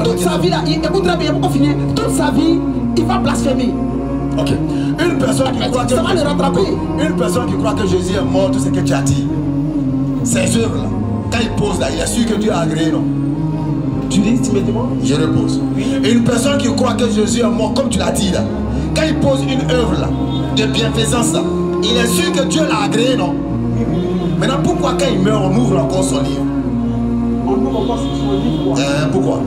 Toute sa vie là, écoute très bien, pour finir, toute sa vie, il va blasphémer. Ok. Une personne qui croit que ça va le rattraper. Une personne qui croit que Jésus est mort, tout ce que tu as dit, ces œuvres là, quand il pose là, il est sûr que Dieu a agréé, non? Tu dis immédiatement? Je repose. Une personne qui croit que Jésus est mort, comme tu l'as dit là, quand il pose une œuvre là, de bienfaisance là, il est sûr que Dieu l'a agréé, non? Maintenant, pourquoi quand il meurt, on ouvre encore son livre? On ouvre encore son livre. Pourquoi?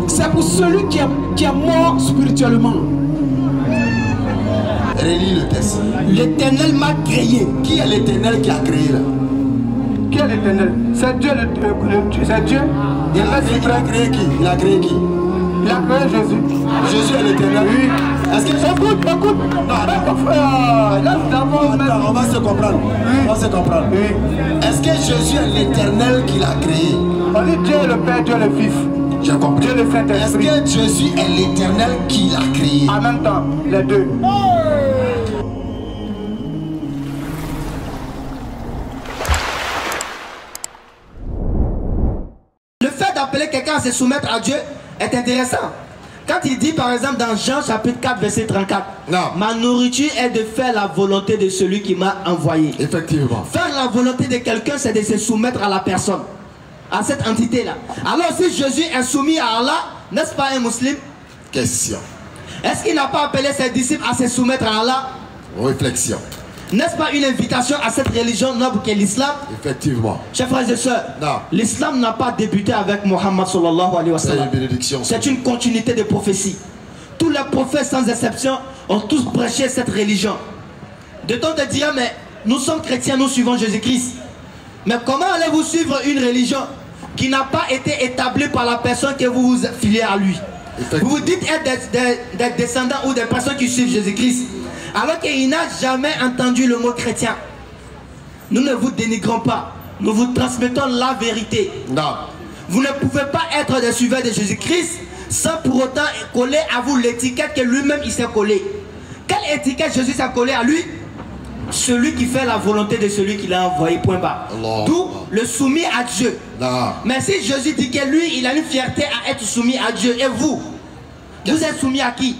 C'est pour celui qui est mort spirituellement. Relis le texte. L'Éternel m'a créé. Qui est l'Éternel qui a créé là? Qui est l'Éternel? C'est Dieu, c'est Dieu. Il a créé qui? Il a créé qui? Il a créé Jésus. Jésus est l'Éternel. Oui. Est-ce que écoute. Attends, on va se comprendre. Oui. On va se comprendre. Oui. Est-ce que Jésus est l'Éternel qui l'a créé? On dit Dieu le Père, Dieu le Fils. J'ai compris. Dieu le Saint-Esprit. Est-ce que Jésus est l'Éternel qui l'a créé? En même temps, les deux. Le fait d'appeler quelqu'un à se soumettre à Dieu est intéressant. Quand il dit par exemple dans Jean chapitre 4 verset 34, non. Ma nourriture est de faire la volonté de celui qui m'a envoyé. Effectivement. Faire la volonté de quelqu'un, c'est de se soumettre à la personne, à cette entité-là. Alors si Jésus est soumis à Allah, n'est-ce pas un musulman? Question. Est-ce qu'il n'a pas appelé ses disciples à se soumettre à Allah? Réflexion. N'est-ce pas une invitation à cette religion noble qu'est l'islam? Effectivement. Chers frères et sœurs, l'islam n'a pas débuté avec Mohammed sallallahu alayhi wa sallam. C'est une continuité de prophéties. Tous les prophètes sans exception ont tous prêché cette religion. De temps te dira, mais nous sommes chrétiens, nous suivons Jésus-Christ. Mais comment allez-vous suivre une religion qui n'a pas été établie par la personne que vous vous affiliez à lui? Vous vous dites être des descendants ou des personnes qui suivent Jésus-Christ, alors qu'il n'a jamais entendu le mot chrétien. Nous ne vous dénigrons pas, nous vous transmettons la vérité. Non. Vous ne pouvez pas être des suiveurs de Jésus-Christ sans pour autant coller à vous l'étiquette que lui-même il s'est collé. Quelle étiquette Jésus s'est collé à lui? Celui qui fait la volonté de celui qui l'a envoyé, point barre. D'où le soumis à Dieu. Non. Mais si Jésus dit que lui, il a une fierté à être soumis à Dieu, et vous, vous êtes soumis à qui?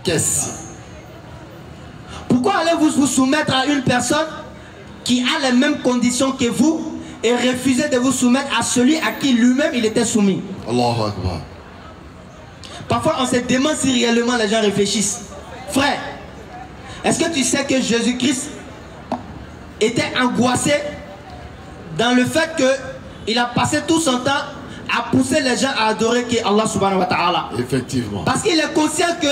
Qu'est-ce? Pourquoi allez-vous vous soumettre à une personne qui a les mêmes conditions que vous et refuser de vous soumettre à celui à qui lui-même il était soumis? Allahu Akbar. Parfois on se demande si réellement les gens réfléchissent. Frère, est-ce que tu sais que Jésus-Christ était angoissé dans le fait qu'il a passé tout son temps à pousser les gens à adorer que Allah subhanahu wa ta'ala? Effectivement. Parce qu'il est conscient que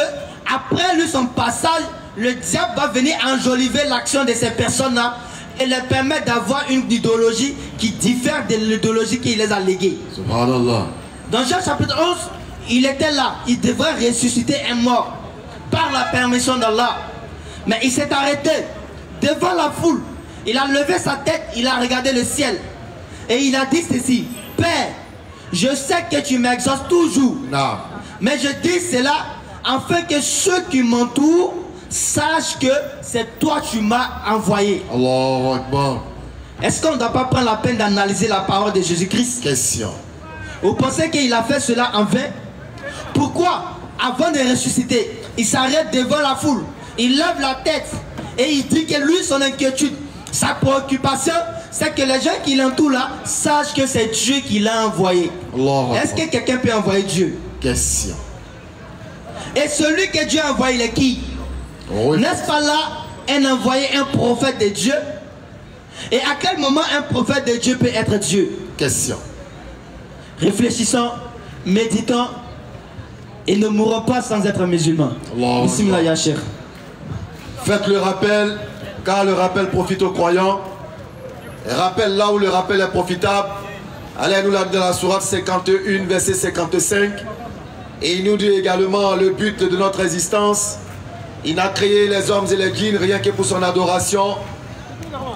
après lui son passage, le diable va venir enjoliver l'action de ces personnes-là et leur permettre d'avoir une idéologie qui diffère de l'idéologie qu'il les a léguée. Subhanallah. Dans Jean chapitre 11, il était là, il devrait ressusciter un mort par la permission d'Allah. Mais il s'est arrêté devant la foule. Il a levé sa tête, il a regardé le ciel. Et il a dit ceci: Père, je sais que tu m'exauces toujours. Non. Mais je dis cela afin que ceux qui m'entourent sachent que c'est toi qui m'as envoyé. Allahu Akbar. Est-ce qu'on ne doit pas prendre la peine d'analyser la parole de Jésus-Christ? Question. Vous pensez qu'il a fait cela en vain? Pourquoi, avant de ressusciter, il s'arrête devant la foule, il lève la tête et il dit que lui, son inquiétude, sa préoccupation, c'est que les gens qui l'entourent là sachent que c'est Dieu qui l'a envoyé. Est-ce que quelqu'un peut envoyer Dieu? Question. Et celui que Dieu a envoyé, il est qui? Oui. N'est-ce pas là un envoyé, un prophète de Dieu? Et à quel moment un prophète de Dieu peut être Dieu? Question. Réfléchissons, méditons et ne mourrons pas sans être musulmans. Bismillah ya Cheikh. Faites le rappel, car le rappel profite aux croyants. Et rappel là où le rappel est profitable. Allez nous là dans la sourate 51, verset 55. Et il nous dit également le but de notre existence. Il n'a créé les hommes et les djinns rien que pour son adoration.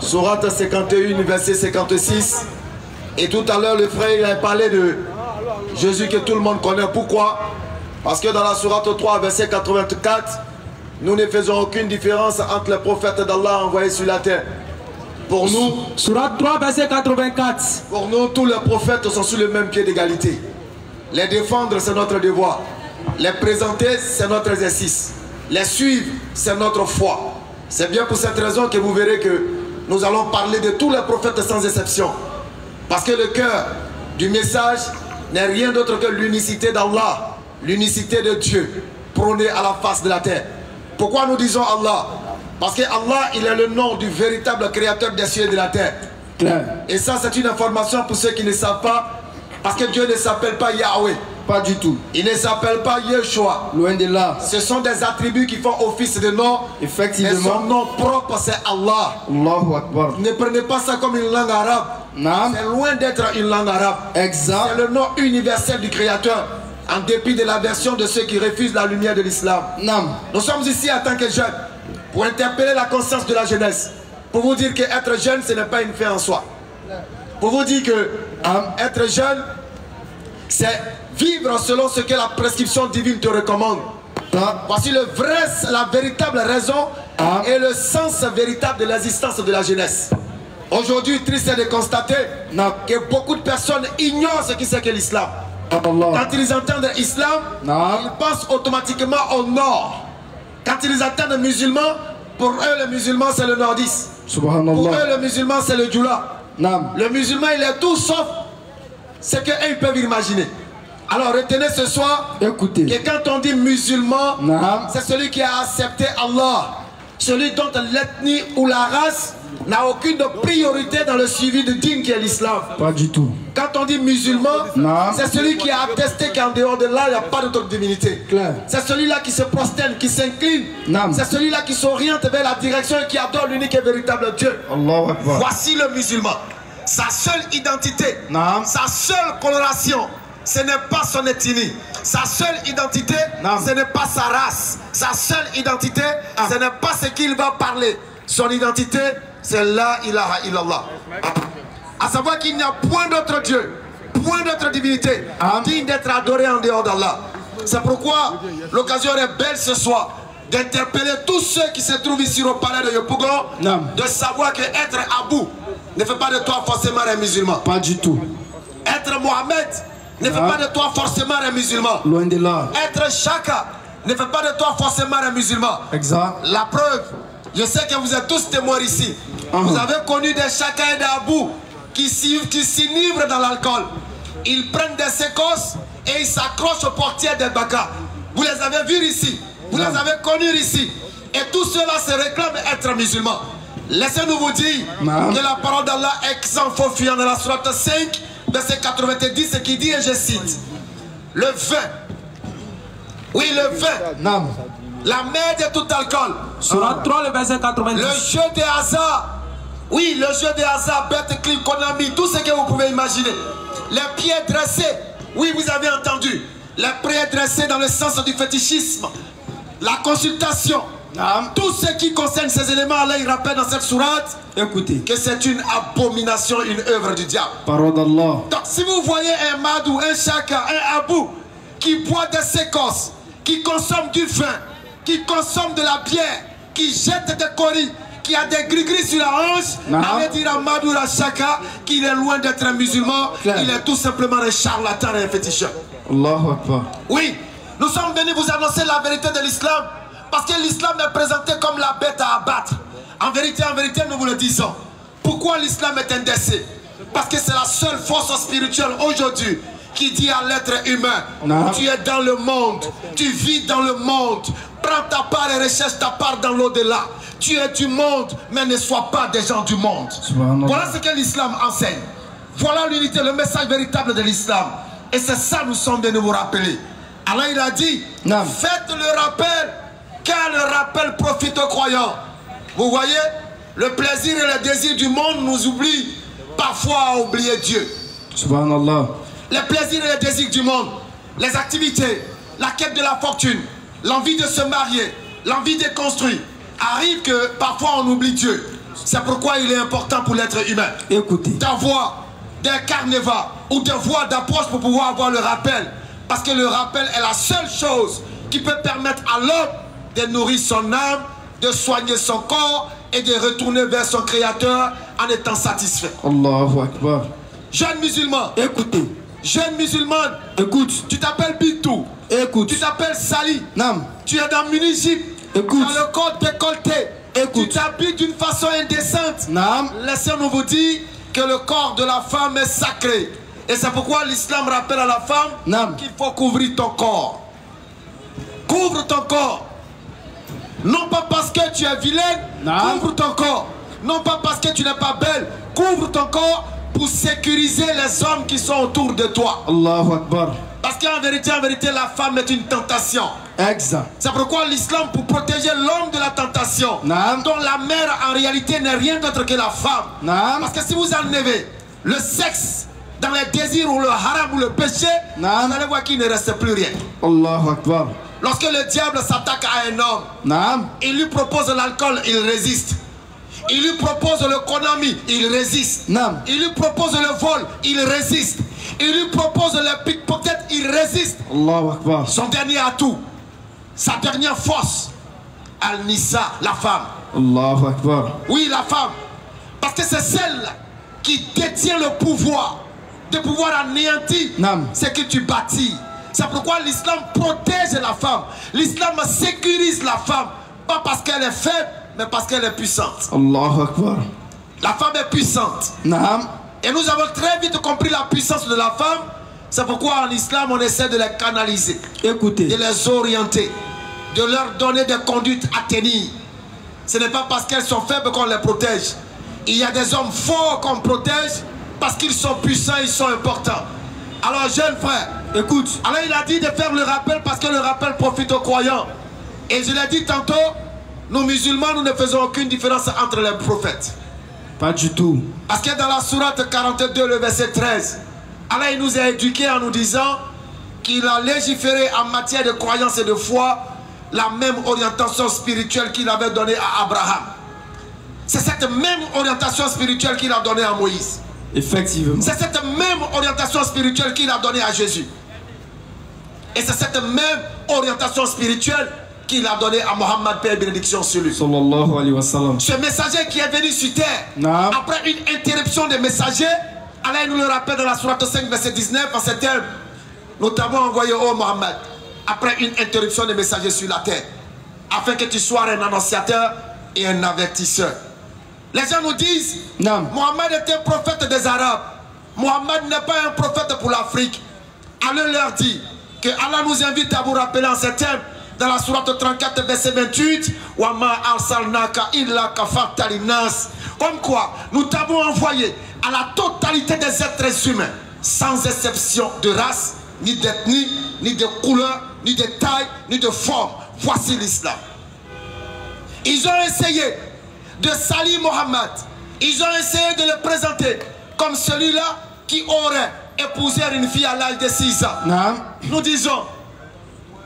Sourate 51, verset 56. Et tout à l'heure, le frère il a parlé de Jésus que tout le monde connaît. Pourquoi? Parce que dans la sourate 3, verset 84, nous ne faisons aucune différence entre les prophètes d'Allah envoyés sur la terre. Pour nous, sourate 3, verset 84. Pour nous, tous les prophètes sont sur le même pied d'égalité. Les défendre, c'est notre devoir. Les présenter, c'est notre exercice. Les suivre, c'est notre foi. C'est bien pour cette raison que vous verrez que nous allons parler de tous les prophètes sans exception. Parce que le cœur du message n'est rien d'autre que l'unicité d'Allah, l'unicité de Dieu, prônée à la face de la terre. Pourquoi nous disons Allah? Parce que Allah, il est le nom du véritable créateur des cieux et de la terre. Et ça, c'est une information pour ceux qui ne savent pas. Parce que Dieu ne s'appelle pas Yahweh. Pas du tout. Il ne s'appelle pas Yeshua. Loin de là. Ce sont des attributs qui font office de nom. Effectivement. Mais son nom propre, c'est Allah. Allahu Akbar. Ne prenez pas ça comme une langue arabe. C'est loin d'être une langue arabe. Exact. C'est le nom universel du Créateur. En dépit de la version de ceux qui refusent la lumière de l'islam. Nous sommes ici en tant que jeunes pour interpeller la conscience de la jeunesse. Pour vous dire qu'être jeune, ce n'est pas une fin en soi. Pour vous dire que être jeune, c'est vivre selon ce que la prescription divine te recommande. Voici la véritable raison et le sens véritable de l'existence de la jeunesse. Aujourd'hui, triste est de constater que beaucoup de personnes ignorent ce que c'est que l'islam. Quand ils entendent l'islam, ils pensent automatiquement au nord. Quand ils entendent musulmans, pour eux le musulman c'est le nordiste. Pour eux le musulman c'est le djoula. Le musulman il est tout sauf ce qu'eux ils peuvent imaginer. Alors retenez ce soir que quand on dit musulman, c'est celui qui a accepté Allah. Celui dont l'ethnie ou la race n'a aucune priorité dans le suivi de dîme qui est l'islam. Pas du tout. Quand on dit musulman, c'est celui qui a attesté qu'en dehors de là, il n'y a pas d'autre divinité. C'est celui-là qui se prosterne, qui s'incline. C'est celui-là qui s'oriente vers la direction et qui adore l'unique et véritable Dieu. Voici le musulman. Sa seule identité, sa seule coloration, ce n'est pas son ethnie. Sa seule identité, ce n'est pas sa race. Sa seule identité, ce n'est pas ce qu'il va parler. Son identité, c'est la ilaha illallah. À savoir qu'il n'y a point d'autre Dieu, point d'autre divinité digne d'être adoré en dehors d'Allah. C'est pourquoi l'occasion est belle ce soir d'interpeller tous ceux qui se trouvent ici au palais de Yopougon, de savoir que être Abou ne fait pas de toi forcément un musulman. Pas du tout. Être Mohamed ne fait pas de toi forcément un musulman. Loin de là. Être Chaka ne fait pas de toi forcément un musulman. Exact. La preuve, je sais que vous êtes tous témoins ici. Vous avez connu des Chaka et des Abou qui s'inivrent dans l'alcool. Ils prennent des séquences et ils s'accrochent aux portières des bakas. Vous les avez vus ici. Vous les avez connus ici. Et tout cela se réclame être musulman. Laissez-nous vous dire que la parole d'Allah est sans faux fuyant dans la sourate 5, verset 90, qui dit, et je cite, le vin, oui le vin, la mère de tout alcool, Sourate 3, le verset 90. le jeu des hasards, oui le jeu des hasards, Betclic, Konami, tout ce que vous pouvez imaginer, les pieds dressés, oui vous avez entendu, les pieds dressés dans le sens du fétichisme, la consultation, tout ce qui concerne ces éléments, Allah il rappelle dans cette sourate que c'est une abomination, une œuvre du diable. Parole d'Allah. Donc si vous voyez un Madou, un Chaka, un Abou qui boit des séquences, qui consomme du vin, qui consomme de la bière, qui jette des coris, qui a des gris-gris sur la hanche, allez dire à Madou, à Chaka qu'il est loin d'être un musulman, il est tout simplement un charlatan et un féticheur. Allahu Akbar. Oui, nous sommes venus vous annoncer la vérité de l'islam. Parce que l'islam est présenté comme la bête à abattre. En vérité, nous vous le disons. Pourquoi l'islam est indécent? Parce que c'est la seule force spirituelle aujourd'hui qui dit à l'être humain, tu es dans le monde, tu vis dans le monde, prends ta part et recherche ta part dans l'au-delà. Tu es du monde, mais ne sois pas des gens du monde. Voilà ce que l'islam enseigne. Voilà l'unité, le message véritable de l'islam. Et c'est ça nous sommes venus vous rappeler. Allah il a dit, faites le rappel, car le rappel profite aux croyants. Vous voyez, le plaisir et le désir du monde nous oublient parfois à oublier Dieu. Subhanallah. Les plaisirs et les désirs du monde, les activités, la quête de la fortune, l'envie de se marier, l'envie de construire, arrive que parfois on oublie Dieu. C'est pourquoi il est important pour l'être humain d'avoir des carnivals ou des voies d'approche pour pouvoir avoir le rappel. Parce que le rappel est la seule chose qui peut permettre à l'homme de nourrir son âme, de soigner son corps et de retourner vers son créateur en étant satisfait. Allahu Akbar. Jeunes musulmans, écoutez, jeune musulmane, écoute. Tu t'appelles Bintou. Écoute. Tu t'appelles Sali. Nam. Tu es dans Munijib. Écoute. Dans le corps décolleté. Écoute. Tu t'habilles d'une façon indécente. Nam. Laissez-nous vous dire que le corps de la femme est sacré. Et c'est pourquoi l'islam rappelle à la femme qu'il faut couvrir ton corps. Couvre ton corps. Non pas parce que tu es vilaine, couvre ton corps. Non pas parce que tu n'es pas belle, couvre ton corps pour sécuriser les hommes qui sont autour de toi. Allahu Akbar. Parce qu'en vérité, la femme est une tentation. Exact. C'est pourquoi l'islam, pour protéger l'homme de la tentation, dont la mère en réalité n'est rien d'autre que la femme. Parce que si vous enlevez le sexe dans les désirs ou le haram ou le péché, vous allez voir qu'il ne reste plus rien. Allahu Akbar. Lorsque le diable s'attaque à un homme, il lui propose l'alcool, il résiste. Il lui propose le konami, il résiste. Il lui propose le vol, il résiste. Il lui propose le pickpocket, il résiste. Allahu Akbar. Son dernier atout, sa dernière force, Al-Nisa, la femme. Allahu Akbar. Oui, la femme. Parce que c'est celle qui détient le pouvoir de pouvoir anéantir ce que tu bâtis. C'est pourquoi l'islam protège la femme. L'islam sécurise la femme. Pas parce qu'elle est faible, mais parce qu'elle est puissante. Allahu Akbar. La femme est puissante. Et nous avons très vite compris la puissance de la femme. C'est pourquoi en islam, on essaie de les canaliser. Écoutez. De les orienter. De leur donner des conduites à tenir. Ce n'est pas parce qu'elles sont faibles qu'on les protège. Il y a des hommes forts qu'on protège parce qu'ils sont puissants, ils sont importants. Alors, jeune frère, écoute. Alors, il a dit de faire le rappel parce que le rappel profite aux croyants. Et je l'ai dit tantôt, nous musulmans, nous ne faisons aucune différence entre les prophètes. Pas du tout. Parce que dans la sourate 42, le verset 13, Allah il nous a éduqués en nous disant qu'il a légiféré en matière de croyance et de foi la même orientation spirituelle qu'il avait donnée à Abraham. C'est cette même orientation spirituelle qu'il a donnée à Moïse. Effectivement. C'est cette même orientation spirituelle qu'il a donnée à Jésus. Et c'est cette même orientation spirituelle qu'il a donnée à Mohammed, paix et bénédiction sur lui. Sallallahu alayhi wa sallam. Ce messager qui est venu sur terre, après une interruption des messagers, Allah nous le rappelle dans la sourate 5, verset 19, en ces termes, nous t'avons envoyé, ô Mohammed, après une interruption des messagers sur la terre, afin que tu sois un annonciateur et un avertisseur. Les gens nous disent, Mohammed était prophète des Arabes. Mohammed n'est pas un prophète pour l'Afrique. Allah leur dit que Allah nous invite à vous rappeler en ces termes, dans la sourate 34, verset 28, comme quoi nous t'avons envoyé à la totalité des êtres humains, sans exception de race, ni d'ethnie, ni de couleur, ni de taille, ni de forme. Voici l'islam. Ils ont essayé de salir Mohammed. Ils ont essayé de le présenter comme celui-là qui aurait épousé une fille à l'âge de 6 ans. Nous disons,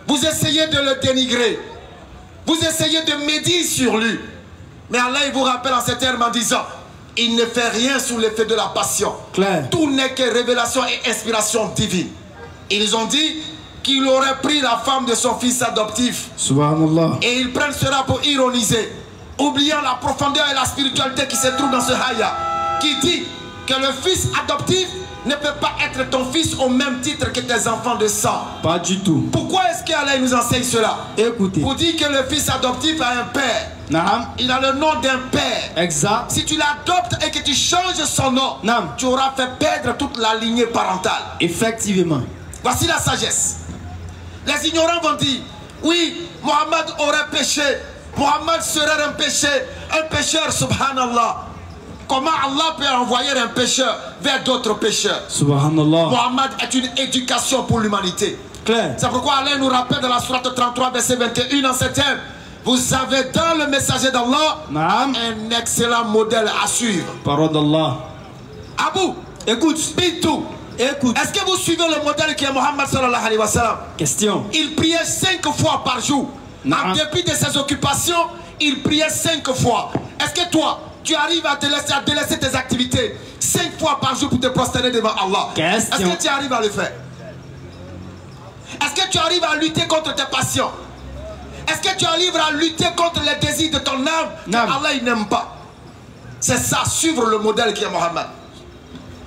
vous essayez de le dénigrer. Vous essayez de médire sur lui. Mais Allah il vous rappelle en ces termes en disant, il ne fait rien sous l'effet de la passion. Claire. Tout n'est que révélation et inspiration divine. Ils ont dit qu'il aurait pris la femme de son fils adoptif. Subhanallah. Et ils prennent cela pour ironiser, oubliant la profondeur et la spiritualité qui se trouve dans ce haya, qui dit que le fils adoptif ne peut pas être ton fils au même titre que tes enfants de sang. Pas du tout. Pourquoi est-ce qu'Allah nous enseigne cela? Écoutez. Pour dire que le fils adoptif a un père. Il a le nom d'un père. Exact. Si tu l'adoptes et que tu changes son nom, tu auras fait perdre toute la lignée parentale. Effectivement. Voici la sagesse. Les ignorants vont dire, oui, Mohammed aurait péché. Mohammed serait un pécheur, subhanallah. Comment Allah peut envoyer un pécheur vers d'autres pécheurs? Subhanallah. Mohammed est une éducation pour l'humanité. C'est pourquoi Allah nous rappelle dans la sourate 33, verset 21 en ces termes. Vous avez dans le messager d'Allah un excellent modèle à suivre. Parole d'Allah. Abou, écoute, Bintou, écoute. Est-ce que vous suivez le modèle qui est Mohammed sallallahu alayhi wa sallam? Question. Il priait 5 fois par jour. En dépit de ses occupations, il priait 5 fois. Est-ce que toi, tu arrives à délaisser tes activités 5 fois par jour pour te prosterner devant Allah? Est-ce que tu arrives à le faire? Est-ce que tu arrives à lutter contre tes passions? Est-ce que tu arrives à lutter contre les désirs de ton âme que Allah il n'aime pas? C'est ça, suivre le modèle qui est Mohammed.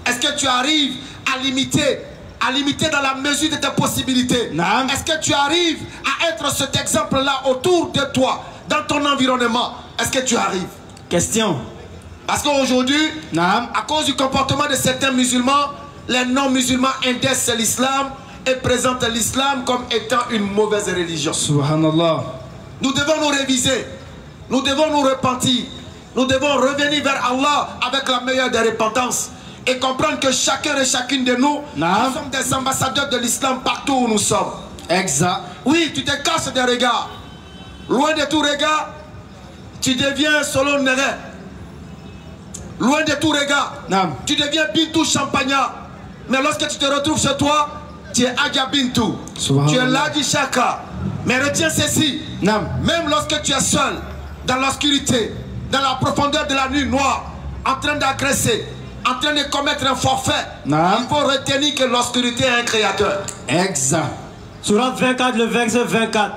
Est-ce que tu arrives à limiter à l'imiter dans la mesure de tes possibilités. Est-ce que tu arrives à être cet exemple-là autour de toi, dans ton environnement? Est-ce que tu arrives? Question. Parce qu'aujourd'hui, à cause du comportement de certains musulmans, les non-musulmans indexent l'islam et présentent l'islam comme étant une mauvaise religion. Subhanallah. Nous devons nous réviser. Nous devons nous repentir. Nous devons revenir vers Allah avec la meilleure des repentances et comprendre que chacun et chacune de nous, nous sommes des ambassadeurs de l'islam partout où nous sommes. Exact. Oui, tu te caches des regards. Loin de tout regard, tu deviens Solo Nere. Loin de tout regard, tu deviens Bintou Champagnat. Mais lorsque tu te retrouves chez toi, tu es Agia Bintou. Tu es Ladi Chaka. Mais retiens ceci. Même lorsque tu es seul, dans l'obscurité, dans la profondeur de la nuit noire, en train d'agresser, en train de commettre un forfait, il faut retenir que l'obscurité est un créateur. Exact. Sourate 24, le verset 24.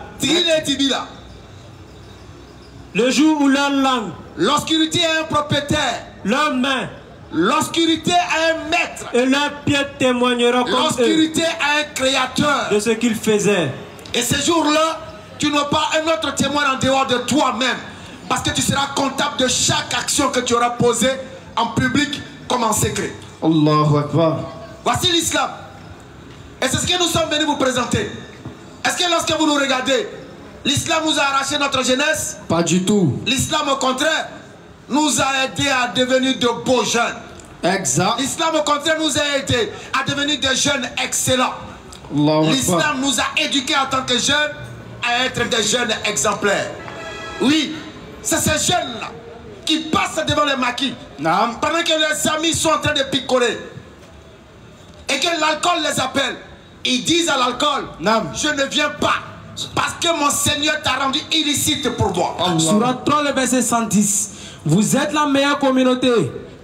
Le jour où leur langue, l'obscurité est un propriétaire. Leurs mains, l'obscurité a un maître. Et leurs pieds témoigneront comme l'obscurité a un créateur. De ce qu'ils faisaient. Et ce jour-là, tu n'auras pas un autre témoin en dehors de toi-même. Parce que tu seras comptable de chaque action que tu auras posée en public comme en secret. Allahu Akbar. Voici l'islam. Et c'est ce que nous sommes venus vous présenter. Est-ce que lorsque vous nous regardez, l'islam nous a arraché notre jeunesse? Pas du tout. L'islam au contraire nous a aidés à devenir de beaux jeunes. Exact. L'islam au contraire nous a aidés à devenir des jeunes excellents. L'islam nous a éduqués en tant que jeunes à être des jeunes exemplaires. Oui, c'est ces jeunes-là qui passent devant les maquis pendant que leurs amis sont en train de picoler et que l'alcool les appelle. Ils disent à l'alcool, je ne viens pas parce que mon Seigneur t'a rendu illicite pour moi. Sourate 3, le verset 110. Vous êtes la meilleure communauté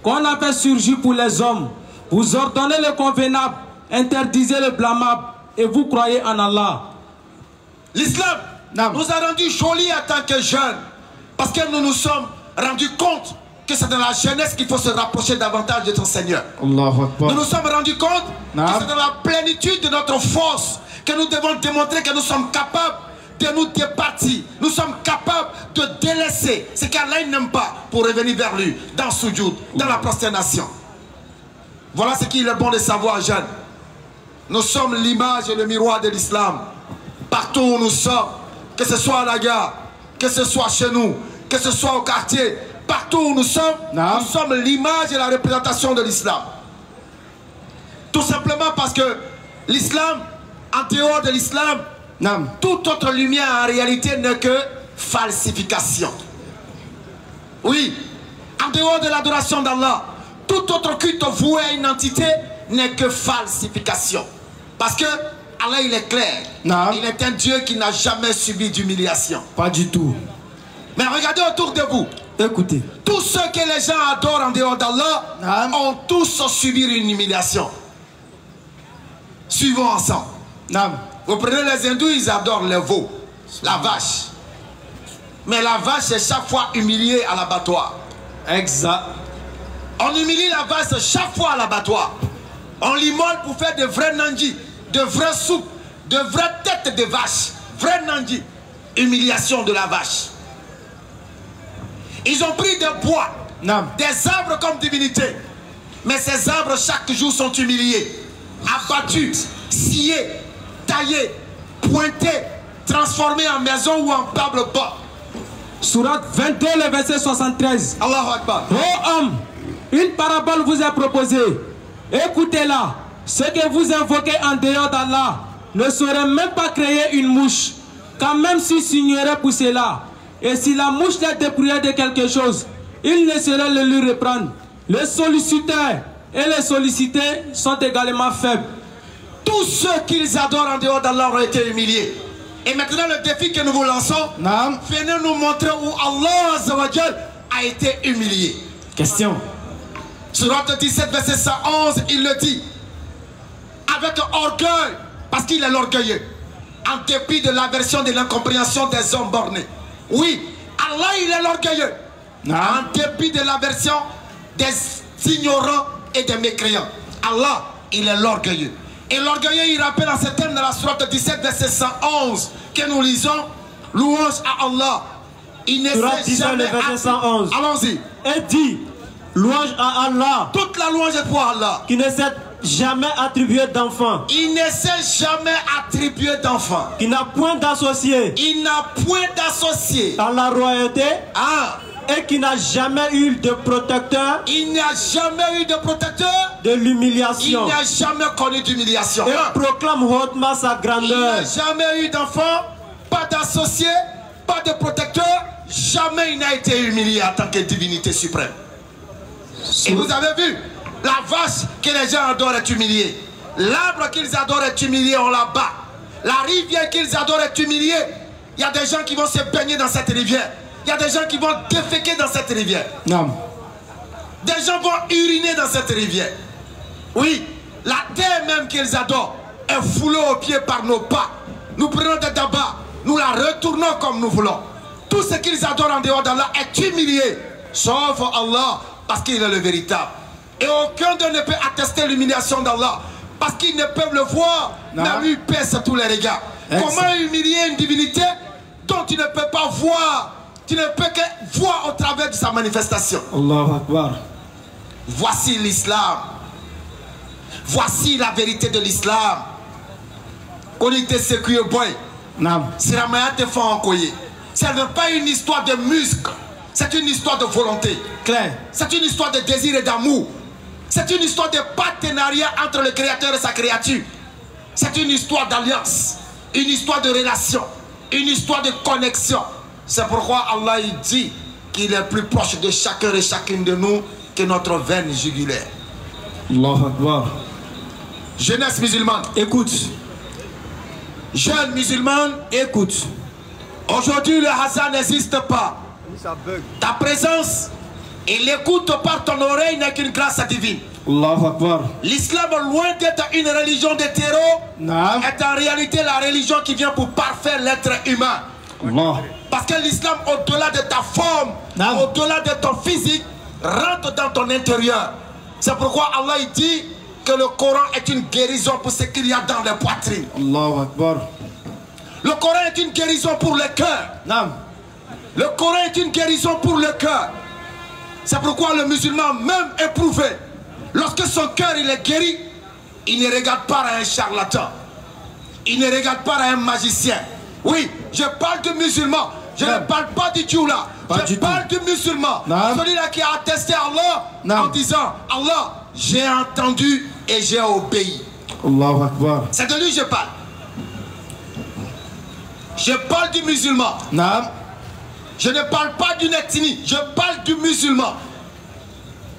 qu'on a fait surgir pour les hommes. Vous ordonnez le convenable, interdisez le blâmable et vous croyez en Allah. L'islam nous a rendus jolis en tant que jeunes parce que nous nous sommes rendus compte que c'est dans la jeunesse qu'il faut se rapprocher davantage de ton Seigneur. Nous nous sommes rendus compte que c'est dans la plénitude de notre force que nous devons démontrer que nous sommes capables de nous départir. Nous sommes capables de délaisser ce qu'Allah n'aime pas pour revenir vers lui, dans Soujoud, dans la prosternation. Voilà ce qu'il est bon de savoir, jeunes. Nous sommes l'image et le miroir de l'islam. Partout où nous sommes, que ce soit à la gare, que ce soit chez nous, que ce soit au quartier, partout où nous sommes l'image et la représentation de l'islam. Tout simplement parce que l'islam, en dehors de l'islam, toute autre lumière en réalité n'est que falsification. Oui, en dehors de l'adoration d'Allah, tout autre culte voué à une entité n'est que falsification. Parce que Allah il est clair, il est un Dieu qui n'a jamais subi d'humiliation. Pas du tout. Mais regardez autour de vous. Écoutez. Tous ceux que les gens adorent en dehors d'Allah ont tous subi une humiliation. Suivons ensemble. Vous prenez les hindous, ils adorent les veaux, la vache. Mais la vache est chaque fois humiliée à l'abattoir. Exact. On humilie la vache chaque fois à l'abattoir. On l'immole pour faire de vrais nandji, de vraies soupes, de vraies têtes de vache. Vrai nandji. Humiliation de la vache. Ils ont pris des bois, des arbres comme divinité. Mais ces arbres chaque jour sont humiliés, abattus, sciés, taillés, pointés, transformés en maison ou en table bas. Sourate 22, le verset 73. Allahu Akbar. Ô homme, une parabole vous est proposée. Écoutez-la. Ce que vous invoquez en dehors d'Allah ne saurait même pas créer une mouche. Quand même s'il signerait pour cela. Et si la mouche les dépouillait de quelque chose, il ne saurait le lui reprendre. Les solliciteurs et les sollicités sont également faibles. Tous ceux qu'ils adorent en dehors d'Allah ont été humiliés. Et maintenant le défi que nous vous lançons, venez nous montrer où Allah Azzawajal a été humilié. Question. Sourate 17 verset 111, il le dit. Avec orgueil, parce qu'il est l'orgueilleux. En dépit de l'aversion et de l'incompréhension des hommes bornés. Oui, Allah il est l'orgueilleux. En dépit de l'aversion des ignorants et des mécréants. Allah il est l'orgueilleux. Et l'orgueilleux, il rappelle en ces termes dans la sourate 17, verset 111, que nous lisons, louange à Allah. Il ne sait jamais. Allons-y. Et dit, louange à Allah. Toute la louange est pour Allah. Qui ne s'est jamais attribué d'enfant. Il ne s'est jamais attribué d'enfant. Qui n'a point d'associé. Il n'a point d'associé. Dans la royauté. Ah. Et qui n'a jamais eu de protecteur. Il n'a jamais eu de protecteur. De l'humiliation. Il n'a jamais connu d'humiliation. Et proclame hautement sa grandeur. Il n'a jamais eu d'enfant, pas d'associé, pas de protecteur. Jamais il n'a été humilié en tant que divinité suprême. Et vous avez vu, la vache que les gens adorent est humiliée. L'arbre qu'ils adorent est humilié, on la bat. La rivière qu'ils adorent est humiliée. Il y a des gens qui vont se baigner dans cette rivière. Il y a des gens qui vont déféquer dans cette rivière. Non. Des gens vont uriner dans cette rivière. Oui, la terre même qu'ils adorent est foulée aux pieds par nos pas. Nous prenons des tabacs, nous la retournons comme nous voulons. Tout ce qu'ils adorent en dehors d'Allah est humilié, sauf Allah, parce qu'il est le véritable. Et aucun d'eux ne peut attester l'humiliation d'Allah, parce qu'ils ne peuvent le voir, mais lui pèse tous les regards. Comment humilier une divinité dont tu ne peux pas voir? Tu ne peux que voir au travers de sa manifestation. Allahu Akbar. Voici l'islam. Voici la vérité de l'islam. C'est la meilleure de faire en coyer. Ce n'est pas une histoire de muscles. C'est une histoire de volonté. Claire. C'est une histoire de désir et d'amour. C'est une histoire de partenariat entre le créateur et sa créature. C'est une histoire d'alliance. Une histoire de relation. Une histoire de connexion. C'est pourquoi Allah il dit qu'il est plus proche de chacun et chacune de nous que notre veine jugulaire. Allahu Akbar. Jeunesse musulmane, écoute. Jeunes musulmans, écoute. Aujourd'hui le hasard n'existe pas. Ta présence et l'écoute par ton oreille n'est qu'une grâce divine. Allahu Akbar. L'islam, loin d'être une religion de terreau, est en réalité la religion qui vient pour parfaire l'être humain. Allah. Parce que l'islam, au-delà de ta forme, au-delà de ton physique, rentre dans ton intérieur. C'est pourquoi Allah il dit que le Coran est une guérison pour ce qu'il y a dans les poitrines. Allahu Akbar. Le Coran est une guérison pour le cœur. Le Coran est une guérison pour le cœur. C'est pourquoi le musulman, même éprouvé, lorsque son cœur il est guéri, il ne regarde pas à un charlatan. Il ne regarde pas à un magicien. Oui, je parle du musulman. Je ne parle pas du Djoula. Je parle du musulman. Celui-là qui a attesté Allah en disant Allah, j'ai entendu et j'ai obéi. Allahu Akbar. C'est de lui que je parle. Je parle du musulman. Je ne parle pas d'une ethnie. Je parle du musulman,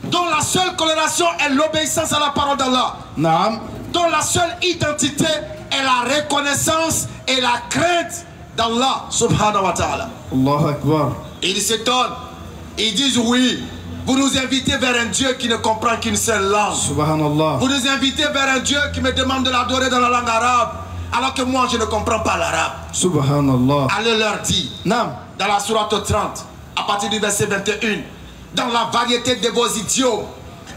dont la seule coloration est l'obéissance à la parole d'Allah. Dont la seule identité est la reconnaissance et la crainte d'Allah subhanahu wa ta'ala. Allahu Akbar. Ils s'étonnent. Ils disent oui, vous nous invitez vers un Dieu qui ne comprend qu'une seule langue. Subhanallah. Vous nous invitez vers un Dieu qui me demande de l'adorer dans la langue arabe, alors que moi je ne comprends pas l'arabe. Subhanallah. Allez leur dire, dans la sourate 30, à partir du verset 21, dans la variété de vos idiomes,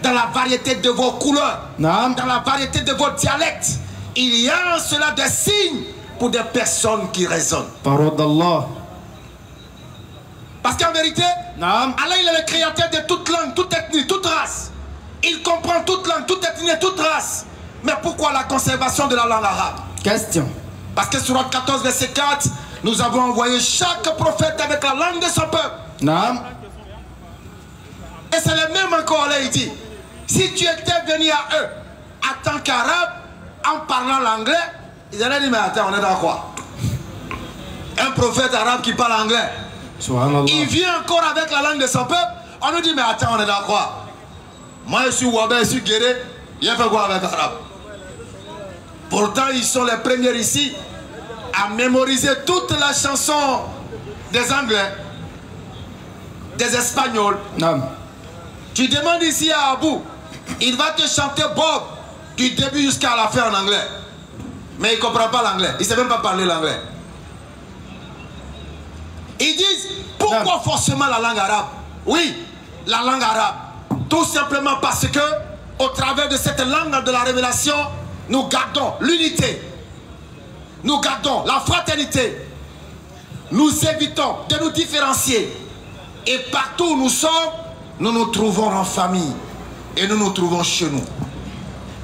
dans la variété de vos couleurs, dans la variété de vos dialectes, il y a en cela des signes pour des personnes qui raisonnent. Parole d'Allah. Parce qu'en vérité, Allah il est le créateur de toute langue, toute ethnie, toute race. Il comprend toute langue, toute ethnie, toute race. Mais pourquoi la conservation de la langue arabe? Question. Parce que sur Sourate 14, verset 4, nous avons envoyé chaque prophète avec la langue de son peuple. Et c'est le même encore, Allah il dit, si tu étais venu à eux en tant qu'arabe, en parlant l'anglais, ils allaient dire, mais attends, on est dans quoi? Un prophète arabe qui parle anglais, il vient encore avec la langue de son peuple, on nous dit, mais attends, on est dans quoi? Moi je suis Wabé, je suis Guéré, il a fait quoi avec l'arabe? Pourtant ils sont les premiers ici à mémoriser toute la chanson des Anglais, des Espagnols. Tu demandes ici à Abou, il va te chanter Bob du début jusqu'à la fin en anglais. Mais il ne comprend pas l'anglais, il ne sait même pas parler l'anglais. Ils disent, pourquoi forcément la langue arabe? Oui, la langue arabe. Tout simplement parce que, au travers de cette langue de la révélation, nous gardons l'unité, nous gardons la fraternité, nous évitons de nous différencier. Et partout où nous sommes, nous nous trouvons en famille. Et nous nous trouvons chez nous.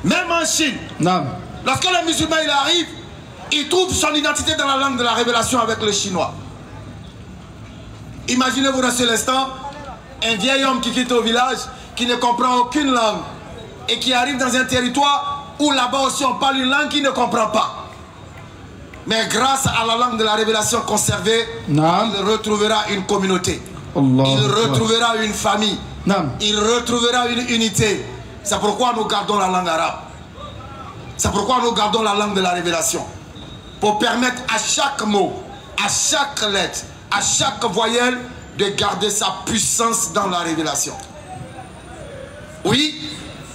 Même en Chine, lorsque le musulman il arrive, il trouve son identité dans la langue de la révélation avec le chinois. Imaginez-vous dans cet instant, un vieil homme qui quitte au village, qui ne comprend aucune langue, et qui arrive dans un territoire où là-bas aussi on parle une langue qu'il ne comprend pas. Mais grâce à la langue de la révélation conservée, il retrouvera une communauté. Il retrouvera une famille. Il retrouvera une unité. C'est pourquoi nous gardons la langue arabe. C'est pourquoi nous gardons la langue de la révélation. Pour permettre à chaque mot, à chaque lettre, à chaque voyelle de garder sa puissance dans la révélation. Oui,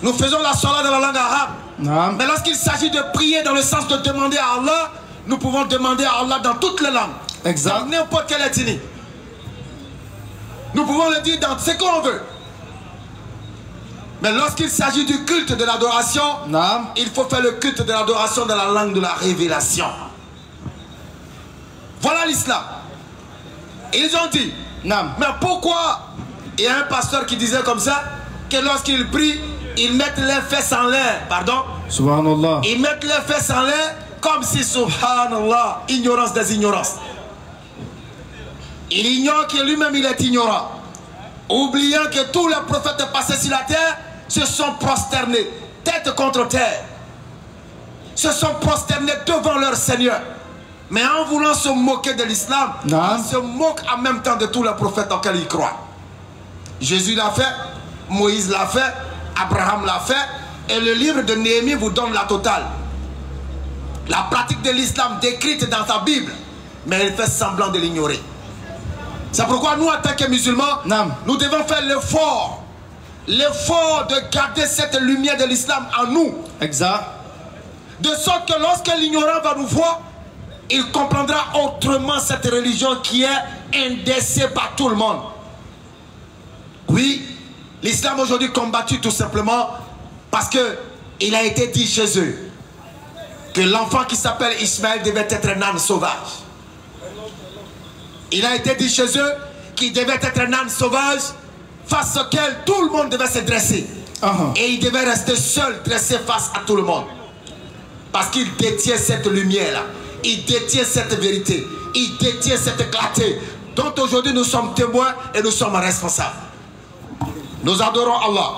nous faisons la salat dans la langue arabe. Mais lorsqu'il s'agit de prier dans le sens de demander à Allah, nous pouvons demander à Allah dans toutes les langues. Dans n'importe quelle ethnie. Nous pouvons le dire dans ce qu'on veut. Mais lorsqu'il s'agit du culte de l'adoration, il faut faire le culte de l'adoration dans la langue de la révélation. Voilà l'islam. Ils ont dit, mais pourquoi il y a un pasteur qui disait comme ça, que lorsqu'il prie, ils mettent les fesses en l'air, pardon, subhanallah. Ils mettent les fesses en l'air comme si, subhanallah, ignorance des ignorances. Il ignore que lui-même il est ignorant, oubliant que tous les prophètes passés sur la terre se sont prosternés, tête contre terre, se sont prosternés devant leur Seigneur. Mais en voulant se moquer de l'islam, ils se moquent en même temps de tous les prophètes auxquels ils croient. Jésus l'a fait, Moïse l'a fait, Abraham l'a fait, et le livre de Néhémie vous donne la totale. La pratique de l'islam décrite dans sa Bible, mais il fait semblant de l'ignorer. C'est pourquoi nous, en tant que musulmans, nous devons faire l'effort de garder cette lumière de l'islam en nous. Exact. De sorte que lorsque l'ignorant va nous voir, il comprendra autrement cette religion qui est indécée par tout le monde. Oui, l'islam aujourd'hui est combattu tout simplement parce qu'il a été dit chez eux que l'enfant qui s'appelle Ismaël devait être un âne sauvage. Il a été dit chez eux qu'il devait être un âne sauvage face auquel tout le monde devait se dresser. Et il devait rester seul, dressé face à tout le monde. Parce qu'il détient cette lumière-là. Il détient cette vérité. Il détient cette clarté dont aujourd'hui nous sommes témoins et nous sommes responsables. Nous adorons Allah.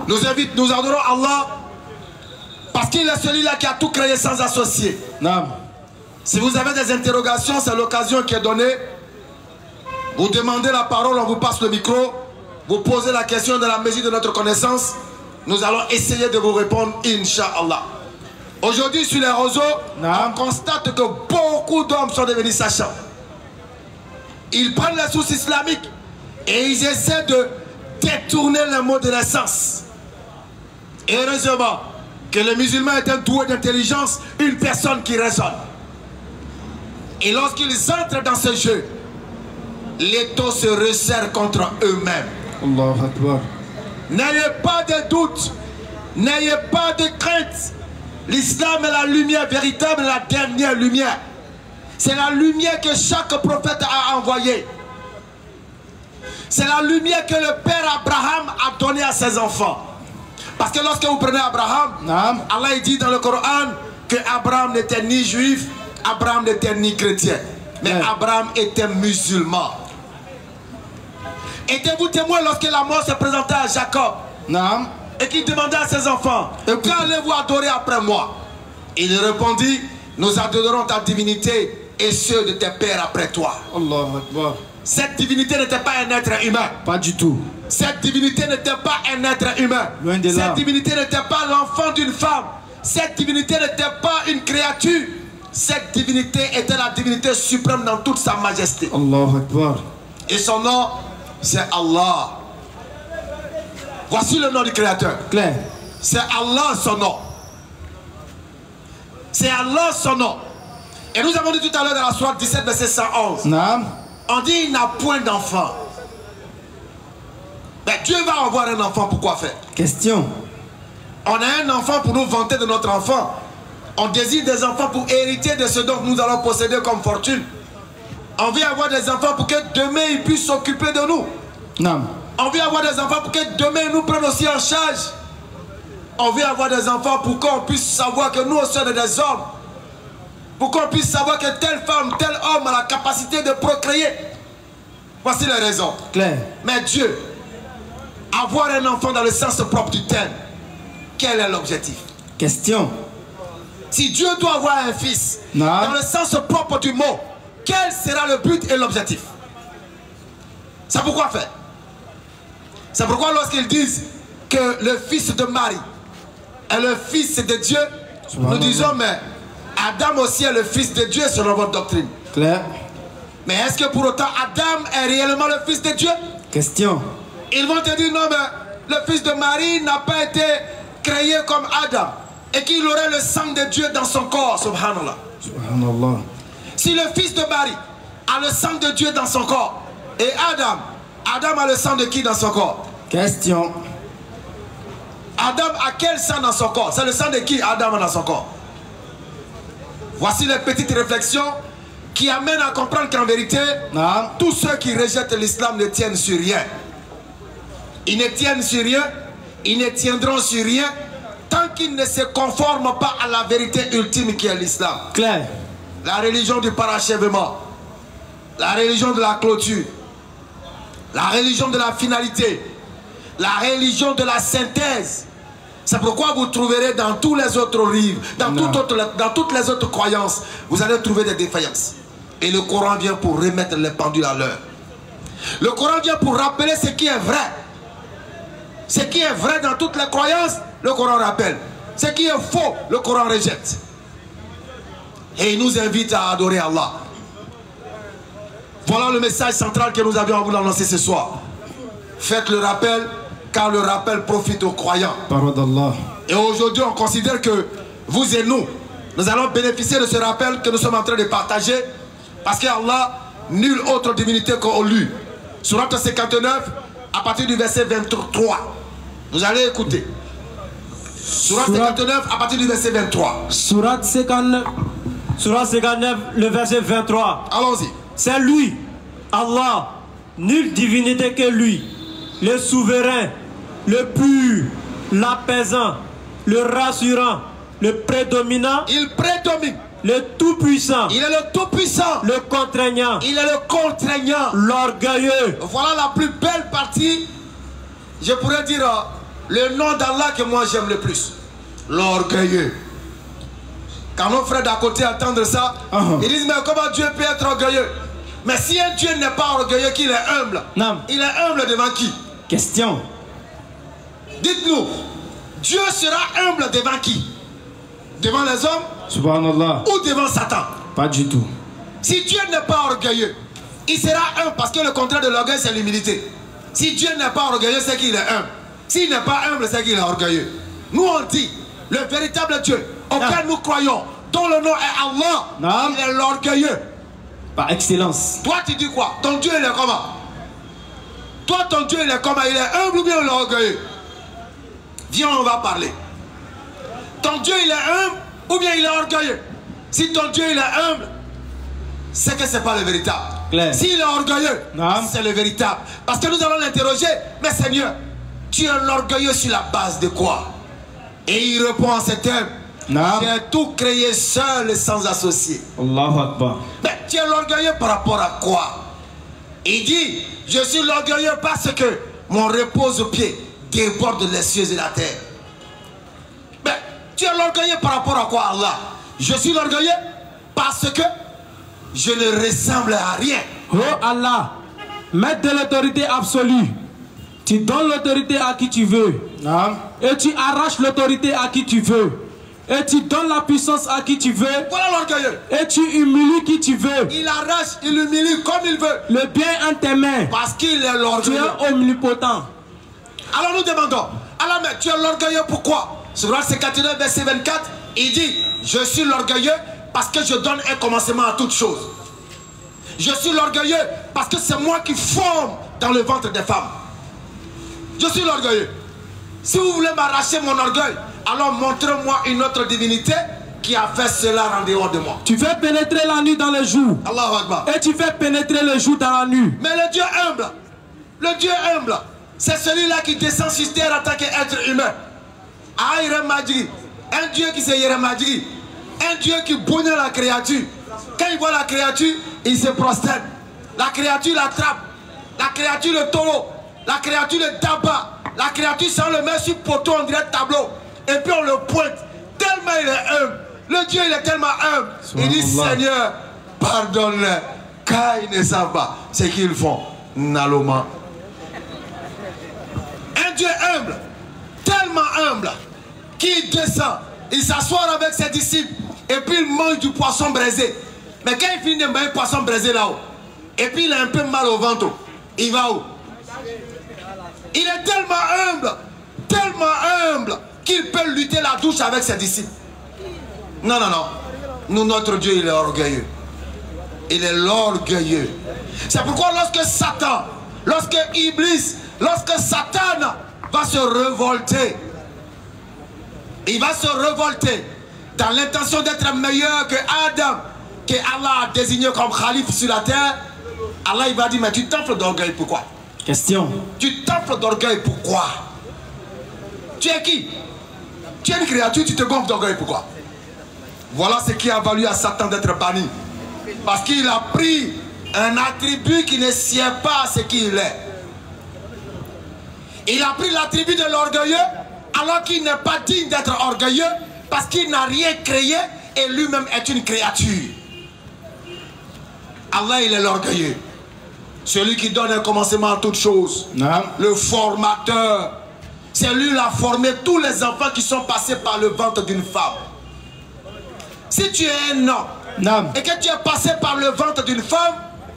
Nous adorons Allah parce qu'il est celui-là qui a tout créé sans associer. Si vous avez des interrogations, c'est l'occasion qui est donnée. Vous demandez la parole, on vous passe le micro. Vous posez la question de la mesure de notre connaissance. Nous allons essayer de vous répondre, Inch'Allah. Aujourd'hui, sur les réseaux, on constate que beaucoup d'hommes sont devenus sachants. Ils prennent les sources islamiques et ils essaient de détourner les mots de l'essence. Et heureusement que le musulman est un doué d'intelligence, une personne qui raisonne. Et lorsqu'ils entrent dans ce jeu, les taux se resserrent contre eux-mêmes. N'ayez pas de doute, n'ayez pas de crainte. L'islam est la lumière véritable, la dernière lumière. C'est la lumière que chaque prophète a envoyée. C'est la lumière que le père Abraham a donnée à ses enfants. Parce que lorsque vous prenez Abraham, Allah dit dans le Coran que Abraham n'était ni juif, Abraham n'était ni chrétien, mais Abraham était musulman. Étiez-vous témoin lorsque la mort se présentait à Jacob et qu'il demandait à ses enfants, qu'allez-vous adorer après moi? Il répondit, nous adorerons ta divinité et ceux de tes pères après toi. Cette divinité n'était pas un être humain. Pas du tout. Cette divinité n'était pas un être humain. Loin de là. Cette divinité n'était pas l'enfant d'une femme. Cette divinité n'était pas une créature. Cette divinité était la divinité suprême dans toute sa majesté. Allahu Akbar. Et son nom, c'est Allah. Voici le nom du Créateur. Claire. C'est Allah son nom. C'est Allah son nom. Et nous avons dit tout à l'heure dans la sourate 17, verset 111. On dit il n'a point d'enfant. Mais Dieu va avoir un enfant, pourquoi faire? Question. On a un enfant pour nous vanter de notre enfant. On désire des enfants pour hériter de ce dont nous allons posséder comme fortune. On veut avoir des enfants pour que demain ils puissent s'occuper de nous. Non. On veut avoir des enfants pour que demain ils nous prennent aussi en charge. On veut avoir des enfants pour qu'on puisse savoir que nous aussi sommes des hommes. Pour qu'on puisse savoir que telle femme, tel homme a la capacité de procréer. Voici les raisons. Claire. Mais Dieu, avoir un enfant dans le sens propre du terme, quel est l'objectif? Question. Si Dieu doit avoir un fils, non, dans le sens propre du mot, quel sera le but et l'objectif? C'est pourquoi faire? C'est pourquoi lorsqu'ils disent que le fils de Marie est le fils de Dieu, nous disons mais Adam aussi est le fils de Dieu selon votre doctrine. Claire. Mais est-ce que pour autant Adam est réellement le fils de Dieu? Question. Ils vont te dire non mais le fils de Marie n'a pas été créé comme Adam et qu'il aurait le sang de Dieu dans son corps. Subhanallah. Subhanallah. Si le fils de Marie a le sang de Dieu dans son corps et Adam a le sang de qui dans son corps? Question. Adam a quel sang dans son corps? C'est le sang de qui Adam a dans son corps? Voici les petites réflexions qui amènent à comprendre qu'en vérité, non, tous ceux qui rejettent l'islam ne tiennent sur rien. Ils ne tiennent sur rien, ils ne tiendront sur rien tant qu'ils ne se conforment pas à la vérité ultime qui est l'islam. Claire. La religion du parachèvement, la religion de la clôture, la religion de la finalité, la religion de la synthèse. C'est pourquoi vous trouverez dans tous les autres livres, dans toutes les autres croyances, vous allez trouver des défaillances. Et le Coran vient pour remettre les pendules à l'heure. Le Coran vient pour rappeler ce qui est vrai. Ce qui est vrai dans toutes les croyances, le Coran rappelle. Ce qui est faux, le Coran rejette. Et il nous invite à adorer Allah. Voilà le message central que nous avions à vous annoncer ce soir. Faites le rappel, car le rappel profite aux croyants. Parole d'Allah. Et aujourd'hui, on considère que vous et nous allons bénéficier de ce rappel que nous sommes en train de partager, parce qu'Allah, nulle autre divinité qu'au lui. Sourate 59, à partir du verset 23. Vous allez écouter. Sourate 59, à partir du verset 23. Sourate 59. Sourate 59, le verset 23. Allons-y. C'est lui, Allah, nulle divinité que lui, le souverain, le pur, l'apaisant, le rassurant, le prédominant. Il prédomine. Le tout-puissant. Il est le tout-puissant. Le contraignant. Il est le contraignant. L'orgueilleux. Voilà la plus belle partie. Je pourrais dire le nom d'Allah que moi j'aime le plus. L'orgueilleux. Quand nos frères d'à côté entendent ça, ils disent mais comment Dieu peut être orgueilleux? Mais si un Dieu n'est pas orgueilleux, qu'il est humble, non, il est humble devant qui? Question. Dites-nous, Dieu sera humble devant qui? Devant les hommes? Subhanallah. Ou devant Satan? Pas du tout. Si Dieu n'est pas orgueilleux, il sera humble, parce que le contraire de l'orgueil c'est l'humilité. Si Dieu n'est pas orgueilleux, c'est qu'il est humble. S'il n'est pas humble, c'est qu'il est orgueilleux. Nous on dit, le véritable Dieu auquel nous croyons, dont le nom est Allah, non, il est l'orgueilleux. Par excellence. Toi tu dis quoi? Ton Dieu il est comment? Toi ton Dieu il est comment? Il est humble ou bien il est orgueilleux? Viens on va parler. Ton Dieu il est humble ou bien il est orgueilleux? Si ton Dieu il est humble, c'est que c'est pas le véritable. S'il est orgueilleux, c'est le véritable. Parce que nous allons l'interroger, mais Seigneur, tu es l'orgueilleux sur la base de quoi? Et il répond en ces termes: j'ai tout créé seul et sans associé. Allahu Akbar. Mais tu es l'orgueilleux par rapport à quoi? Il dit, je suis l'orgueilleux parce que mon repose-pied déborde les cieux et la terre. Mais tu es l'orgueilleux par rapport à quoi, Allah? Je suis l'orgueilleux parce que je ne ressemble à rien. Oh Allah, maître de l'autorité absolue, tu donnes l'autorité à qui tu veux. Et tu arraches l'autorité à qui tu veux. Et tu donnes la puissance à qui tu veux. Voilà l'orgueilleux. Et tu humilies qui tu veux. Il arrache, il humilie comme il veut. Le bien en tes mains. Parce qu'il est l'orgueilleux. Tu es omnipotent. Alors nous demandons, alors mais tu es l'orgueilleux pourquoi? Sur 59 verset 24, il dit, je suis l'orgueilleux parce que je donne un commencement à toute chose. Je suis l'orgueilleux parce que c'est moi qui forme dans le ventre des femmes. Je suis l'orgueilleux. Si vous voulez m'arracher mon orgueil, alors montre-moi une autre divinité qui a fait cela en dehors de moi. Tu fais pénétrer la nuit dans le jour. Allahu Akbar. Et tu fais pénétrer le jour dans la nuit. Mais le Dieu humble, c'est celui-là qui descend sur terre en tant qu'être humain. Un Dieu qui s'est Yeremadji, un Dieu qui bonne la créature. Quand il voit la créature, il se prosterne. La créature l'attrape. La créature le taureau. La créature le tabac. La créature sans le met sur poteau, on dirait tableau. Et puis on le pointe. Tellement il est humble. Le Dieu il est tellement humble. Il dit Seigneur, pardonne-les. Car ils ne savent pas ce qu'ils font. Naloma. Un Dieu humble. Tellement humble. Qui descend. Il s'assoit avec ses disciples. Et puis il mange du poisson braisé. Mais quand il finit de manger poisson braisé là-haut, et puis il a un peu mal au ventre, il va où? Il est tellement humble, qu'il peut lutter la douche avec ses disciples. Non, non, non. Nous, notre Dieu, il est orgueilleux. Il est l'orgueilleux. C'est pourquoi lorsque Satan, lorsque Iblis, lorsque Satan va se révolter, il va se révolter dans l'intention d'être meilleur que Adam, que Allah a désigné comme calife sur la terre. Allah il va dire, mais tu t'enfles d'orgueil, pourquoi? Question. Tu t'enfles d'orgueil, pourquoi? Tu es qui? Tu es une créature, tu te gonfles d'orgueil, pourquoi? Voilà ce qui a valu à Satan d'être banni. Parce qu'il a pris un attribut qui ne sied pas à ce qu'il est. Il a pris l'attribut de l'orgueilleux alors qu'il n'est pas digne d'être orgueilleux parce qu'il n'a rien créé et lui-même est une créature. Allah il est l'orgueilleux. Celui qui donne un commencement à toutes choses. Non. Le formateur. C'est lui qui a formé tous les enfants qui sont passés par le ventre d'une femme. Si tu es un homme Non. et que tu es passé par le ventre d'une femme,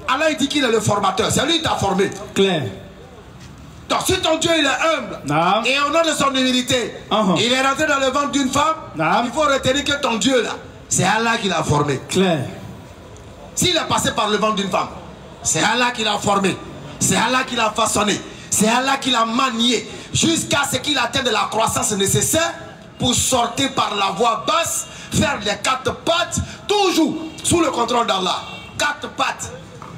Allah il dit qu'il est le formateur. C'est lui qui t'a formé. Clair. Donc si ton Dieu il est humble Non. et au nom de son humilité, il est rentré dans le ventre d'une femme, Non. il faut retenir que ton Dieu là, c'est Allah qui l'a formé. Clair. S'il est passé par le ventre d'une femme, c'est Allah qui l'a formé. C'est Allah qui l'a façonné. C'est Allah qui l'a manié jusqu'à ce qu'il atteigne de la croissance nécessaire pour sortir par la voie basse, faire les 4 pattes, toujours sous le contrôle d'Allah. 4 pattes.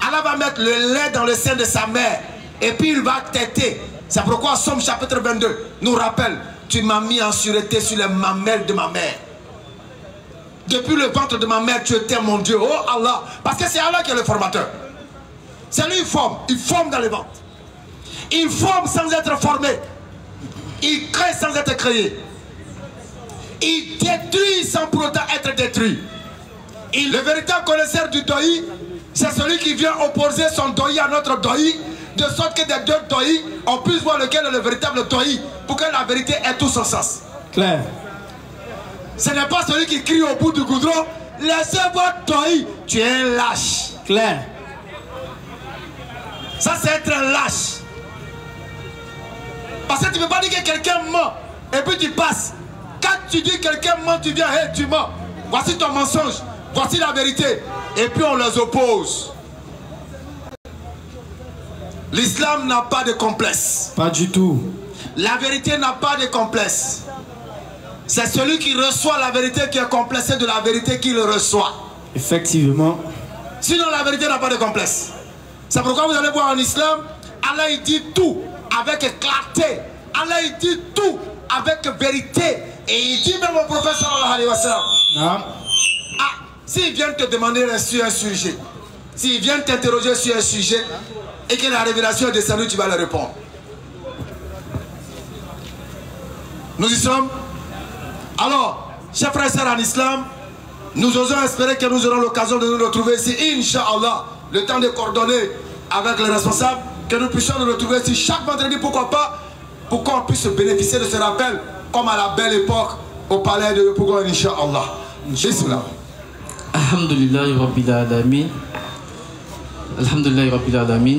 Allah va mettre le lait dans le sein de sa mère et puis il va téter. C'est pourquoi Somme chapitre 22 nous rappelle, tu m'as mis en sûreté sur les mamelles de ma mère. Depuis le ventre de ma mère, tu étais mon Dieu. Oh Allah. Parce que c'est Allah qui est le formateur. C'est lui qui forme. Il forme dans le ventre. Il forme sans être formé. Il crée sans être créé. Il détruit sans pour autant être détruit. Le véritable connaisseur du doi, c'est celui qui vient opposer son doi à notre doi, de sorte que des deux doi, on puisse voir lequel est le véritable doi, pour que la vérité ait tout son sens. Clair. Ce n'est pas celui qui crie au bout du goudron, laissez votre doi, tu es un lâche. Clair. Ça c'est être un lâche. Parce que tu ne peux pas dire que quelqu'un ment et puis tu passes. Quand tu dis que quelqu'un ment, tu viens, hey, tu mens. Voici ton mensonge, voici la vérité. Et puis on les oppose. L'islam n'a pas de complexe. Pas du tout. La vérité n'a pas de complexe. C'est celui qui reçoit la vérité qui est complexé de la vérité qu'il reçoit. Effectivement. Sinon la vérité n'a pas de complexe. C'est pourquoi vous allez voir en islam, Allah il dit tout avec clarté. Allah il dit tout avec vérité. Et il dit même au prophète sallallahu alayhi wa sallam. Non. Ah, s'il vient te demander sur un sujet, s'il vient t'interroger sur un sujet et que la révélation est descendue, tu vas le répondre. Nous y sommes. Alors, chers frères et sœurs en islam, nous osons espérer que nous aurons l'occasion de nous retrouver ici, Inch'Allah, le temps de coordonner avec les responsables, que nous puissions nous retrouver ici chaque vendredi, pourquoi pas, pour qu'on puisse bénéficier de ce rappel, comme à la belle époque, au palais de Yopougon, Inch'Allah. Bismillah. Alhamdulillah Rabbil Alamin. Alhamdulillah Rabbil Alamin.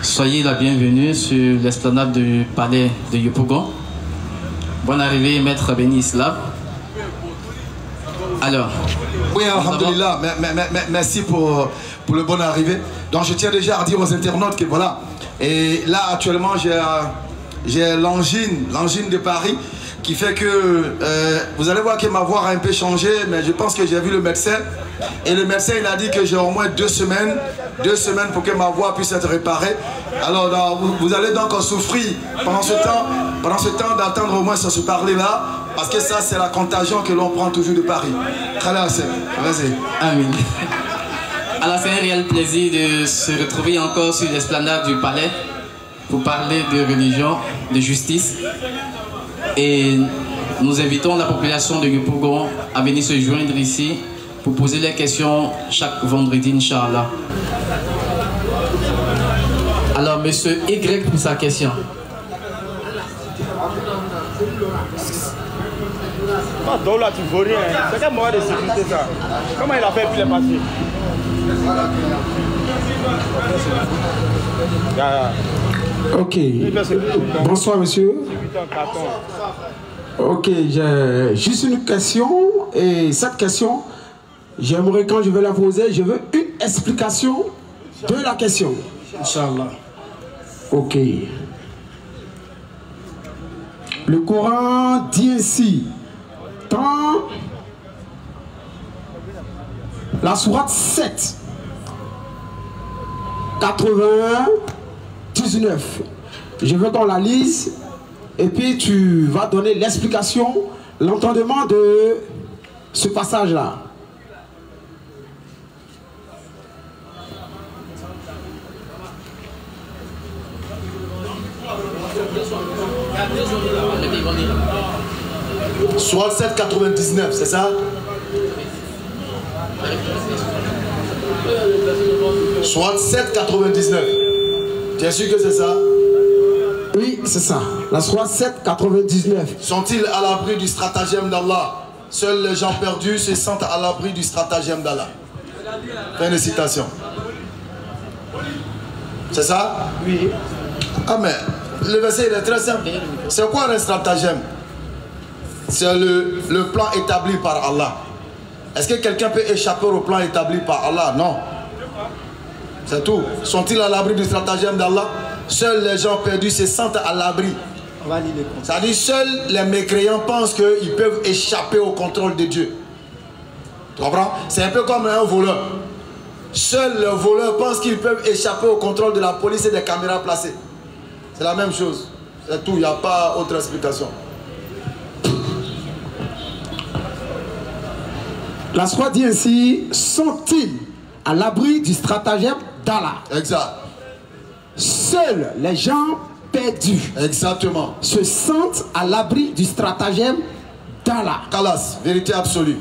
Soyez la bienvenue sur l'esplanade du palais de Yopougon. Bonne arrivée, maître Béni Islam. Alors. Oui, alhamdulillah, merci pour le bon arrivée. Donc je tiens déjà à dire aux internautes que voilà. Et là actuellement j'ai l'angine de Paris. qui fait que vous allez voir que ma voix a un peu changé, mais je pense que j'ai vu le médecin. Et le médecin, il a dit que j'ai au moins 2 semaines pour que ma voix puisse être réparée. Alors, vous allez donc souffrir pendant ce temps d'attendre au moins se parler là, parce que ça, c'est la contagion que l'on prend toujours de Paris. Vas-y. Amen. Alors, c'est un réel plaisir de se retrouver encore sur l'esplanade du palais pour parler de religion, de justice. Et nous invitons la population de Yopougon à venir se joindre ici pour poser les questions chaque vendredi, Inch'Allah. Alors, monsieur Y pour sa question. Donc là, tu ne vaux rien. C'est quel moyen de sécurité ça? Comment il a fait pour les passer? Ok. Bonsoir, monsieur. Ok, j'ai juste une question. Et cette question, j'aimerais, quand je vais la poser, je veux une explication de la question. Inch'Allah. Ok. Le Coran dit ainsi, dans la sourate 7, 99. Je veux qu'on la lise et puis tu vas donner l'explication, l'entendement de ce passage-là. Soit 7,99, c'est ça? Soit 7,99. Tu es sûr que c'est ça? Oui, c'est ça. La Sourate 7,99. Sont-ils à l'abri du stratagème d'Allah? Seuls les gens perdus se sentent à l'abri du stratagème d'Allah. Fin de citation. C'est ça? Oui. Ah mais, le verset il est très simple. C'est quoi un stratagème? C'est le plan établi par Allah. Est-ce que quelqu'un peut échapper au plan établi par Allah? Non. C'est tout. Sont-ils à l'abri du stratagème d'Allah? Seuls les gens perdus se sentent à l'abri. C'est-à-dire seuls les mécréants pensent qu'ils peuvent échapper au contrôle de Dieu. Tu comprends? C'est un peu comme un voleur. Seuls les voleurs pensent qu'ils peuvent échapper au contrôle de la police et des caméras placées. C'est la même chose. C'est tout. Il n'y a pas autre explication. La Sourate dit ainsi, sont-ils à l'abri du stratagème d'Allah? Exact. Seuls les gens perdus, exactement, se sentent à l'abri du stratagème d'Allah. Kalas, vérité absolue.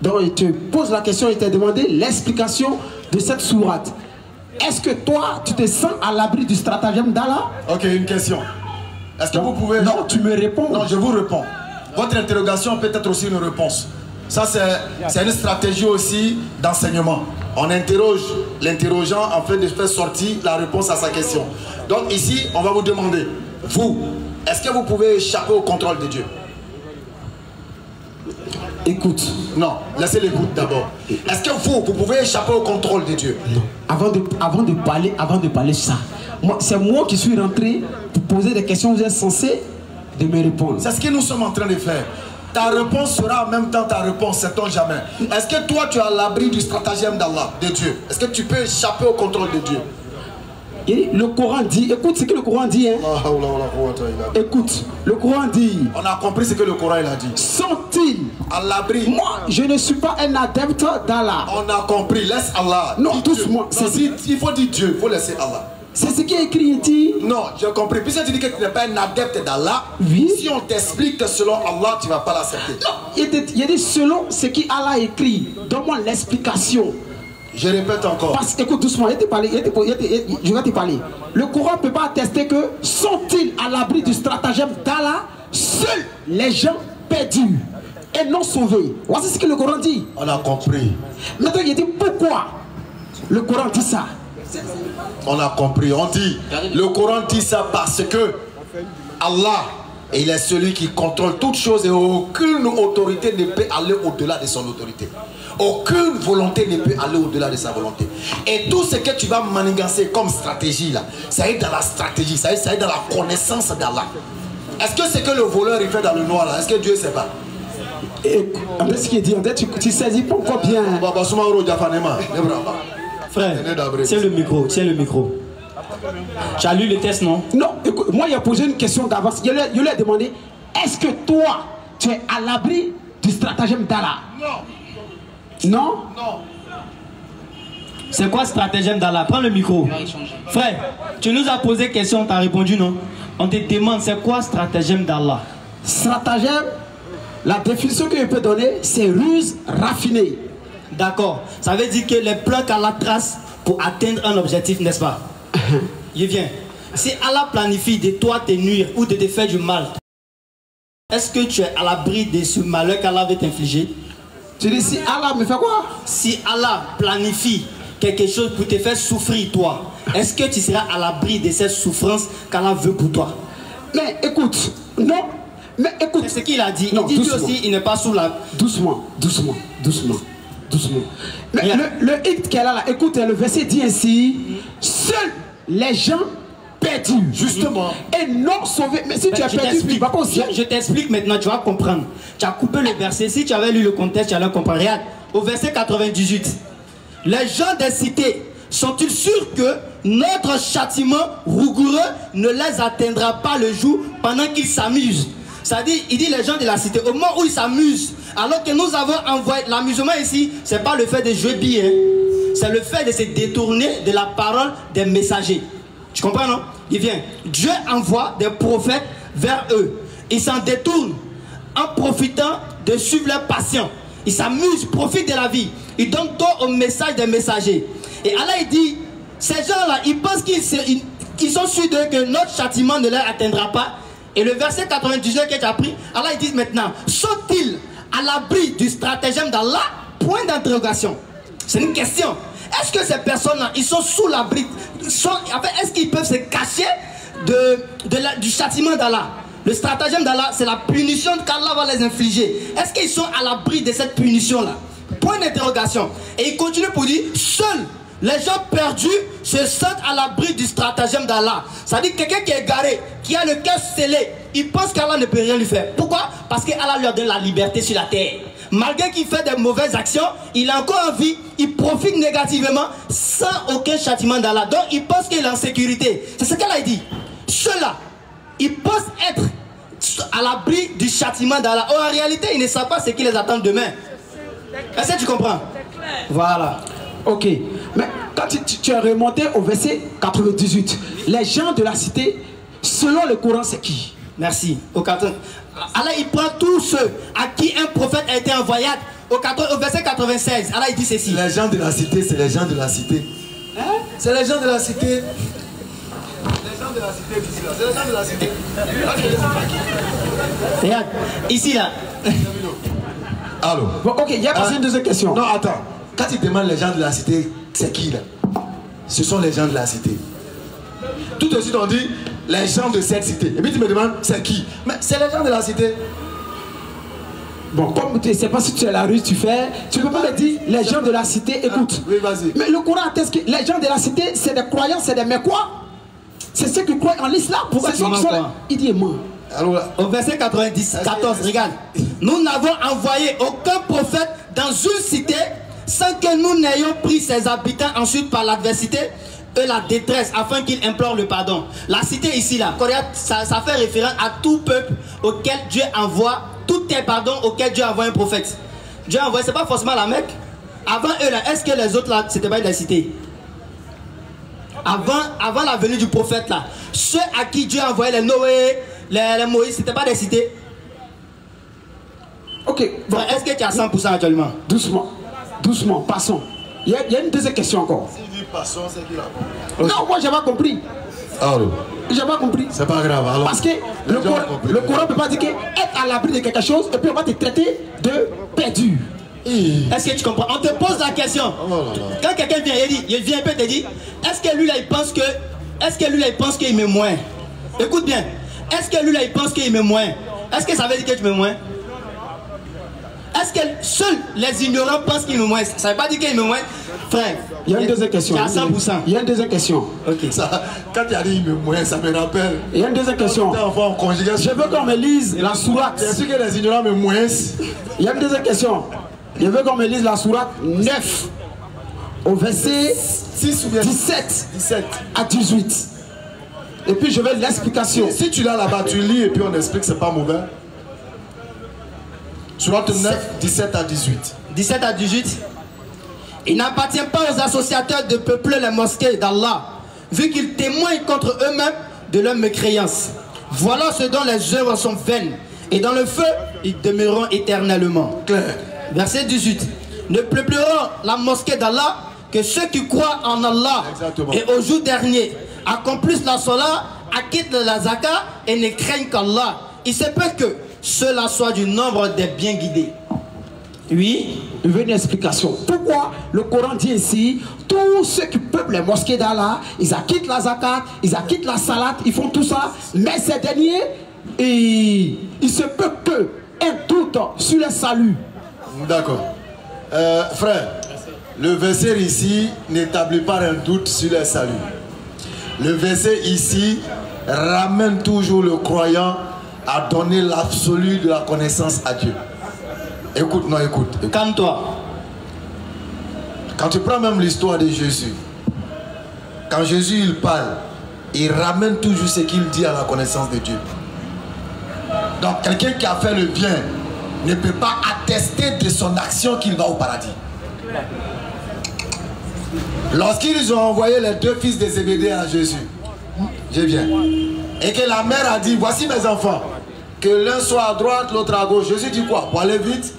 Donc il te pose la question, il t'a demandé l'explication de cette sourate. Est-ce que toi, tu te sens à l'abri du stratagème d'Allah? Ok, une question. Est-ce que vous pouvez... Non, tu me réponds. Non, je vous réponds. Votre interrogation peut être aussi une réponse. Ça, c'est une stratégie aussi d'enseignement. On interroge l'interrogeant afin de faire sortir la réponse à sa question. Donc ici, on va vous demander, vous, est-ce que vous pouvez échapper au contrôle de Dieu? Écoute. Non, laissez l'écoute d'abord. Est-ce que vous pouvez échapper au contrôle de Dieu? Non. Avant de parler ça, c'est moi qui suis rentré pour poser des questions, vous êtes censé de me répondre. C'est ce que nous sommes en train de faire. Ta réponse sera en même temps ta réponse, sait-on jamais. Est-ce que toi tu es à l'abri du stratagème d'Allah, de Dieu? Est-ce que tu peux échapper au contrôle de Dieu? Et le Coran dit, écoute ce que le Coran dit. Hein. Écoute, le Coran dit. On a compris ce que le Coran il a dit. Sont-ils à l'abri? Moi, je ne suis pas un adepte d'Allah. On a compris, laisse Allah. Non, doucement. Il faut dire Dieu, il faut laisser Allah. C'est ce qui est écrit ici. Non, j'ai compris. Puisque tu dis que tu n'es pas un adepte d'Allah, oui. Si on t'explique que selon Allah, tu ne vas pas l'accepter. Non, il dit selon ce qu'Allah écrit. Donne-moi l'explication. Je répète encore. Parce que, écoute doucement, je vais te parler. Le Coran ne peut pas attester que sont-ils à l'abri du stratagème d'Allah? Seuls les gens perdus et non sauvés. Voici ce que le Coran dit. On a compris. Maintenant, il dit pourquoi le Coran dit ça. On a compris, on dit, le Coran dit ça parce que Allah, il est celui qui contrôle toutes choses et aucune autorité ne peut aller au-delà de son autorité. Aucune volonté ne peut aller au-delà de sa volonté. Et tout ce que tu vas manigancer comme stratégie là, ça est dans la stratégie, ça est dans la connaissance d'Allah. Est-ce que c'est que le voleur il fait dans le noir là? Est-ce que Dieu ne sait pas? En ce qu'il dit, en fait, tu saisis pas encore bien. Frère, c'est le micro, c'est le micro. Tu as lu le test, non? Non, écoute, moi, il a posé une question d'avance. Je lui ai demandé, est-ce que toi, tu es à l'abri du stratagème d'Allah? Non. Non? Non. C'est quoi stratagème d'Allah? Prends le micro. Frère, tu nous as posé question, tu as répondu non? On te demande, c'est quoi stratagème d'Allah? Stratagème, la définition que je peux donner, c'est ruse raffinée. D'accord. Ça veut dire que les plans qu'Allah trace pour atteindre un objectif, n'est-ce pas? Il vient. Si Allah planifie de toi te nuire ou de te faire du mal, est-ce que tu es à l'abri de ce malheur qu'Allah veut t'infliger? Tu dis si Allah me fait quoi? Si Allah planifie quelque chose pour te faire souffrir toi, est-ce que tu seras à l'abri de cette souffrance qu'Allah veut pour toi? Mais écoute, non. Mais écoute. C'est ce qu'il a dit. Non, il dit aussi, il n'est pas sous la... Doucement, doucement, doucement, doucement. Mais le hic qu'elle a là, écoute, le verset dit ainsi, seuls les gens perdus, justement, et non sauvés. Mais si tu as perdu, tu vas pas aussi. Je t'explique maintenant, tu vas comprendre. Tu as coupé le verset. Si tu avais lu le contexte, tu allais comprendre. Regarde, au verset 98, les gens des cités sont-ils sûrs que notre châtiment rigoureux ne les atteindra pas le jour pendant qu'ils s'amusent? C'est-à-dire, il dit les gens de la cité, au moment où ils s'amusent, alors que nous avons envoyé l'amusement ici, c'est pas le fait de jouer bien, c'est le fait de se détourner de la parole des messagers. Tu comprends, non? Il vient. Dieu envoie des prophètes vers eux. Ils s'en détournent en profitant de suivre leurs passions. Ils s'amusent, profitent de la vie. Ils donnent tort au message des messagers. Et Allah, il dit, ces gens-là, ils pensent qu'ils sont sûrs que notre châtiment ne leur atteindra pas. Et le verset 99 que tu as pris, Allah, il dit maintenant, sont-ils à l'abri du stratagème d'Allah? Point d'interrogation. C'est une question. Est-ce que ces personnes-là, ils sont sous l'abri? Est-ce qu'ils peuvent se cacher du châtiment d'Allah? Le stratagème d'Allah, c'est la punition qu'Allah va les infliger. Est-ce qu'ils sont à l'abri de cette punition-là? Point d'interrogation. Et il continue pour dire, seuls les gens perdus se sentent à l'abri du stratagème d'Allah. C'est-à-dire quelqu'un qui est égaré, qui a le cœur scellé, il pense qu'Allah ne peut rien lui faire. Pourquoi? Parce qu'Allah lui donne la liberté sur la terre. Malgré qu'il fait des mauvaises actions, il a encore envie, il profite négativement sans aucun châtiment d'Allah. Donc il pense qu'il est en sécurité. C'est ce qu'elle a dit. Ceux-là, ils pensent être à l'abri du châtiment d'Allah. En réalité, ils ne savent pas ce qui les attend demain. Est-ce que tu comprends? Voilà. Ok. Mais quand tu es remonté au verset 98, les gens de la cité, selon le Coran, c'est qui? Merci. Au 80. Allah, il prend tous ceux à qui un prophète a été envoyé. Au verset 96, Allah, il dit ceci. Les gens de la cité, c'est les gens de la cité. Hein? C'est les gens de la cité. Les gens de la cité, c'est les gens de la cité. Regarde, ici là. Allô? Bon, ok, il y a passé une deuxième question. Non, attends. Quand tu demandes les gens de la cité, c'est qui là? Ce sont les gens de la cité. Tout de suite on dit les gens de cette cité. Et puis tu me demandes c'est qui? Mais c'est les gens de la cité. Bon, comme tu ne sais pas si tu es à la rue, tu peux pas me dire les gens de la cité, écoute. Oui, vas-y. Mais le Coran atteste que les gens de la cité, c'est des croyants, c'est des mécois. C'est ceux qui croient en l'islam. Pourquoi il dit moi. Alors, au verset 14, regarde. Nous n'avons envoyé aucun prophète dans une cité sans que nous n'ayons pris ses habitants ensuite par l'adversité et la détresse afin qu'ils implorent le pardon. La cité ici, là, ça fait référence à tout peuple auquel Dieu envoie, tout est pardon auquel Dieu envoie un prophète. Dieu envoie, c'est pas forcément la Mecque. Avant eux, là, est-ce que les autres, là, c'était pas des cités? Avant la venue du prophète, là, ceux à qui Dieu a envoyé les Noé, les Moïse, c'était pas des cités? Ok. Bon, est-ce que tu as 100% actuellement? Doucement. Doucement, passons. Il y a une deuxième question encore. S'il dit passons, c'est qu'il a compris. Non, moi j'ai pas compris. Allô? J'ai pas compris. C'est pas grave. Alors, parce que le Coran ne peut pas dire qu'être à l'abri de quelque chose et puis on va te traiter de perdu. Est-ce que tu comprends? On te pose la question. Quand quelqu'un vient, il vient un peu te dire, est-ce que lui là il pense qu'il m'aime moins? Écoute bien. Est-ce que lui là il pense qu'il m'aime moins? Est-ce que ça veut dire que tu m'aimes moins? Est-ce que seuls les ignorants pensent qu'ils me moins? Ça ne veut pas dire qu'ils me moins. Frère, il y a une deuxième question. À 100%. Il y a une deuxième question. Ok. Ça, quand il y a dit me moins, ça me rappelle. Il y a une deuxième question. Je veux qu'on me lise la sourate. Bien sûr que les ignorants me moins. Il y a une deuxième question. Je veux qu'on me lise la sourate 9 au verset 17 à 18. Et puis je veux l'explication. Si tu l'as là-bas, tu lis et puis on explique, c'est pas mauvais. Sourate 9, 17 à 18. 17 à 18. Il n'appartient pas aux associateurs de peupler les mosquées d'Allah, vu qu'ils témoignent contre eux-mêmes de leur mécréance. Voilà ce dont les œuvres sont vaines, et dans le feu, ils demeureront éternellement. Claire. Verset 18. Ne peupleront la mosquée d'Allah que ceux qui croient en Allah. Exactement. Et au jour dernier, accomplissent la salat, acquittent la zakat et ne craignent qu'Allah. Il se peut que cela soit du nombre des bien guidés. Oui. Je veux une explication. Pourquoi le Coran dit ici, tous ceux qui peuplent les mosquées d'Allah, ils acquittent la zakat, ils acquittent la salat, ils font tout ça, mais ces derniers, il se peut que un doute sur le salut. D'accord. Frère, le verset ici n'établit pas un doute sur le salut. Le verset ici ramène toujours le croyant à donner l'absolu de la connaissance à Dieu. Écoute, non, écoute. Calme-toi. Quand tu prends même l'histoire de Jésus, quand Jésus il parle, il ramène toujours ce qu'il dit à la connaissance de Dieu. Donc quelqu'un qui a fait le bien ne peut pas attester de son action qu'il va au paradis. Lorsqu'ils ont envoyé les deux fils de Zébédée à Jésus, je viens, et que la mère a dit, voici mes enfants, que l'un soit à droite, l'autre à gauche. Jésus dit quoi? Pour aller vite,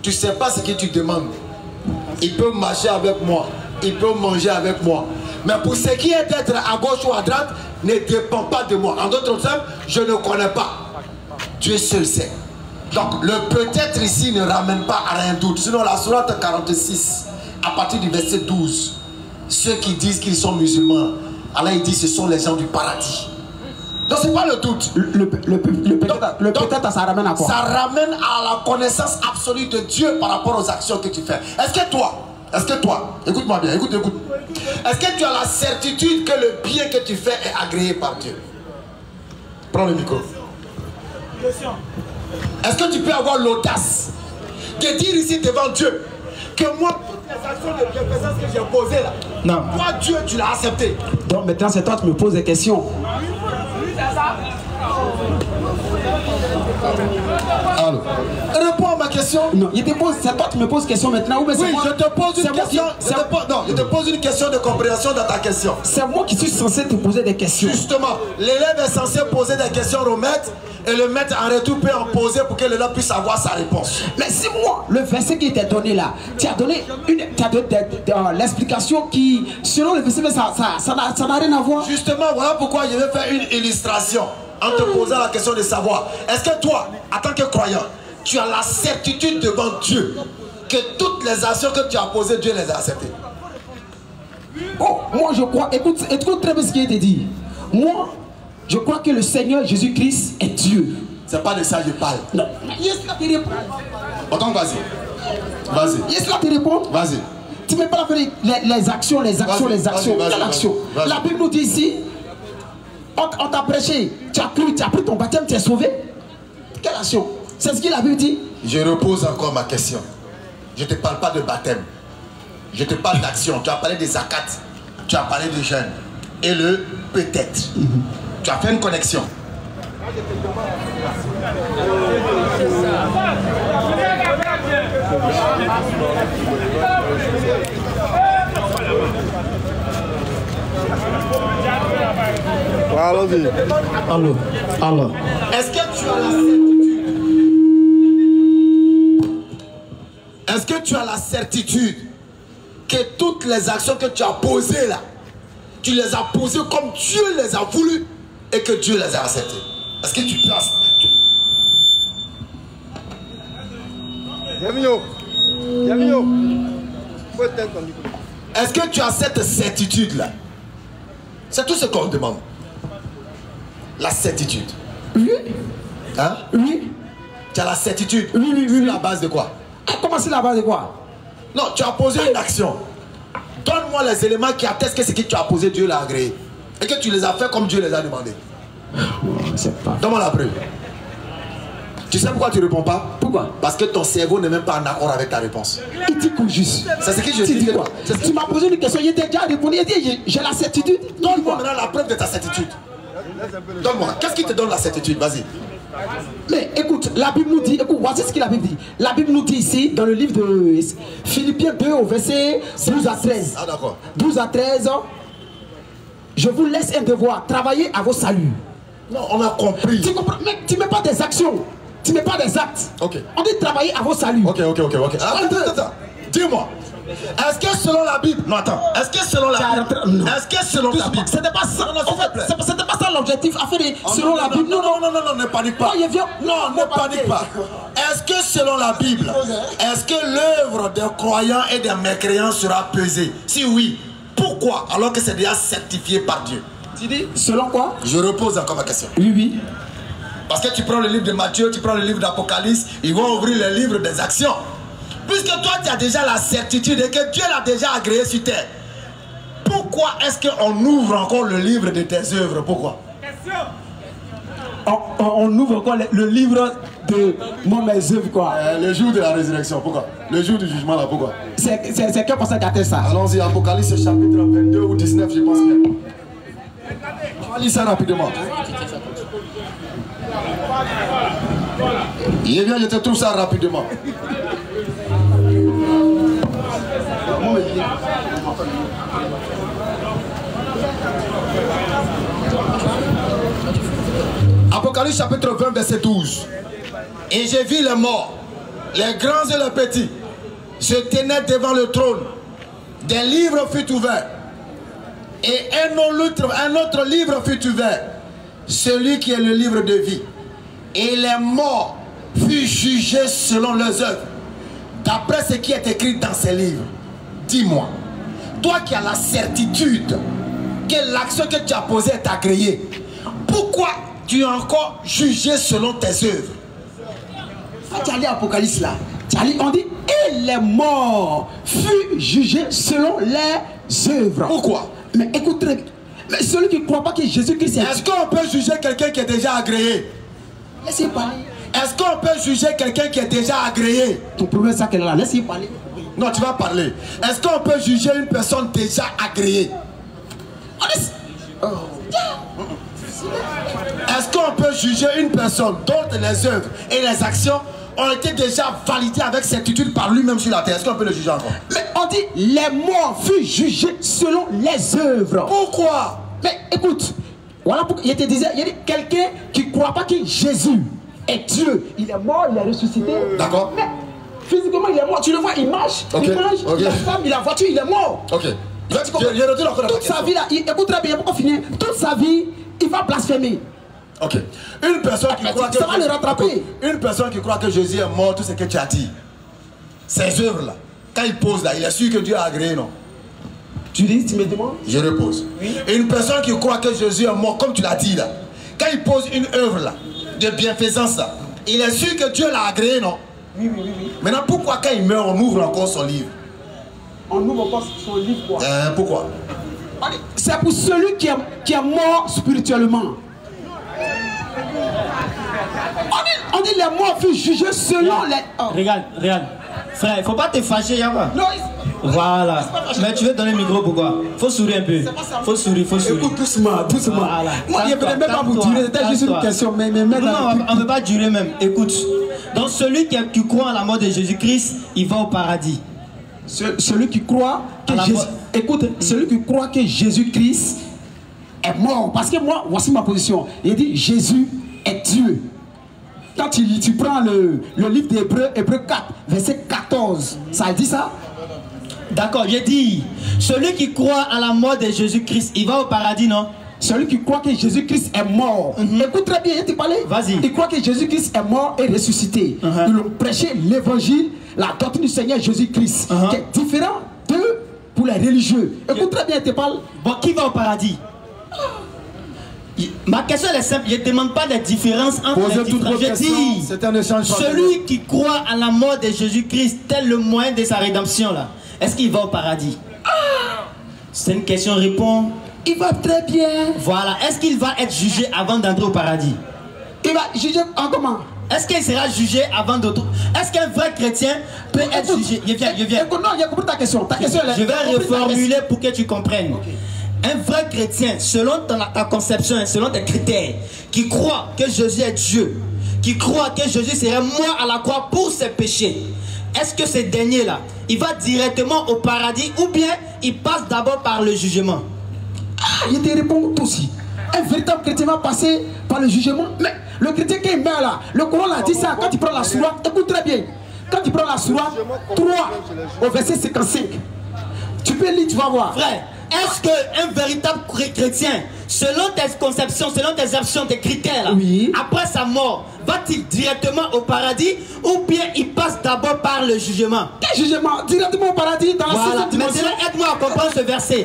tu ne sais pas ce que tu demandes. Il peut marcher avec moi, il peut manger avec moi. Mais pour ce qui est d'être à gauche ou à droite, ne dépend pas de moi. En d'autres termes, je ne connais pas. Dieu seul sait. Donc le peut-être ici ne ramène pas à rien d'autre. Sinon la sourate 46, à partir du verset 12, ceux qui disent qu'ils sont musulmans, Allah il dit ce sont les gens du paradis. Donc c'est pas le doute. Le peut-être ça ramène à quoi? Ça ramène à la connaissance absolue de Dieu par rapport aux actions que tu fais. Est-ce que toi, écoute-moi bien, écoute. Est-ce que tu as la certitude que le bien que tu fais est agréé par Dieu? Prends le micro. Est-ce que tu peux avoir l'audace de dire ici devant Dieu que moi, toutes les actions de bienfaisance que j'ai posées là, non. Toi Dieu, tu l'as accepté. Donc maintenant c'est toi qui me poses des questions. Alors, réponds à ma question. Non, c'est toi qui me poses question maintenant. Oui, je te pose une question. Je te pose une question de compréhension dans ta question. C'est moi qui suis censé te poser des questions. Justement, l'élève est censé poser des questions au maître et le maître en retour peut en poser pour que l'élève puisse avoir sa réponse. Mais si moi, le verset qui t'est donné là, tu as donné l'explication qui, selon le verset, ça n'a rien à voir. Justement, voilà pourquoi je vais faire une illustration en te posant la question de savoir, est-ce que toi, en tant que croyant, tu as la certitude devant Dieu que toutes les actions que tu as posées, Dieu les a acceptées? Oh, moi je crois, écoute très bien ce qui a été dit. Moi, je crois que le Seigneur Jésus-Christ est Dieu. C'est pas de ça que je parle. Non, yes, là tu réponds. Attends, vas-y. Yes, là tu réponds. Vas-y. Tu ne peux pas faire les actions. Quelle action? La Bible nous dit ici, on t'a prêché, tu as cru, tu as pris ton baptême, tu es sauvé. Quelle action? C'est ce qu'il a dit. Je repose encore ma question. Je ne te parle pas de baptême. Je te parle d'action. Tu as parlé des zakat. Tu as parlé de jeûne. Et le peut-être. Tu as fait une connexion. Alors. Est-ce que tu as la certitude? Est-ce que tu as la certitude que toutes les actions que tu as posées là, tu les as posées comme Dieu les a voulu et que Dieu les a acceptées? Est-ce que tu penses? Est-ce que tu as cette certitude là? C'est tout ce qu'on demande. La certitude. Oui. Hein? Oui. Tu as la certitude. Oui. Sur la base de quoi? Comment c'est la base de quoi? Non, tu as posé une action. Donne-moi les éléments qui attestent que ce que tu as posé, Dieu l'a agréé. Et que tu les as fait comme Dieu les a demandé. Donne-moi la preuve. Tu sais pourquoi tu ne réponds pas? Pourquoi? Parce que ton cerveau n'est même pas en accord avec ta réponse. Il dit qu'on juste. C'est ce que je dis. Quoi? Tu m'as posé une question, il était déjà répondu. Il dit j'ai la certitude. Donne-moi maintenant la preuve de ta certitude. Donne-moi. Qu'est-ce qui te donne la certitude? Vas-y. Mais écoute, la Bible nous dit, écoute, voici ce que la Bible dit. La Bible nous dit ici, dans le livre de Philippiens 2, au verset 12 à 13. Ah d'accord. 12 à 13. Je vous laisse un devoir, travailler à vos saluts. Non, on a compris. Tu comprends? Mais tu ne mets pas des actions. Tu ne mets pas des actes. Ok. On dit travailler à vos saluts. Ok. Attends. Dis-moi. Est-ce que selon la Bible... Non, attends. Est-ce que selon la Bible... Est-ce que selon la Bible... C'était pas ça. Non, c'était pas ça l'objectif. Selon la Bible... Non, ne panique pas. Non, ne panique pas. Est-ce que selon la Bible, est-ce que l'œuvre des croyants et des mécréants sera pesée? Si oui, pourquoi? Alors que c'est déjà certifié par Dieu. Tu dis selon quoi? Je repose encore ma question. Oui. Parce que tu prends le livre de Matthieu, tu prends le livre d'Apocalypse, ils vont ouvrir le livre des actions. Puisque toi tu as déjà la certitude et que Dieu l'a déjà agréé sur terre, pourquoi est-ce qu'on ouvre encore le livre de tes œuvres? Pourquoi? On ouvre encore le livre de mes œuvres quoi. Le jour de la résurrection, pourquoi? Le jour du jugement là, pourquoi? C'est que pour ça qu'atteste ça. Allons-y, Apocalypse chapitre 22 ou 19, je pense bien. On va lire ça rapidement. Il vient, je te trouve ça rapidement. Apocalypse chapitre 20 verset 12. Et j'ai vu les morts, les grands et les petits, se tenaient devant le trône. Des livres furent ouverts. Et un autre livre fut ouvert, celui qui est le livre de vie. Et les morts furent jugés selon leurs œuvres, d'après ce qui est écrit dans ces livres. Dis-moi, toi qui as la certitude que l'action que tu as posée est agréée, pourquoi tu es encore jugé selon tes œuvres? Tu as lu l'Apocalypse là. On dit, et les morts furent jugés selon leurs œuvres. Pourquoi? Mais écoute, mais celui qui ne croit pas que Jésus-Christ est... Est-ce qu'on peut juger quelqu'un qui est déjà agréé? Laissez parler. Est-ce qu'on peut juger quelqu'un qui est déjà agréé? Ton problème c'est qu'elle est là, laissez parler. Non, tu vas parler. Est-ce qu'on peut juger une personne déjà agréée? Est-ce qu'on peut juger une personne dont les œuvres et les actions ont été déjà validées avec certitude par lui-même sur la terre? Est-ce qu'on peut le juger encore? Mais on dit, les morts furent jugés selon les œuvres. Pourquoi? Mais écoute, voilà pourquoi il te disait, il y a quelqu'un qui ne croit pas que Jésus est Dieu. Il est mort, il est ressuscité. D'accord. Mais physiquement, il est mort. Tu le vois, il marche, il mange, il a femme, il a voiture, il est mort. Ok. Toute sa vie là, écoute très bien, pourquoi finir? Toute sa vie, il va blasphémer. Ok. Une personne qui croit que ça va le rattraper. Une personne qui croit que Jésus est mort, tout ce que tu as dit, ces œuvres là, quand il pose là, il est sûr que Dieu a agréé, non? Tu dis, tu me demandes? Je repose. Oui. Une personne qui croit que Jésus est mort, comme tu l'as dit là, quand il pose une œuvre là, de bienfaisance là, il est sûr que Dieu l'a agréé, non? Oui. Maintenant, pourquoi quand il meurt, on ouvre encore son livre? On ouvre encore son livre quoi? Pourquoi? C'est pour celui qui est mort spirituellement. On dit les morts furent jugés selon les... Oh. Regarde. Frère, il ne faut pas te fâcher, Yaba. Non, voilà. Mais tu veux donner le micro pourquoi? Faut sourire un peu. Faut sourire. Écoute, doucement. Voilà. Moi, il ne venait même pas vous durer. C'était juste une question. Mais non, on ne veut pas durer même. Écoute. Donc celui qui croit à la mort de Jésus-Christ, il va au paradis. Celui qui croit que Jésus... Écoute, celui qui croit que Jésus-Christ est mort. Parce que moi, voici ma position. Il dit Jésus est Dieu. Quand tu prends le livre d'Hébreux, Hébreux 4, verset 14, ça dit ça? D'accord, j'ai dit, celui qui croit à la mort de Jésus-Christ, il va au paradis, non? Celui qui croit que Jésus-Christ est mort. Écoute très bien, tu parlais. Vas-y. Il croit que Jésus-Christ est mort et ressuscité. Ils ont prêché l'évangile, la doctrine du Seigneur Jésus-Christ, qui est différent pour les religieux. Écoute très bien, tu parles. Bon, qui va au paradis? Ma question est simple, je ne demande pas de différence entre Posez les toutes vos différents. Je questions, dis, c'est un échange celui qui croit à la mort de Jésus-Christ, tel le moyen de sa rédemption, là, est-ce qu'il va au paradis? C'est une question, réponds. Il va très bien. Voilà, est-ce qu'il va être jugé avant d'entrer au paradis? Il va juger en comment? Est-ce qu'il sera jugé avant d'autres? Est-ce qu'un vrai chrétien peut être jugé? Je viens. Écoute, non, j'ai compris ta question. Ta question Je vais reformuler pour que tu comprennes. Okay. Un vrai chrétien, selon ta conception, selon tes critères, qui croit que Jésus est Dieu, qui croit que Jésus serait mort à la croix pour ses péchés, est-ce que ce dernier-là, il va directement au paradis ou bien il passe d'abord par le jugement? Je te réponds aussi. Un véritable chrétien va passer par le jugement. Mais le chrétien qui meurt là, le Coran l'a dit ça, quand tu prends la sourate, écoute très bien. Quand tu prends la sourate 3 au verset 55, tu peux lire, tu vas voir. Frère, est-ce qu'un véritable chrétien, selon tes conceptions, selon tes options, tes critères, oui, après sa mort, va-t-il directement au paradis ou bien il passe d'abord par le jugement? Quel jugement? Directement au paradis dans la sixième dimension. Maintenant, aide-moi à comprendre ce verset.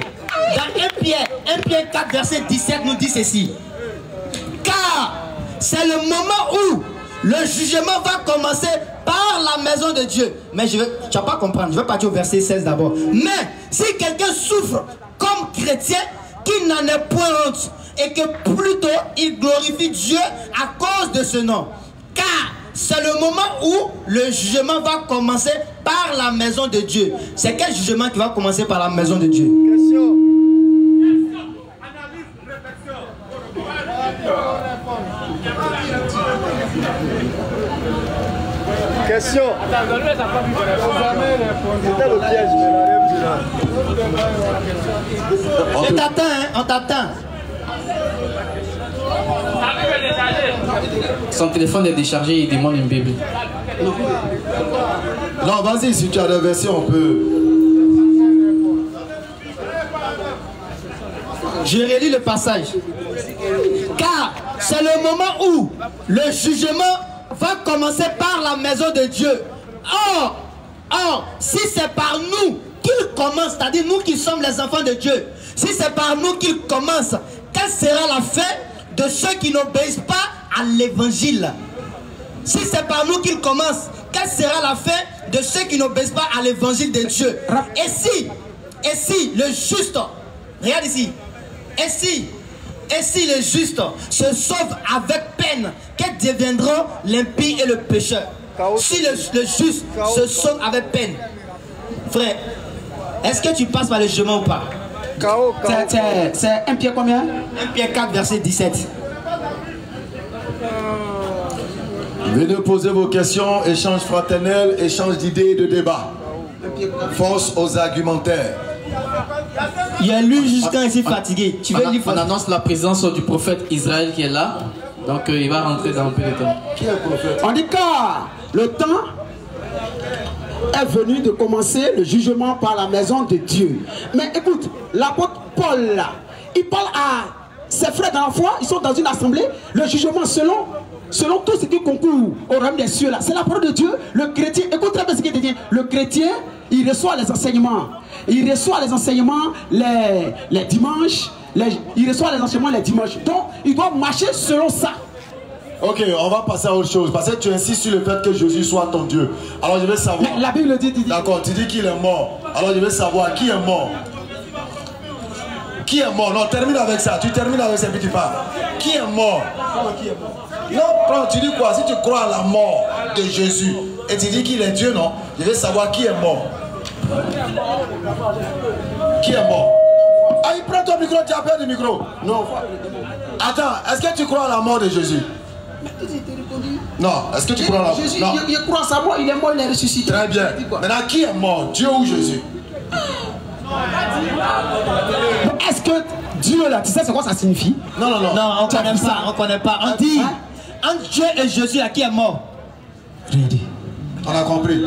Dans 1 Pierre 4, verset 17 nous dit ceci. Car c'est le moment où le jugement va commencer par la maison de Dieu. Mais tu vas pas comprendre, je vais partir au verset 16 d'abord. Mais si quelqu'un souffre comme chrétien, qu'il n'en ait point honte, et que plutôt il glorifie Dieu à cause de ce nom. Car c'est le moment où le jugement va commencer par la maison de Dieu. C'est quel jugement qui va commencer par la maison de Dieu? Question. Question. C'était le piège, On t'attend, hein? On t'attend. Son téléphone est déchargé, il demande une Bible. Non, vas-y, si tu as des versions, on peut. Je relis le passage. Car c'est le moment où le jugement va commencer par la maison de Dieu. Or, si c'est par nous qu'il commence, c'est-à-dire nous qui sommes les enfants de Dieu, si c'est par nous qu'il commence, quelle sera la fin de ceux qui n'obéissent pas à l'évangile? Si c'est par nous qu'il commence, quelle sera la fin de ceux qui n'obéissent pas à l'évangile de Dieu? Et si le juste, regarde ici, et si le juste se sauve avec peine, que deviendront l'impie et le pécheur? Si le juste se sauve avec peine, frère, est-ce que tu passes par le jugement ou pas? C'est 1 Pierre combien? 1 Pierre 4, verset 17. Venez poser vos questions, échange fraternel, échange d'idées et de débats. Force aux argumentaires. Il a lu jusqu'à ici fatigué. Tu veux On annonce la présence du prophète Israël qui est là. Donc il va rentrer dans un peu de temps. Qui est le prophète? On dit car le temps est venu de commencer le jugement par la maison de Dieu. Mais écoute, l'apôtre Paul là, il parle à ses frères dans la foi, ils sont dans une assemblée, le jugement selon tout ce qui concourt au royaume des cieux là, c'est la parole de Dieu. Le chrétien, écoute très bien ce qu'il dit, le chrétien, il reçoit les enseignements. Il reçoit les enseignements les dimanches, il reçoit les enseignements les dimanches. Donc, il doit marcher selon ça. Ok, on va passer à autre chose. Parce que tu insistes sur le fait que Jésus soit ton Dieu. Alors je vais savoir. Mais la Bible dit. D'accord, tu dis qu'il est mort. Alors je vais savoir qui est mort. Qui est mort? Non, termine avec ça. Tu termines avec ça et puis tu parles. Qui est mort? Non, prends, tu dis quoi? Si tu crois à la mort de Jésus et tu dis qu'il est Dieu, non? Je vais savoir qui est mort. Qui est mort? Ah, il prend ton micro, tu as peur du micro. Non. Attends, est-ce que tu crois à la mort de Jésus? Non, est-ce que tu crois à la mort? Jésus, il croit à sa mort, il est mort, il est ressuscité. Très bien. Maintenant, qui est mort? Dieu ou Jésus? Est-ce que Dieu là, tu sais c'est quoi ça signifie? Non, on connaît pas. On dit, entre Dieu et Jésus, à qui est mort? On a compris.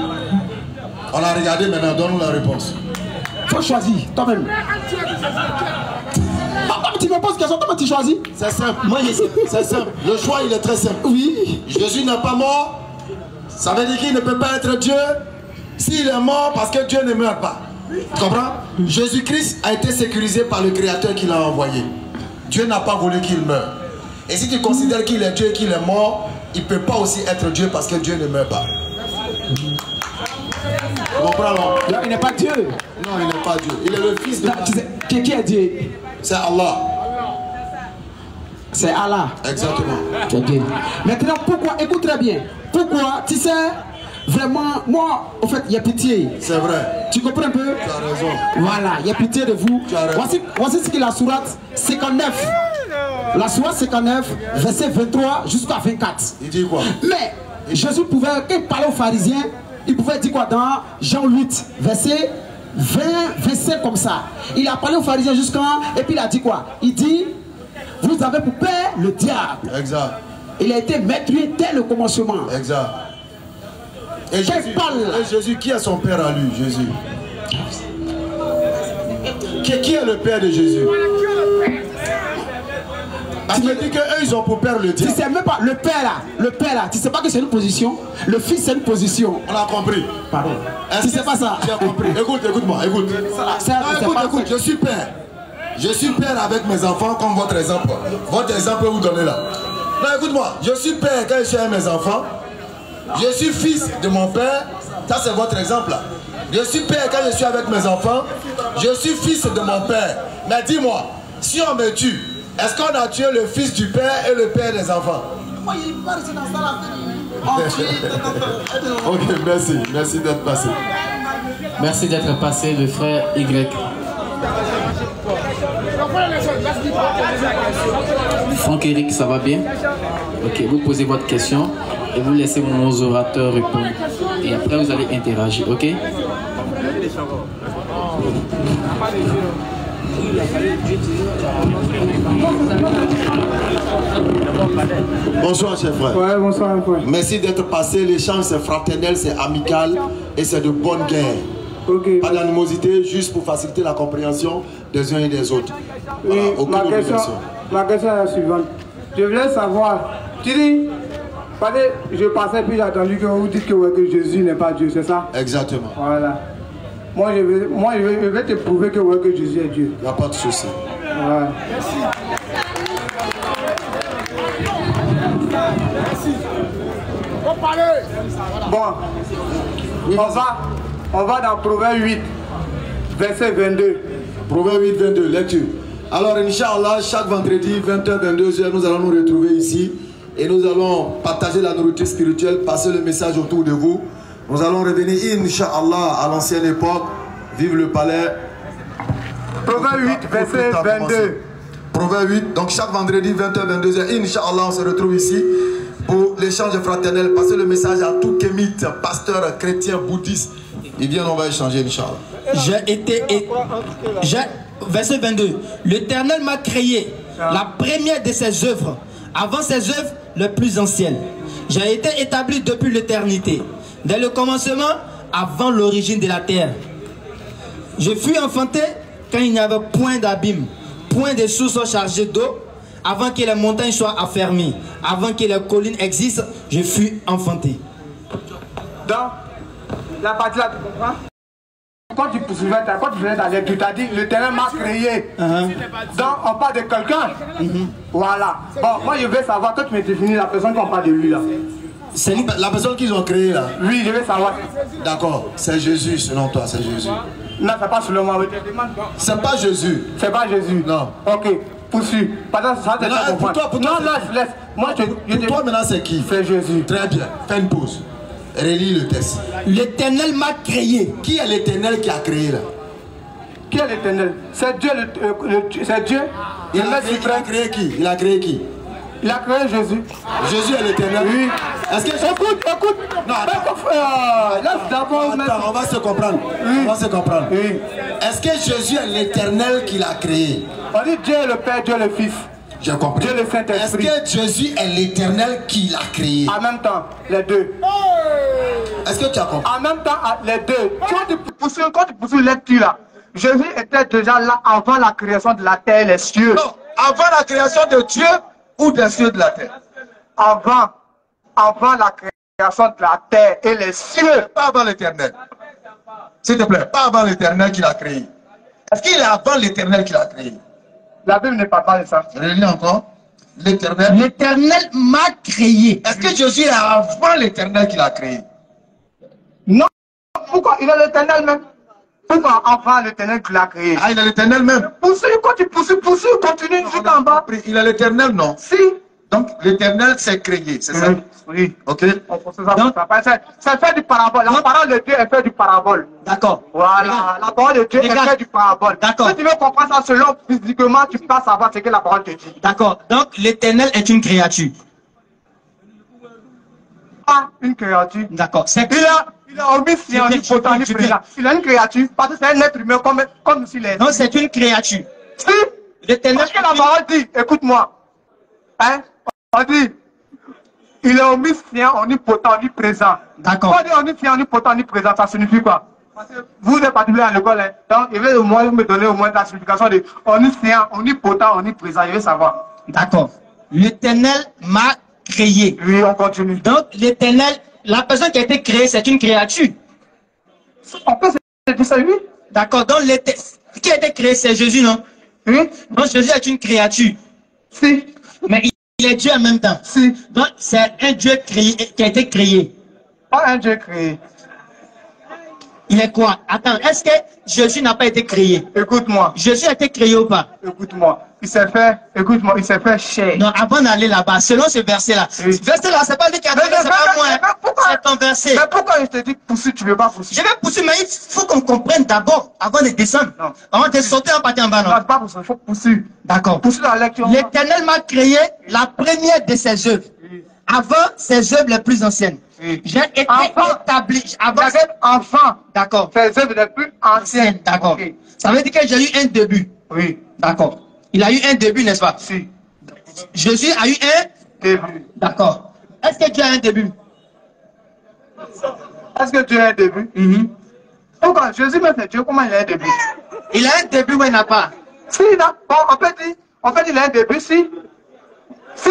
On a regardé, maintenant, donne-nous la réponse. Faut choisir, toi-même. Tu me poses question, comment tu choisis? C'est simple. Moi, c'est simple. Le choix, il est très simple. Oui. Jésus n'est pas mort. Ça veut dire qu'il ne peut pas être Dieu. S'il est mort, parce que Dieu ne meurt pas. Tu comprends? Jésus-Christ a été sécurisé par le Créateur qui l'a envoyé. Dieu n'a pas voulu qu'il meure. Et si tu considères qu'il est Dieu et qu'il est mort, il ne peut pas aussi être Dieu parce que Dieu ne meurt pas. Tu comprends, non? Il n'est pas Dieu. Non, il n'est pas Dieu. Il est le fils de... Qui est Dieu? C'est Allah. C'est Allah. Exactement. C'est Dieu. Maintenant, pourquoi? Écoute très bien. Pourquoi? Tu sais, vraiment, moi, en fait, il y a pitié. C'est vrai. Tu comprends un peu? Tu as raison. Voilà, il y a pitié de vous. Voici ce qu'est la sourate 59. La sourate 59, verset 23 jusqu'à 24. Il dit quoi? Mais Jésus pouvait, quand il parlait aux pharisiens, il pouvait dire quoi dans Jean 8, verset 20, 25 comme ça. Il a parlé aux pharisiens jusqu'à... Et puis il a dit quoi? Il dit, vous avez pour père le diable. Exact. Il a été maîtrisé dès le commencement. Exact. Et Jésus, qui est son père à lui, Jésus? Qui est le père de Jésus? Parce qu'il dit qu'eux, ils ont pour père le diable. Tu sais même pas, le père là, tu sais pas que c'est une position, le fils c'est une position. On a compris. Pardon. Tu sais pas ça? J'ai compris. Écoute-moi, écoute. Écoute, je suis père. Je suis père avec mes enfants comme votre exemple. Votre exemple vous donnez là. Non, écoute-moi, je suis père quand je suis avec mes enfants. Je suis fils de mon père. Ça c'est votre exemple là. Je suis père quand je suis avec mes enfants. Je suis fils de mon père. Mais dis-moi, si on me tue, est-ce qu'on a tué le fils du père et le père des enfants? Ok, merci. Merci d'être passé. Merci d'être passé, le frère Y. Franck Eric, ça va bien? Ok, vous posez votre question et vous laissez nos orateurs répondre. Et après, vous allez interagir, ok? Bonsoir, chers frères. Ouais, bonsoir, frère. Merci d'être passé. L'échange, c'est fraternel, c'est amical et c'est de bonne guerre. Okay. Pas d'animosité, juste pour faciliter la compréhension des uns et des autres. Voilà, oui, ma question est la suivante. Je voulais savoir, tu dis, parce que je passais puis j'ai entendu que vous dites que Jésus n'est pas Dieu, c'est ça? Exactement. Voilà. Moi, je vais te prouver que Jésus est Dieu. Il n'y a pas de souci. Ouais. Merci. Merci. Faut parler. Bon, on va dans Proverbe 8, verset 22. Proverbe 8, 22, lecture. Alors, Inch'Allah, chaque vendredi, 20h, 22h, nous allons nous retrouver ici et nous allons partager la nourriture spirituelle, passer le message autour de vous. Nous allons revenir, Inch'Allah, à l'ancienne époque. Vive le palais. Proverbe 8, verset 22. Proverbe 8, donc chaque vendredi, 20h, 22h, Inch'Allah, on se retrouve ici pour l'échange fraternel, passer le message à tout kémite, pasteur, chrétien, bouddhiste. Et bien, on va échanger, Inch'Allah. Verset 22. L'Éternel m'a créé, la première de ses œuvres, avant ses œuvres les plus anciennes. J'ai été établi depuis l'éternité, dès le commencement, avant l'origine de la terre. Je fus enfanté quand il n'y avait point d'abîme, point de sources chargées d'eau, avant que les montagnes soient affermies, avant que les collines existent, je fus enfanté. Donc, la partie là, tu comprends? Quand tu faisais ta lecture, tu as dit l'Éternel m'a créé. Donc, on parle de quelqu'un. Voilà. Bon, moi je veux savoir, toi tu me définis la personne qu'on parle de lui là. C'est la personne qu'ils ont créée là. Oui, je veux savoir. D'accord, c'est Jésus selon toi, c'est Jésus. Non, c'est pas selon moi. C'est pas Jésus. C'est pas Jésus. Non. Ok, poursuis. Pour toi, non, laisse. Moi, pour toi maintenant c'est qui? C'est Jésus. Très bien, fais une pause. Relis le texte. L'Éternel m'a créé. Qui est l'Éternel qui a créé là? Qui est l'Éternel? C'est Dieu, c'est Dieu. Il a créé qui? Il a créé qui? Il a créé Jésus. Jésus est l'Éternel? Oui. Est-ce que... Écoute. Non, laisse d'abord... Attends, on va se comprendre. Oui. On va se comprendre. Oui. Est-ce que Jésus est l'Éternel qui l'a créé? On dit Dieu est le Père, Dieu est le Fils. J'ai compris. Dieu le Saint-Esprit. Est-ce que Jésus est l'Éternel qui l'a créé? En même temps, les deux. Est-ce que tu as compris? En même temps, les deux. Quand tu poursuis lecture là, Jésus était déjà là avant la création de la terre et les cieux. Non, avant la création de Dieu ou des cieux de la terre? Avant la création de la terre et les cieux. Pas avant l'Éternel. S'il te plaît, pas avant l'Éternel qui l'a créé. Est-ce qu'il est avant l'Éternel qui l'a créé? La Bible ne parle pas de ça. Relis encore. L'Éternel. L'Éternel m'a créé. Est-ce que Jésus est avant l'Éternel qui l'a créé? Non. Pourquoi? Il est l'Éternel même. Pourquoi avant l'Éternel qui l'a créé? Ah, il est l'Éternel même. Poursuis, quand tu poursuis, continue jusqu'en bas. Il est l'Éternel, non? Si. Donc, l'Éternel s'est créé, c'est ça? Oui. Ok. C'est fait du parabole. La parole de Dieu est fait du parabole. D'accord. Voilà. La parole de Dieu est fait du parabole. D'accord. Si tu veux comprendre ça selon physiquement, tu peux pas savoir ce que la parole te dit. D'accord. Donc, l'Éternel est une créature. Pas une créature. D'accord. Il a omniscient, omnipotent, omniprésent. Il a une créature parce que c'est un être humain comme s'il est. Non, c'est une créature. Si. L'Éternel. Parce que la parole dit, écoute-moi. Hein? On dit, il est omniscient, omnipotent, omniprésent. D'accord. Quand on dit omniscient, omnipotent, omniprésent, ça signifie quoi? Parce que vous êtes particulier à l'école, hein? Donc il veut au moins me donner au moins la signification de omniscient, omnipotent, omniprésent. Je veux savoir. D'accord. L'Éternel m'a créé. Oui, on continue. Donc, l'Éternel, la personne qui a été créée, c'est une créature. On peut se dire ça, oui. D'accord. Donc, qui a été créé, c'est Jésus, non? Oui. Donc, Jésus est une créature. Si. Mais il est Dieu en même temps. Si. Donc, c'est un Dieu créé, qui a été créé. Pas un Dieu créé. Il est quoi? Attends, est-ce que Jésus n'a pas été créé? Écoute-moi. Jésus a été créé ou pas? Écoute-moi. Il s'est fait, écoute-moi, il s'est fait chair. Non, avant d'aller là-bas, selon ce verset-là. Oui. Ce verset-là, c'est pas lui qui a créé, c'est pas moi. C'est ton verset. Mais pourquoi je te dis pousser, tu veux pas pousser? Je vais pousser, mais il faut qu'on comprenne d'abord, avant de descendre. Non. Avant de sauter en partie en bas, non? Non, pas pousser, il faut pousser. D'accord. Pousser la lecture. L'Éternel m'a créé la première de ses œuvres. Avant ses œuvres les plus anciennes. Oui. J'ai été établi. Avant enfant. D'accord. Ses œuvres les plus anciennes. D'accord. Okay. Ça veut dire que j'ai eu un début. Oui. D'accord. Il a eu un début, n'est-ce pas? Si. Jésus a eu un début. D'accord. Est-ce que Dieu a un début? Est-ce que Dieu a un début? Pourquoi? Jésus même c'est Dieu, comment il a un début? Il a un début ou il n'a pas? Si, non. Bon, on peut dire il a un début, si. Si,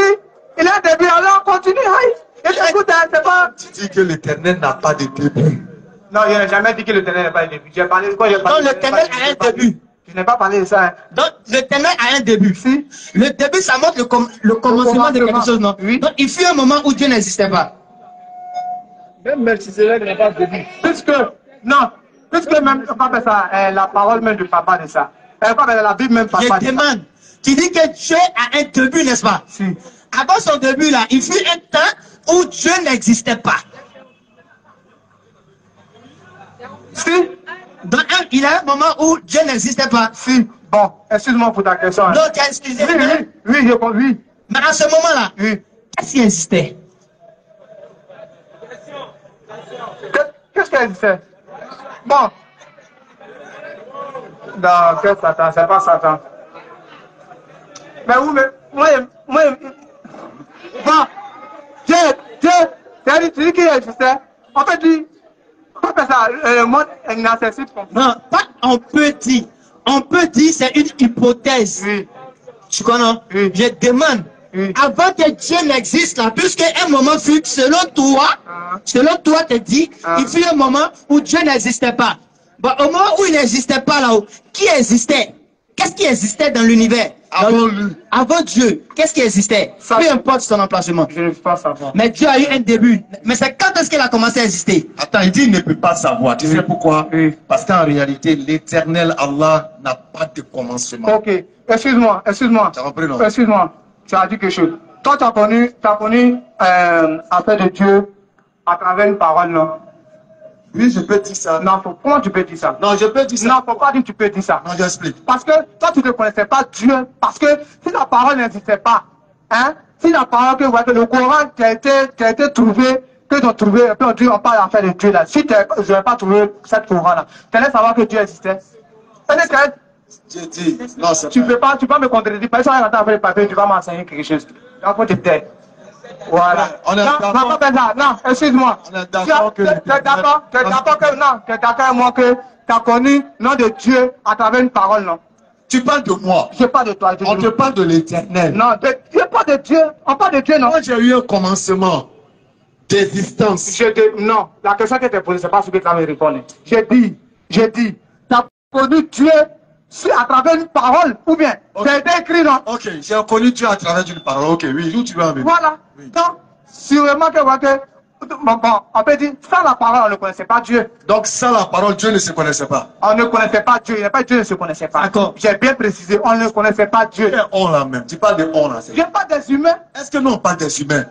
il a un début, alors continue, hein. Écoute, c'est pas... Tu dis que l'Éternel n'a pas de début. Non, il n'a jamais dit que l'Éternel n'a pas de début. J'ai parlé de quoi? Donc l'Éternel a un début. Je n'ai pas parlé de ça. Hein. Donc l'Éternel a un début. Si. Le début, ça montre le commencement de quelque chose, non? Oui. Donc il fut un moment où Dieu n'existait pas. Même Melchizedek n'a pas de début. Puisque même, on appelle ça, la parole même du papa de ça. La Bible même papa. Je demande. Tu dis que Dieu a un début, n'est-ce pas? Si. Avant son début là, il fut un temps où Dieu n'existait pas. Si. Donc il y a un moment où Dieu n'existait pas. Si. Bon, excuse-moi pour ta question. Hein. Donc tu as excusé. Oui. Mais à ce moment-là, oui. Qu'est-ce qui existait? Qu'est-ce qui existait? Bon. Non, que Satan, c'est pas Satan. Mais oui, mais moi, bon, Dieu, tu dis qu'il existait. On peut dire, ça, le monde est inaccessible. Non, pas on peut dire. On peut dire c'est une hypothèse. Oui. Tu connais? Oui. Je demande. Oui. Avant que Dieu n'existe là, puisque un moment fut, selon toi, te dit, il fut un moment où Dieu n'existait pas. Bon, au moment où il n'existait pas là-haut, qui existait? Qu'est-ce qui existait dans l'univers? Avant Dieu, qu'est-ce qui existait? Peu importe son emplacement. Je ne peux pas savoir. Mais Dieu a eu un début. Mais c'est quand est-ce qu'il a commencé à exister? Attends, il dit il ne peut pas savoir. Tu sais pourquoi? Oui. Parce qu'en réalité, l'éternel Allah n'a pas de commencement. Ok, excuse-moi. Tu as compris, non? Excuse-moi, tu as dit quelque chose. Toi, tu as connu affaire de Dieu à travers une parole, non? Oui, je peux dire ça. Non, comment tu peux dire ça? Non, je peux dire ça. Non, faut pas dire que tu peux dire ça. Non, j'explique. Parce que toi, tu ne connaissais pas Dieu. Parce que si la parole n'existait pas, hein, si la parole que le Coran qui a été trouvé, que tu as trouvé, et puis on parle d'affaire de Dieu là. Si je n'avais pas trouvé cette Coran là, tu allais savoir que Dieu existait. J'ai dit, non, c'est tu peux pas me contredire. Parce que si tu as le papier, tu vas m'enseigner quelque chose. Donc, faut te taire. Voilà. Non, excuse-moi. On est d'accord que... Tu es d'accord avec moi que tu as connu le nom de Dieu à travers une parole, non? Tu parles de moi. Je parle de toi. On te parle de l'éternel. Non, tu parles de Dieu. On parle de Dieu, non? Moi, j'ai eu un commencement d'existence. Non, la question que tu as posée, c'est pas ce que tu as me répondu. J'ai dit, tu as connu Dieu à travers une parole, ou bien c'est écrit, non? Ok, j'ai connu Dieu à travers une parole. Ok, oui, d'où tu veux en venir? Voilà. Oui. Donc, sûrement que bon, on peut dire, sans la parole, on ne connaissait pas Dieu. Donc, sans la parole, Dieu ne se connaissait pas. On ne connaissait pas Dieu. Il n'y a pas Dieu ne se connaissait pas. D'accord. J'ai bien précisé, on ne connaissait pas Dieu. Et on là même. Tu parles de on là. Je ne parle des humains. Est-ce que nous on parle des humains?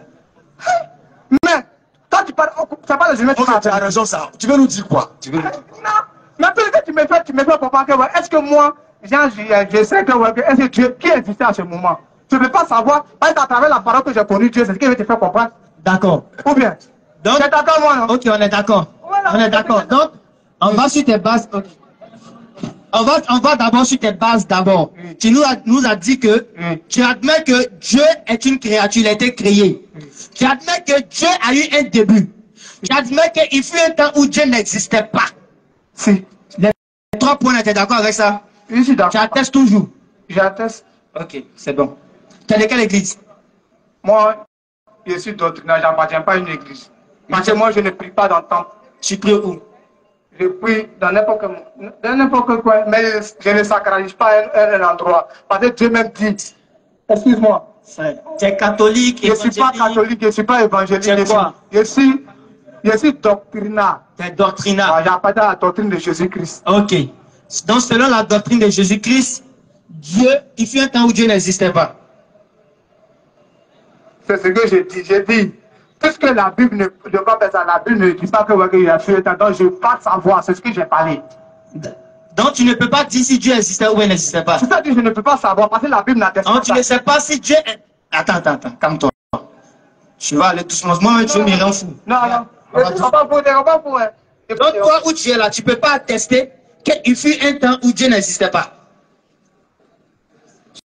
Mais, quand tu parles, ça parle des humains. Ok, tu as raison, ça. Tu veux nous dire quoi? Tu veux nous dire quoi? Non. Mais tout ce que tu me fais pour penser que, est-ce que moi, Jean, je sais que, est-ce que Dieu, qui existait à ce moment? Tu ne peux pas savoir, parce qu'à travers la parole que j'ai connue Dieu, c'est ce qui veut te faire comprendre. D'accord. Ou bien? Donc, c'est d'accord, moi, non? ok, on est d'accord. Voilà. On est d'accord. Donc, on va sur tes bases. Okay. On va d'abord sur tes bases d'abord. Tu nous as dit que tu admets que Dieu est une créature, il a été créé. Tu admets que Dieu a eu un début. Tu admets qu'il fut un temps où Dieu n'existait pas. Si. Les 3 points, tu es d'accord avec ça? Je suis d'accord. Tu attestes toujours? J'atteste. Ok, c'est bon. Tu es de quelle église? Moi, je suis doctrinaire, je n'appartiens pas à une église. Parce que moi, je ne prie pas dans le temple. Tu pries où? Je prie dans n'importe quoi, mais je ne sacralise pas un endroit. Parce que Dieu même dit, excuse-moi. Tu es catholique, je ne suis pas catholique, je ne suis pas évangélique. Je suis doctrinaire. Tu es doctrinaire. J'appartiens à la doctrine de Jésus-Christ. Ok. Donc, selon la doctrine de Jésus-Christ, Dieu, il fut un temps où Dieu n'existait pas. C'est ce que j'ai dit. J'ai dit, puisque la Bible ne peut pas faire ça, la Bible ne dit pas qu'il a fui un temps, donc je ne peux pas savoir, c'est ce que j'ai parlé. Donc, tu ne peux pas dire si Dieu existait ou il n'existait pas. C'est ça que je ne peux pas savoir, parce que la Bible n'atteste pas. Donc, tu ne sais pas si Dieu... Attends, calme-toi. Tu vas aller doucement. Moi, tu me rends fou. Non. On va pour. Donc, toi où tu es là, tu ne peux pas attester qu'il fut un temps où Dieu n'existait pas.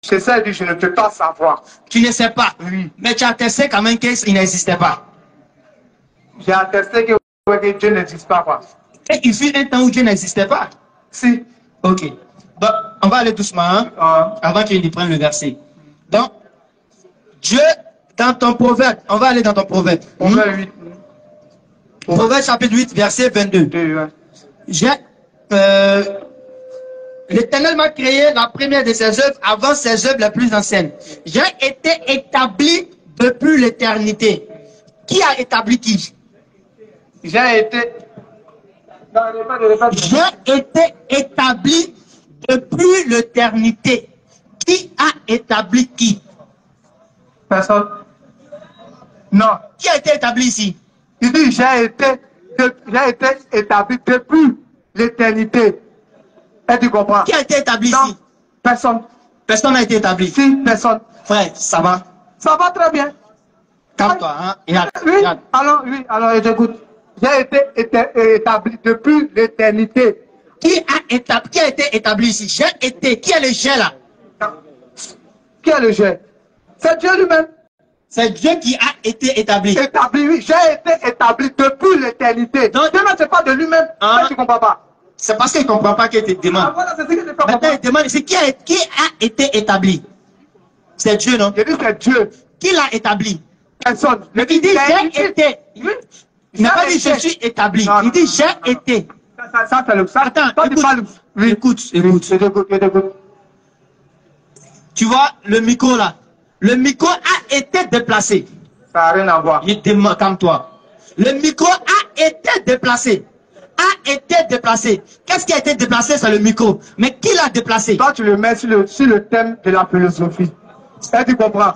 C'est ça que je ne peux pas savoir. Tu ne sais pas. Oui. Mais tu as attesté quand même qu'il n'existait pas. J'ai attesté que Dieu n'existe pas. Quoi. Et il fut un temps où Dieu n'existait pas. Si. Ok. Donc, on va aller doucement, hein, avant qu'il prenne le verset. Donc, Dieu, dans ton proverbe, on va aller dans ton proverbe. Proverbe 8. Proverbe chapitre 8, verset 22. L'Éternel m'a créé la première de ses œuvres avant ses œuvres les plus anciennes. J'ai été établi depuis l'éternité. Qui a établi qui? J'ai été établi depuis l'éternité. Qui a établi qui? Personne. Non. Qui a été établi ici? Il dit j'ai été établi depuis l'éternité. Tu comprends? Qui a été établi ici? Personne. Personne n'a été établi. Si, personne. Frère, ça va? Ça va très bien. Calme-toi, hein? Oui, alors j'écoute. J'ai été établi depuis l'éternité. Qui a été établi ici? J'ai été. Qui est le j'ai là? Qui est le j'ai? C'est Dieu lui-même. C'est Dieu qui a été établi. Établi, oui. J'ai été établi depuis l'éternité. Donc Dieu ne sait pas de lui-même. Tu ne comprends pas? C'est parce qu'il ne comprend pas qu'il te demande. Ah, voilà, c'est ce que je peux comprendre. Maintenant, il demande ici qui a été établi. C'est Dieu, non? Je dis c'est Dieu. Qui l'a établi? Personne. Il dit j'ai été. Il n'a pas dit je suis établi. Non, il dit j'ai été. Ça c'est le ça. Attends, toi, écoute, oui. écoute. Je t'écoute. Tu vois le micro là? Le micro a été déplacé. Ça n'a rien à voir. Il demande, calme-toi. Le micro a été déplacé. Qu'est-ce qui a été déplacé? C'est le micro. Mais qui l'a déplacé? Toi, tu le mets sur le thème de la philosophie. Est-ce que tu comprends?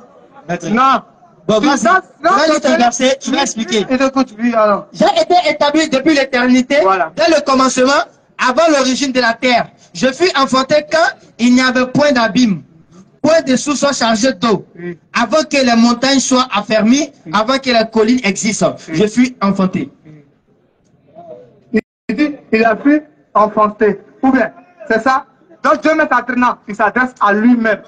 Non. Bon, vas-y, te verser, je vais expliquer. Alors. J'ai été établi depuis l'éternité, dès le commencement, avant l'origine de la terre. Je fus enfanté quand il n'y avait point d'abîme, point de source soit chargé d'eau, avant que les montagnes soient affermies, avant que les collines existent. Je fus enfanté. Il dit, il a pu enfanter. Ou bien, c'est ça? Donc Dieu met maintenant, il s'adresse à lui-même.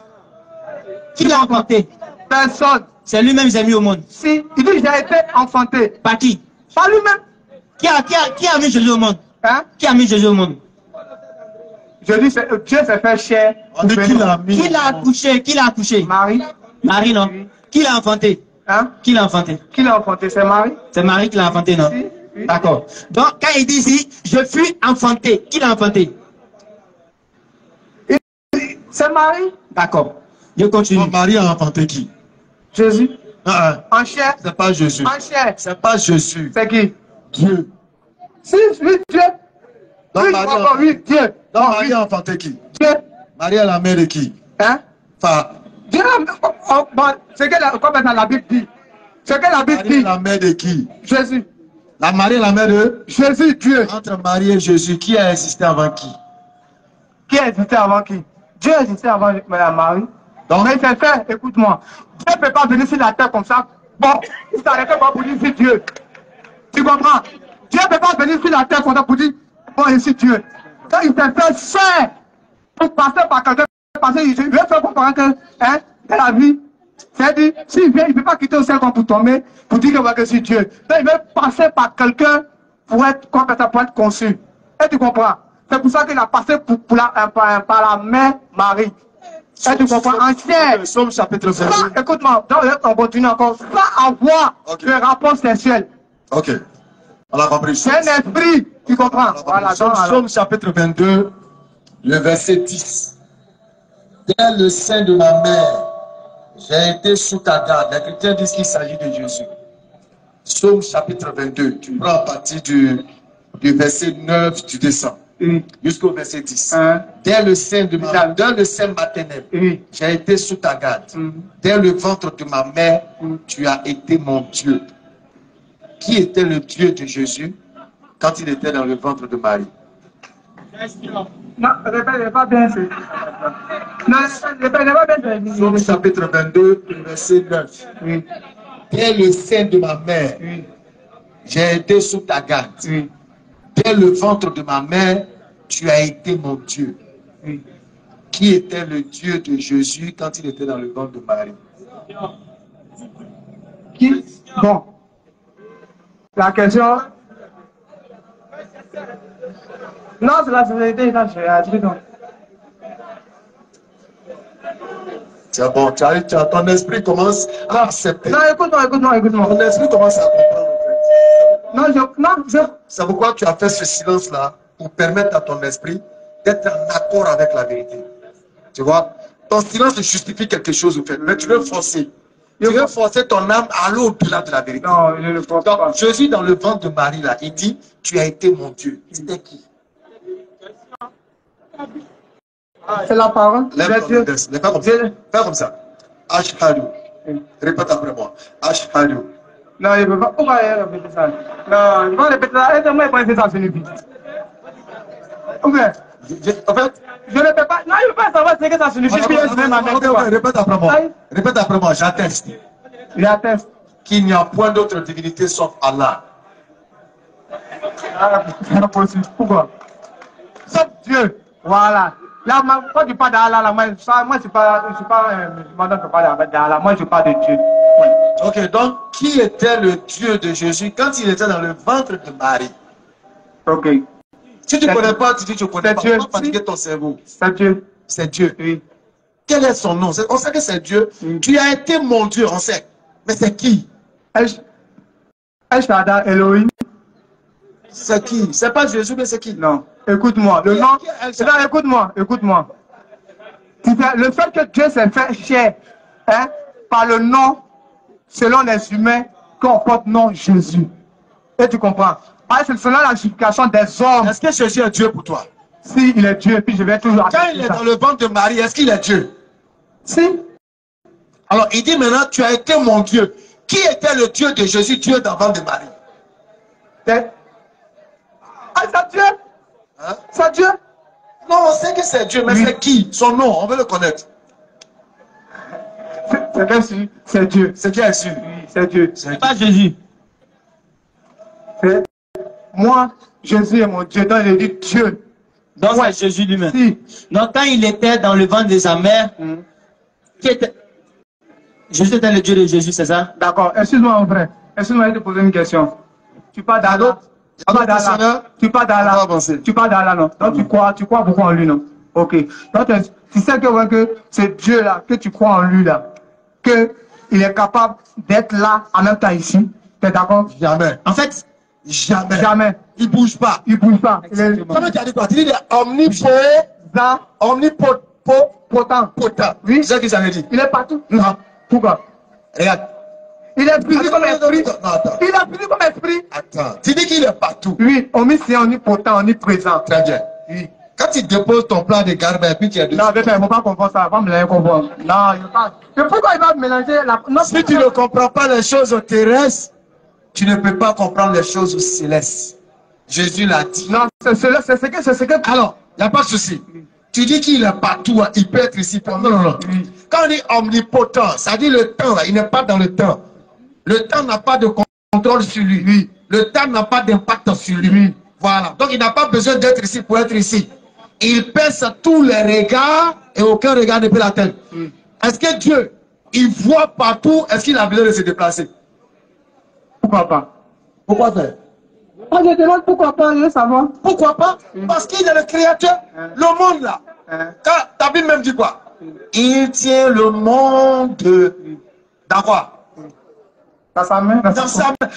Qui l'a enfanté? Personne. C'est lui-même qui l'a mis au monde. Si, il dit, j'ai été enfanté. Par qui? Par lui-même. Qui a mis Jésus au monde? Hein? Qui a mis Jésus au monde? Je dis, Dieu s'est fait chair. Qui l'a accouché? Qui l'a accouché? Marie. Marie, non? Oui. Qui l'a enfanté? Hein? Qui l'a enfanté? Qui l'a enfanté? C'est Marie. C'est Marie qui l'a enfanté, non? Si, oui. D'accord. Donc, quand il dit ici, je fus enfanté, qui l'a enfanté? Il C'est Marie. D'accord. Je continue. Ton mari a enfanté qui? Jésus. En chair. C'est pas Jésus. En chair. C'est pas Jésus. C'est qui? Dieu. Si, oui, Dieu. Donc, Oui, Dieu. Donc Marie a enfanté qui? Dieu. Marie est la mère de qui? Hein? Enfin, Dieu, c'est que la Bible dit. C'est que la Bible Marie est dit. la mère de qui? Jésus. La Marie est la mère de Jésus, Dieu. Entre Marie et Jésus, qui a existé avant qui? Qui a existé avant qui? Dieu a existé avant Marie. Donc, mais c'est fait, écoute-moi. Dieu ne peut pas venir sur la terre comme ça. Bon, il s'arrêtait pas pour dire c'est Dieu. Tu comprends? Dieu ne peut pas venir sur la terre comme ça pour dire bon, ici Dieu. Quand il s'est fait chair pour passer par quelqu'un, parce qu'il veut faire comprendre que, hein, dans la vie, c'est-à-dire, s'il vient, il ne peut pas quitter au ciel comme pour tomber, pour dire que c'est Dieu. Donc, il veut passer par quelqu'un pour être conçu. Et tu comprends? C'est pour ça qu'il a passé par la mère Marie. Et tu comprends? En chair. Somme chapitre 22. Écoute-moi, on continue encore. Sans avoir de rapport sexuel. Ok. On a compris. C'est un esprit. Tu comprends? Voilà. Somme chapitre 22, le verset 10. Dès le sein de ma mère, j'ai été sous ta garde. Les chrétiens disent qu'il s'agit de Jésus. Somme chapitre 22. Tu prends à partir du verset 9, tu descends. Jusqu'au verset 10. Dès le sein de dans le sein maternel, j'ai été sous ta garde. Dès le ventre de ma mère, tu as été mon Dieu. Qui était le Dieu de Jésus quand il était dans le ventre de Marie? Non, répète pas bien. Non, répète pas bien. Somme chapitre 22, verset 9. Dès le sein de ma mère, j'ai été sous ta garde. Dès le ventre de ma mère, tu as été mon Dieu. Qui était le Dieu de Jésus quand il était dans le ventre de Marie? Qui? Bon. La question. Non, c'est la société, là, je dis non. C'est bon, ton esprit commence à accepter. Non, écoute-moi. Ton esprit commence à comprendre. Non, c'est pourquoi tu as fait ce silence-là, pour permettre à ton esprit d'être en accord avec la vérité. Tu vois, ton silence justifie quelque chose, mais tu veux forcer. Tu veux forcer ton âme à aller au-delà de la vérité. Non, je ne le force pas. Jésus, dans le ventre de Marie, là, il dit, tu as été mon Dieu. C'était qui? C'est la parole. Fais comme ça. Ashhadu. Répète après moi. Ashhadu. Non, il ne peut pas. Pourquoi répéter ça? Non, il va répéter ça. Et moi, il va répéter ça sur le vide. En fait, je ne peux pas. Non, il ne peut pas savoir ce que ça signifie. Répète après moi. Répète après moi. J'atteste. J'atteste qu'il n'y a point d'autre divinité sauf Allah. C'est impossible. Pourquoi? Sauf Dieu. Voilà. Là, quand tu parles d'Allah, là, moi, je ne suis pas d'Allah. Moi, je parle de Dieu. Ouais. Ok, donc, qui était le Dieu de Jésus quand il était dans le ventre de Marie? Ok. Si tu ne connais pas, tu dis que tu ne connais pas. Dieu. Pourquoi fatiguer ton cerveau? C'est Dieu. C'est Dieu. Oui. Quel est son nom? On sait que c'est Dieu. Oui. Tu as été mon Dieu, on sait. Mais c'est qui? El Shaddai, Elohim. C'est qui? C'est pas Jésus, mais c'est qui? Non. Écoute-moi. Le nom. Non, écoute-moi. Le fait que Dieu s'est fait chair, hein, par le nom, selon les humains, qu'on porte nom Jésus. Et tu comprends? C'est selon la justification des hommes. Est-ce que Jésus est Dieu pour toi? Si, il est Dieu, puis je vais toujours... Quand il est dans le ventre de Marie, est-ce qu'il est Dieu? Si. Alors, il dit maintenant, tu as été mon Dieu. Qui était le Dieu de Jésus, Dieu dans le ventre de Marie? C'est Dieu. Hein? C'est Dieu. Non, on sait que c'est Dieu, mais oui. C'est qui? Son nom, on veut le connaître. C'est Dieu. C'est qui est sûr? Oui, c'est Dieu. C'est pas Jésus. Moi, Jésus est mon Dieu. Donc, il dit Dieu. Donc, c'est Jésus lui-même. Si. Donc, quand il était dans le ventre de sa mère, qui était... Jésus était le Dieu de Jésus, c'est ça? D'accord. Excuse-moi, mon frère. Excuse-moi, je vais te poser une question. Tu parles d'Allah. Tu parles d'Allah, non? Donc, tu crois beaucoup en lui, non? Ok. Donc, tu sais que c'est Dieu là, que tu crois en lui là, qu'il est capable d'être là en même temps ici. T'es d'accord? Jamais. En fait, jamais. Il bouge pas. Il bouge pas. Comment tu as dit quoi? Tu dis omnipotent. Potent. Potent. Oui. C'est ce que ça veut dire. Il est partout. Non. Pourquoi? Regarde. Il est physique comme esprit. Non, attends. Il est physique comme esprit. Attends. Tu dis qu'il est partout. Oui, omniscient, omnipotent, omniprésent. Très bien. Oui. Quand tu déposes ton plan de garde, et puis tu as deux. Non, il ne faut pas comprendre ça. Va me mélanger comprendre. Non, il ne faut pas. Mais pourquoi il va mélanger la. Non, si tu ne comprends pas les choses terrestres, tu ne peux pas comprendre les choses célestes. Jésus l'a dit. Non, c'est ce que. Alors, il n'y a pas de souci. Tu dis qu'il est partout, hein, il peut être ici. Non, non, non. Oui. Quand on dit omnipotent, ça dit le temps, là, il n'est pas dans le temps. Le temps n'a pas de contrôle sur lui. Oui. Le temps n'a pas d'impact sur lui. Oui. Voilà. Donc, il n'a pas besoin d'être ici pour être ici. Il pèse tous les regards et aucun regard ne peut l'atteindre. Oui. Est-ce que Dieu, il voit partout, est-ce qu'il a besoin de se déplacer? Pourquoi pas? Pourquoi faire? Ah, je demande pourquoi pas, je veux savoir. Pourquoi pas? Parce qu'il est le créateur. Le monde là. Quand ta Bible même dit quoi? Il tient le monde dans quoi? Dans sa main. Dans sa main.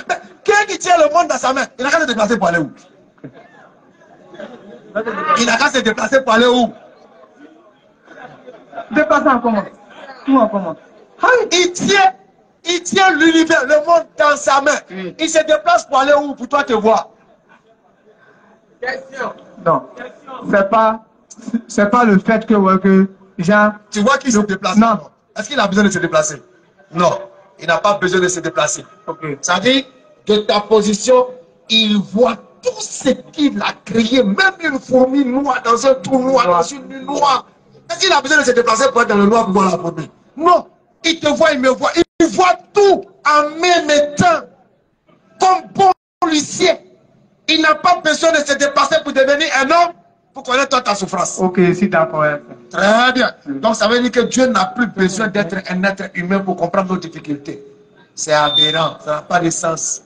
Mais qui tient le monde dans sa main? Il n'a qu'à se déplacer pour aller où? Il n'a qu'à se déplacer pour aller où? Déplacer en comment? Tout en comment? Il tient l'univers, le monde dans sa main. Oui. Il se déplace pour aller où? Pour toi te voir. Non. C'est pas le fait que Jean. Tu vois qu'il se déplace? Non. Est-ce qu'il a besoin de se déplacer? Non. Il n'a pas besoin de se déplacer. Ok. Ça veut dire, de ta position, il voit tout ce qu'il a créé, même une fourmi noire dans un trou noir, dans une nuit noire. Est-ce qu'il a besoin de se déplacer pour être dans le noir pour voir la fourmi? Non. Il te voit, il me voit. Il voit tout en même temps. Comme bon huissier. Il n'a pas besoin de se déplacer pour devenir un homme pour connaître toi ta souffrance. Ok, si d'accord. Très bien. Donc ça veut dire que Dieu n'a plus besoin d'être un être humain pour comprendre nos difficultés. C'est aberrant, ça n'a pas de sens.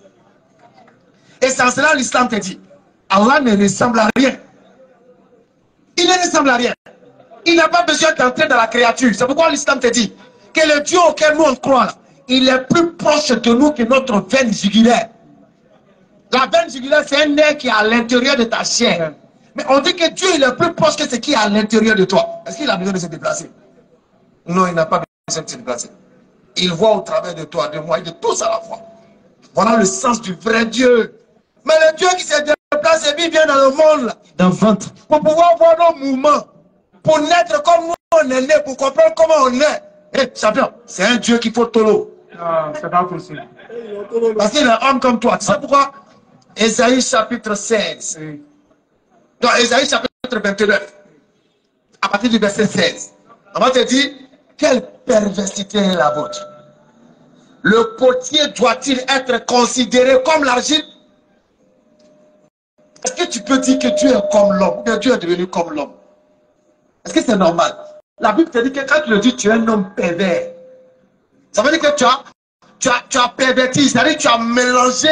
Et sans cela, l'islam te dit, Allah ne ressemble à rien. Il ne ressemble à rien. Il n'a pas besoin d'entrer dans la créature. C'est pourquoi l'islam te dit que le Dieu auquel nous on croit, là, il est plus proche de nous que notre veine jugulaire. La veine jugulaire, c'est un nerf qui est à l'intérieur de ta chair. Mais on dit que Dieu il est plus proche que ce qui est à l'intérieur de toi. Est-ce qu'il a besoin de se déplacer? Non, il n'a pas besoin de se déplacer. Il voit au travers de toi, de moi et de tous à la fois. Voilà le sens du vrai Dieu. Mais le Dieu qui se déplace et vient dans le monde, là, Dans le ventre. pour pouvoir voir nos mouvements, pour naître comme nous on est né, pour comprendre comment on est. Eh, champion, c'est un Dieu qu'il faut tolo. Non, c'est pas possible. Parce qu'il est homme comme toi. Tu sais pourquoi? Ésaïe chapitre 16. Oui. Dans Ésaïe chapitre 29, à partir du verset 16, on va te dire, quelle perversité est la vôtre? Le potier doit-il être considéré comme l'argile? Est-ce que tu peux dire que Dieu est comme l'homme, ou bien Dieu est devenu comme l'homme? Est-ce que c'est normal? La Bible te dit que quand tu le dis, tu es un homme pervers. Ça veut dire que tu as perverti, c'est-à-dire que tu as mélangé,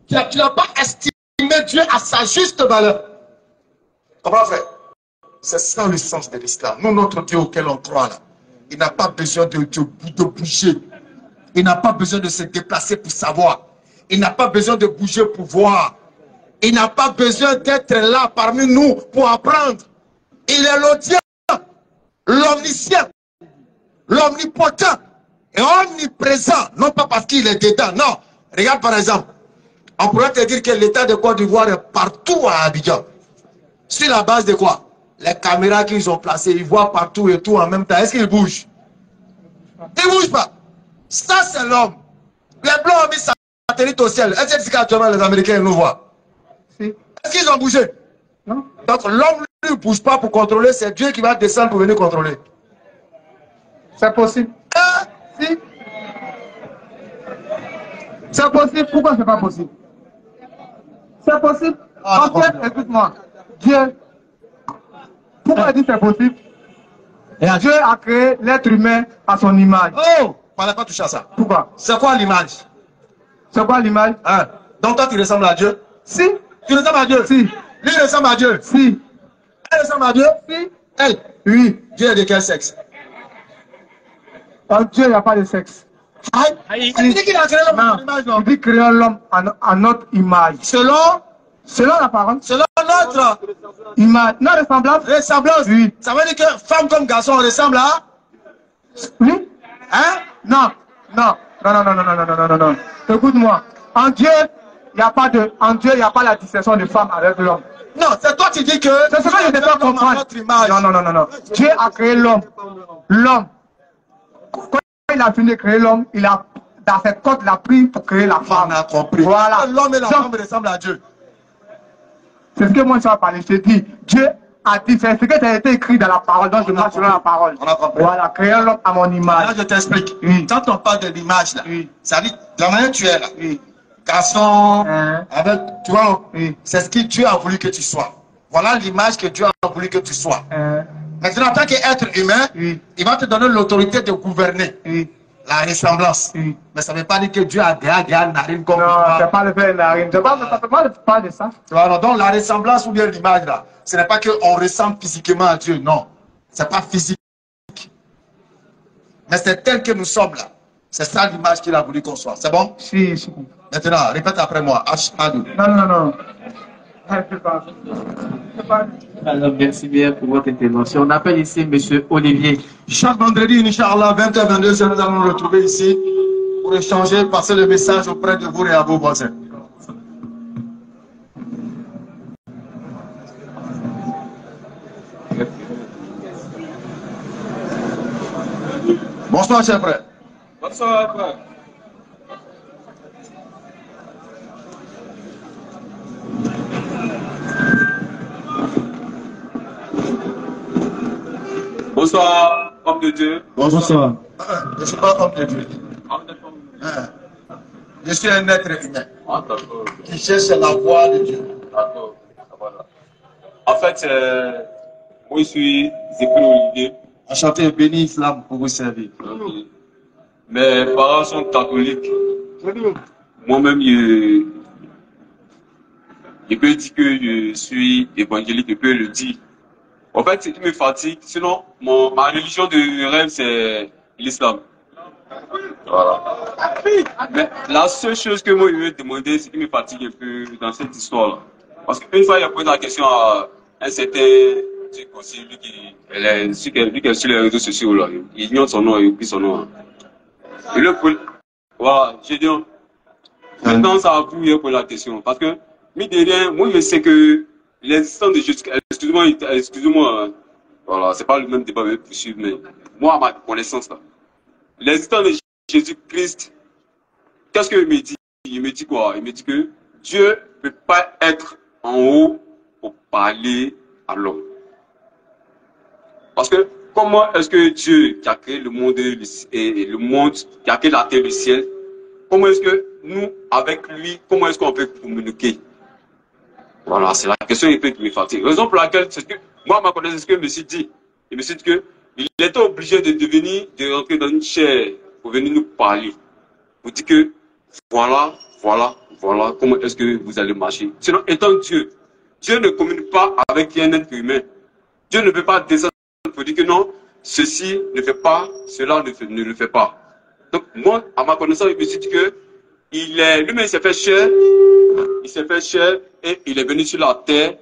tu n'as pas estimé Dieu à sa juste valeur. Comment faire? C'est ça le sens de l'islam. Nous, notre Dieu auquel on croit, là, il n'a pas besoin de bouger. Il n'a pas besoin de se déplacer pour savoir. Il n'a pas besoin de bouger pour voir. Il n'a pas besoin d'être là parmi nous pour apprendre. Il est l'audient, l'omniscient, l'omnipotent et omniprésent. Non pas parce qu'il est dedans. Non. Regarde par exemple. On pourrait te dire que l'État de Côte d'Ivoire est partout à Abidjan. Sur la base de quoi? Les caméras qu'ils ont placées, ils voient partout et tout en même temps. Est-ce qu'ils bougent? Ils ne bougent pas. Ça, c'est l'homme. Les Blancs ont mis satellite au ciel. Est-ce qu'actuellement les Américains nous voient? Si. Est-ce qu'ils ont bougé? Non. Donc l'homme ne bouge pas pour contrôler, c'est Dieu qui va descendre pour venir contrôler. C'est possible. Si. C'est possible. Pourquoi c'est pas possible? C'est possible. Ah, En fait, écoute-moi. Dieu. Pourquoi il dit c'est possible? Dieu a créé l'être humain à son image. Oh! On n'a pas touché à ça. Pourquoi? C'est quoi l'image? C'est quoi l'image? Hein? Donc toi tu ressembles à Dieu? Si. Tu ressembles à Dieu? Si. Lui ressemble à Dieu? Si. Elle ressemble à Dieu? Si. Elle? Oui. Dieu est de quel sexe? En Dieu, il n'y a pas de sexe. Il dit qu'il a créé l'homme à son image, non? Il dit créer l'homme à notre image. Selon la parole. notre Image. Non, ressemblance. Ressemblance. Oui. Ça veut dire que femme comme garçon ressemble à... Oui. Hein? Non. Non. Non, non, non, non, non, non, non, non, non. Écoute-moi. En Dieu, il n'y a pas de... En Dieu, il n'y a pas la distinction de femme avec l'homme. Non, c'est toi qui dis que... C'est ce que je ne peux pas comprendre. Non, non, non, non, non. Dieu a créé l'homme. L'homme. Quand il a fini de créer l'homme, il a... Dans ses codes, il a pris pour créer la femme. On a compris. Voilà. L'homme et la femme ressemblent à Dieu. C'est ce que moi je vais parler. Je dis, Dieu a dit, c'est ce qui a été écrit dans la parole, donc je marche selon la parole. On a compris. Voilà, créer l'homme à mon image. Là, je t'explique. Oui. Quand on parle de l'image, là, Oui. ça dit, de la manière que tu es là, Oui. garçon, avec, tu vois, Oui. c'est ce que Dieu a voulu que tu sois. Voilà l'image que Dieu a voulu que tu sois. Maintenant, en tant qu'être humain, Oui. il va te donner l'autorité de gouverner. Oui. La ressemblance. Oui. Mais ça ne veut pas dire que Dieu a des narines comme Non, toi. c'est pas le fait de narine. C'est pas de ça. Voilà, donc la ressemblance ou bien l'image là, ce n'est pas qu'on ressemble physiquement à Dieu, non. C'est pas physique. Mais c'est tel que nous sommes là. C'est ça l'image qu'il a voulu qu'on soit. C'est bon? Si, si. Maintenant, répète après moi. Ashhadu. Non, non, non. Alors, merci bien pour votre intervention. On appelle ici M. Olivier. Chaque vendredi, Inch'Allah, 20h22, nous allons nous retrouver ici pour échanger, passer le message auprès de vous et à vos voisins. Bonsoir, cher frère. Bonsoir, frère. Bonsoir, homme de Dieu. Bonsoir. Je ne suis pas homme de Dieu. Je suis un être humain qui cherche la voie de Dieu. D'accord. Voilà. En fait, moi je suis Zéphine Olivier. Enchanté, béni Islam pour vous servir. Okay. Mes parents sont catholiques. Moi-même, je peux dire que je suis évangélique, je peux le dire. En fait, ce qui me fatigue, sinon, ma religion de rêve, c'est l'islam. Voilà. Mais la seule chose que moi, je veux demander, ce qui me fatigue un peu dans cette histoire-là. Parce qu'une fois, il a posé la question à un certain truc aussi, lui qui est sur les réseaux sociaux, là. Il ignore son nom, il oublie son nom. Et le voilà, j'ai dit, maintenant, ça a voulu poser la question. Parce que, mine de rien, moi, je sais que l'existence de Jésus, excusez-moi, voilà, c'est pas le même débat possible, mais moi, à ma connaissance, là, l'existence de Jésus-Christ, qu'est-ce qu'il me dit? Il me dit quoi? Il me dit que Dieu ne peut pas être en haut pour parler à l'homme. Parce que comment est-ce que Dieu qui a créé le monde et le monde, qui a créé la terre et le ciel, comment est-ce que nous, avec lui, comment est-ce qu'on peut communiquer? Voilà, c'est la question qui me fatigue. Raison pour laquelle, c'est que moi, ma connaissance, c'est ce que je me suis dit. Je me suis dit qu'il était obligé de rentrer dans une chair pour venir nous parler. Pour dire que voilà comment est-ce que vous allez marcher. Sinon, étant Dieu, Dieu ne communique pas avec un être humain. Dieu ne peut pas descendre pour dire que non, ceci ne fait pas, cela ne le fait pas. Donc, moi, à ma connaissance, je me suis dit que lui-même, il s'est fait chair. Il s'est fait chair et il est venu sur la terre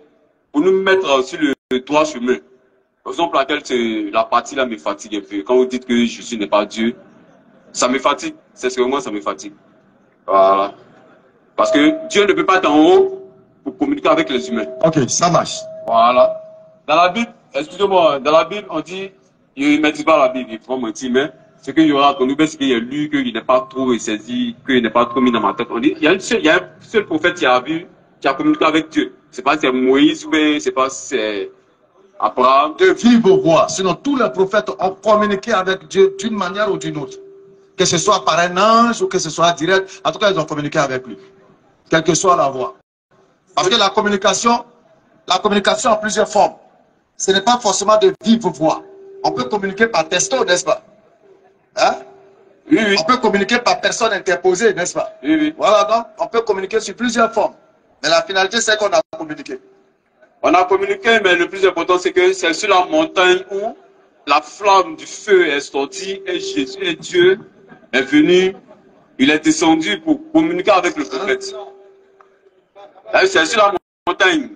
pour nous mettre sur le droit chemin. Raison pour laquelle la partie là me fatigue un peu. Quand vous dites que Jésus n'est pas Dieu, ça me fatigue. Sincèrement, ça me fatigue. Voilà. Parce que Dieu ne peut pas être en haut pour communiquer avec les humains. Ok, ça marche. Voilà. Dans la Bible, excusez-moi, dans la Bible, on dit, il ne maîtrise pas la Bible, il faut mentir, mais ce qu'il y aura, c'est qu'il a lu, qu'il n'est pas trop saisi, qu'il n'est pas trop mis dans ma tête. On dit, il y a un seul prophète qui a communiqué avec Dieu. C'est pas c'est Moïs, ou bien c'est pas c'est Abraham. De vive voix. Sinon, tous les prophètes ont communiqué avec Dieu d'une manière ou d'une autre. Que ce soit par un ange ou que ce soit direct. En tout cas, ils ont communiqué avec lui. Quelle que soit la voix. Parce que la communication a plusieurs formes. Ce n'est pas forcément de vive voix. On peut communiquer par texto, n'est-ce pas? Hein? Oui, oui. On peut communiquer par personne interposée, n'est-ce pas? Oui, oui. Voilà, donc on peut communiquer sur plusieurs formes. Mais la finalité, c'est qu'on a communiqué. On a communiqué, mais le plus important, c'est que c'est sur la montagne où la flamme du feu est sortie et Jésus et Dieu est venu. Il est descendu pour communiquer avec le prophète. C'est sur la montagne.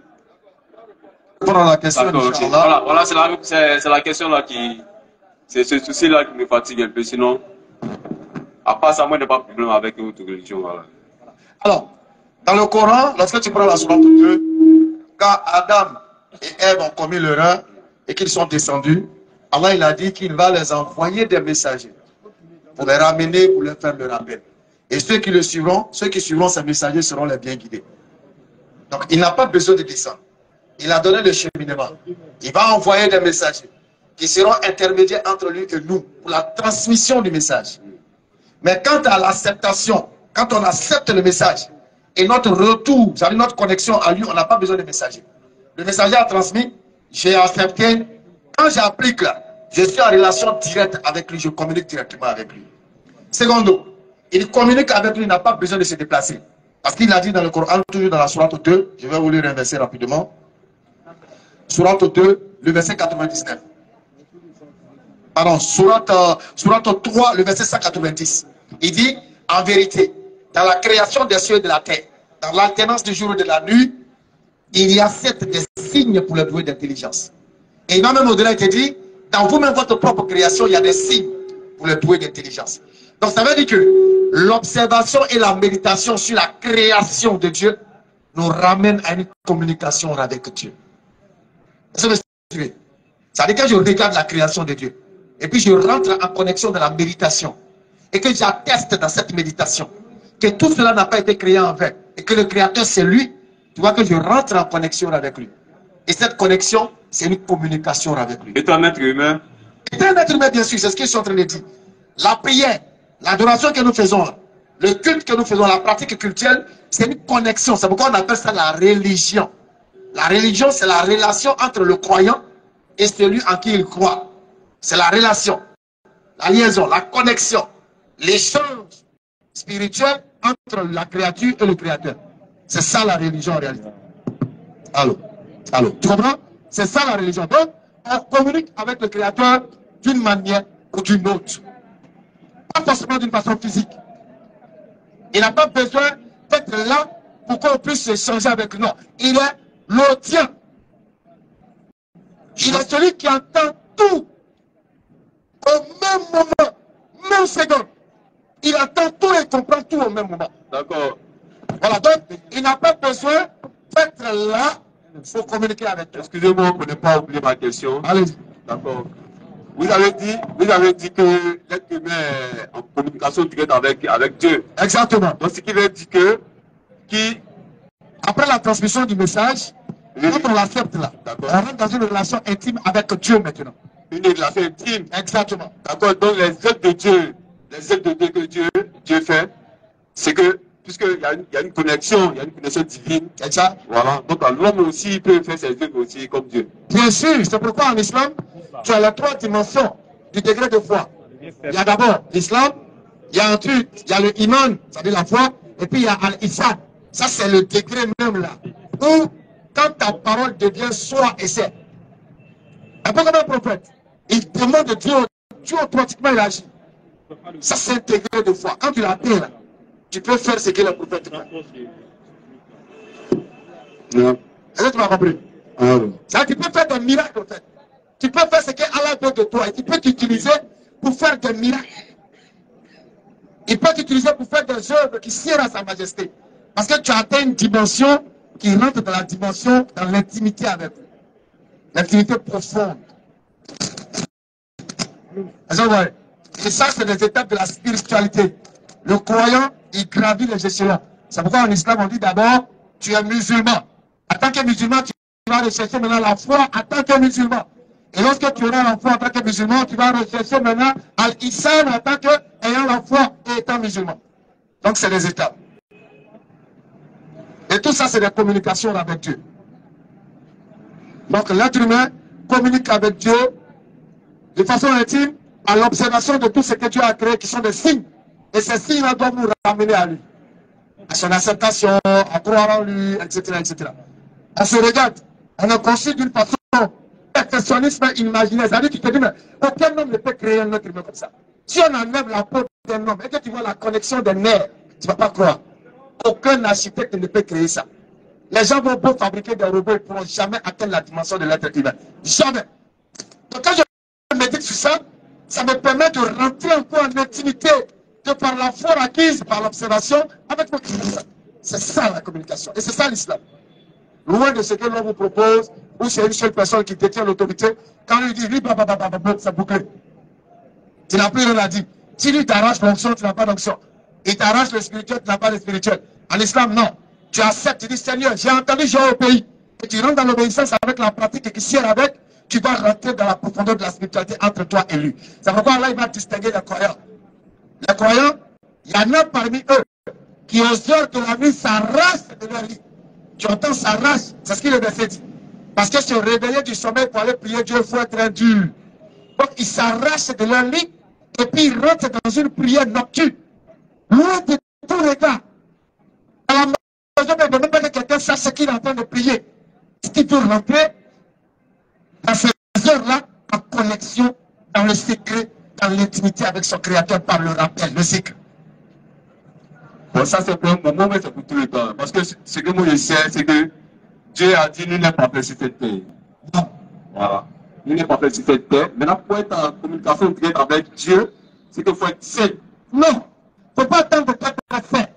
répondre à la question. Okay. Voilà, c'est la question là qui... C'est ce souci-là qui me fatigue un peu. Sinon, à part ça, moi, je n'ai pas de problème avec une autre religion. Voilà. Alors, dans le Coran, lorsque tu prends la sourate 2, quand Adam et Ève ont commis l'erreur et qu'ils sont descendus, Allah il a dit qu'il va les envoyer des messagers pour les ramener, pour leur faire le rappel. Et ceux qui suivront ces messagers seront les bien guidés. Donc, il n'a pas besoin de descendre. Il a donné le cheminement. Il va envoyer des messagers qui seront intermédiaires entre lui et nous pour la transmission du message. Mais quant à l'acceptation, quand on accepte le message et notre retour, c'est-à-dire notre connexion à lui, on n'a pas besoin de messager. Le messager a transmis, j'ai accepté. Quand j'applique là, je suis en relation directe avec lui, je communique directement avec lui. Secondo, il communique avec lui, il n'a pas besoin de se déplacer. Parce qu'il a dit dans le Coran, toujours dans la sourate 2, je vais vous lire un verset rapidement. Sourate 2, le verset 99. Pardon, sourate 3, le verset 190. Il dit, en vérité, dans la création des cieux et de la terre, dans l'alternance du jour et de la nuit, il y a des signes pour le doué d'intelligence. Et il va même au-delà, il te dit, dans vous-même, votre propre création, il y a des signes pour le doué d'intelligence. Donc ça veut dire que l'observation et la méditation sur la création de Dieu nous ramènent à une communication avec Dieu. Ça veut dire que je regarde la création de Dieu. Et puis je rentre en connexion de la méditation. Et que j'atteste dans cette méditation que tout cela n'a pas été créé en vain. Et que le Créateur c'est lui. Tu vois que je rentre en connexion avec lui. Et cette connexion, c'est une communication avec lui. Et un être humain? Et un être humain, bien sûr, c'est ce que je suis en train de dire. La prière, l'adoration que nous faisons, le culte que nous faisons, la pratique culturelle, c'est une connexion. C'est pourquoi on appelle ça la religion. La religion, c'est la relation entre le croyant et celui en qui il croit. C'est la relation, la liaison, la connexion, l'échange spirituel entre la créature et le Créateur. C'est ça la religion en réalité. Allô? Tu comprends? C'est ça la religion. Donc, on communique avec le Créateur d'une manière ou d'une autre. Pas forcément d'une façon physique. Il n'a pas besoin d'être là pour qu'on puisse échanger avec nous. Non. Il est l'audien. Il est celui qui entend tout. Au même moment, même seconde. Il entend tout et comprend tout au même moment. D'accord. Voilà, donc il n'a pas besoin d'être là pour communiquer avec toi. Excusez-moi pour ne pas oublier ma question. Allez-y. D'accord. Vous avez dit que l'être humain est en communication directe avec Dieu. Exactement. Donc ce qui veut dire que après la transmission du message, quand on l'accepte là, on rentre dans une relation intime avec Dieu maintenant. Une relation intime. Exactement. D'accord. Donc les œuvres de Dieu, que Dieu fait, c'est que puisqu'il y a une connexion, divine. Exact. Voilà. Donc l'homme aussi peut faire ses œuvres aussi comme Dieu. Bien sûr, c'est pourquoi en islam, tu as les 3 dimensions du degré de foi. Il y a d'abord l'islam, il y a ensuite, il y a le iman, c'est-à-dire la foi, et puis il y a al-ihsan. Ça c'est le degré même là, où quand ta parole devient soi et c'est. Un peu comme un prophète, il demande de Dieu automatiquement il agit. Ça c'est un degré de foi. Quand tu l'atteins là, tu peux faire ce que le prophète fait. Est-ce que tu m'as compris? Ça, tu peux faire des miracles, en fait. Tu peux faire ce que Allah veut de toi. Et tu peux t'utiliser pour faire des miracles. Il peut t'utiliser pour faire des œuvres qui sirent à sa majesté. Parce que tu as atteint une dimension qui rentre dans la dimension, dans l'intimité avec lui. L'intimité profonde. Et ça, c'est des étapes de la spiritualité. Le croyant, il gravit les échelons. C'est pourquoi en islam, on dit d'abord, tu es musulman. En tant que musulman, tu vas rechercher maintenant la foi en tant que musulman. Et lorsque tu auras la foi en tant que musulman, tu vas rechercher maintenant al-ihsan en tant qu'ayant la foi et étant musulman. Donc, c'est des étapes. Et tout ça, c'est des communications avec Dieu. Donc, l'être humain communique avec Dieu de façon intime à l'observation de tout ce que Dieu a créé, qui sont des signes. Et ces signes-là doivent nous ramener à lui. À son acceptation, à croire en lui, etc., etc. On se regarde, on est conçu d'une façon perfectionnisme imaginaire. C'est-à-dire que tu te dis, mais aucun homme ne peut créer un être humain comme ça. Si on enlève la peau d'un homme et que tu vois la connexion des nerfs, tu ne vas pas croire. Aucun architecte ne peut créer ça. Les gens vont beau fabriquer des robots, ils ne pourront jamais atteindre la dimension de l'être humain. Jamais. Donc quand je médite sur ça, ça me permet de rentrer un peu en intimité, de par la foi acquise, par l'observation, avec mon Christ. C'est ça la communication. Et c'est ça l'islam. Loin de ce que l'on vous propose, où c'est une seule personne qui détient l'autorité, quand lui dit, lui, c'est bouclé. Tu n'as plus rien à dire. Si lui t'arrache l'onction, tu n'as pas d'onction. Il t'arrache le spirituel, tu n'as pas de spirituel. En islam, non. Tu acceptes, tu dis, Seigneur, j'ai entendu, j'ai obéi. Et tu rentres dans l'obéissance avec la pratique et qui sert avec, tu vas rentrer dans la profondeur de la spiritualité entre toi et lui. C'est pourquoi Allah il va distinguer les croyants. Les croyants, il y en a parmi eux qui aux heures de la nuit s'arrachent de leur lit. Tu entends s'arrache, c'est ce qu'il le verset dit. Parce que se réveiller du sommeil pour aller prier Dieu, il faut être un dur. Donc ils s'arrachent de leur lit et puis ils rentrent dans une prière nocturne. Loin de tous les gars. À la maison, même pas que quelqu'un sache ce qu'il est en train de prier. Ce qui peut rentrer dans ces heures-là en connexion dans le secret, dans l'intimité avec son créateur par le rappel, le cycle. Bon, ça c'est pour un moment, mais c'est pour tout le temps. Parce que ce que moi je sais, c'est que Dieu a dit, nous n'est pas fait sur cette terre. Non. Voilà. Nous n'est pas fait sur cette terre. Maintenant, pour être en communication directe avec Dieu, c'est qu'il faut être seul. Non. Il ne faut pas attendre d'être fait.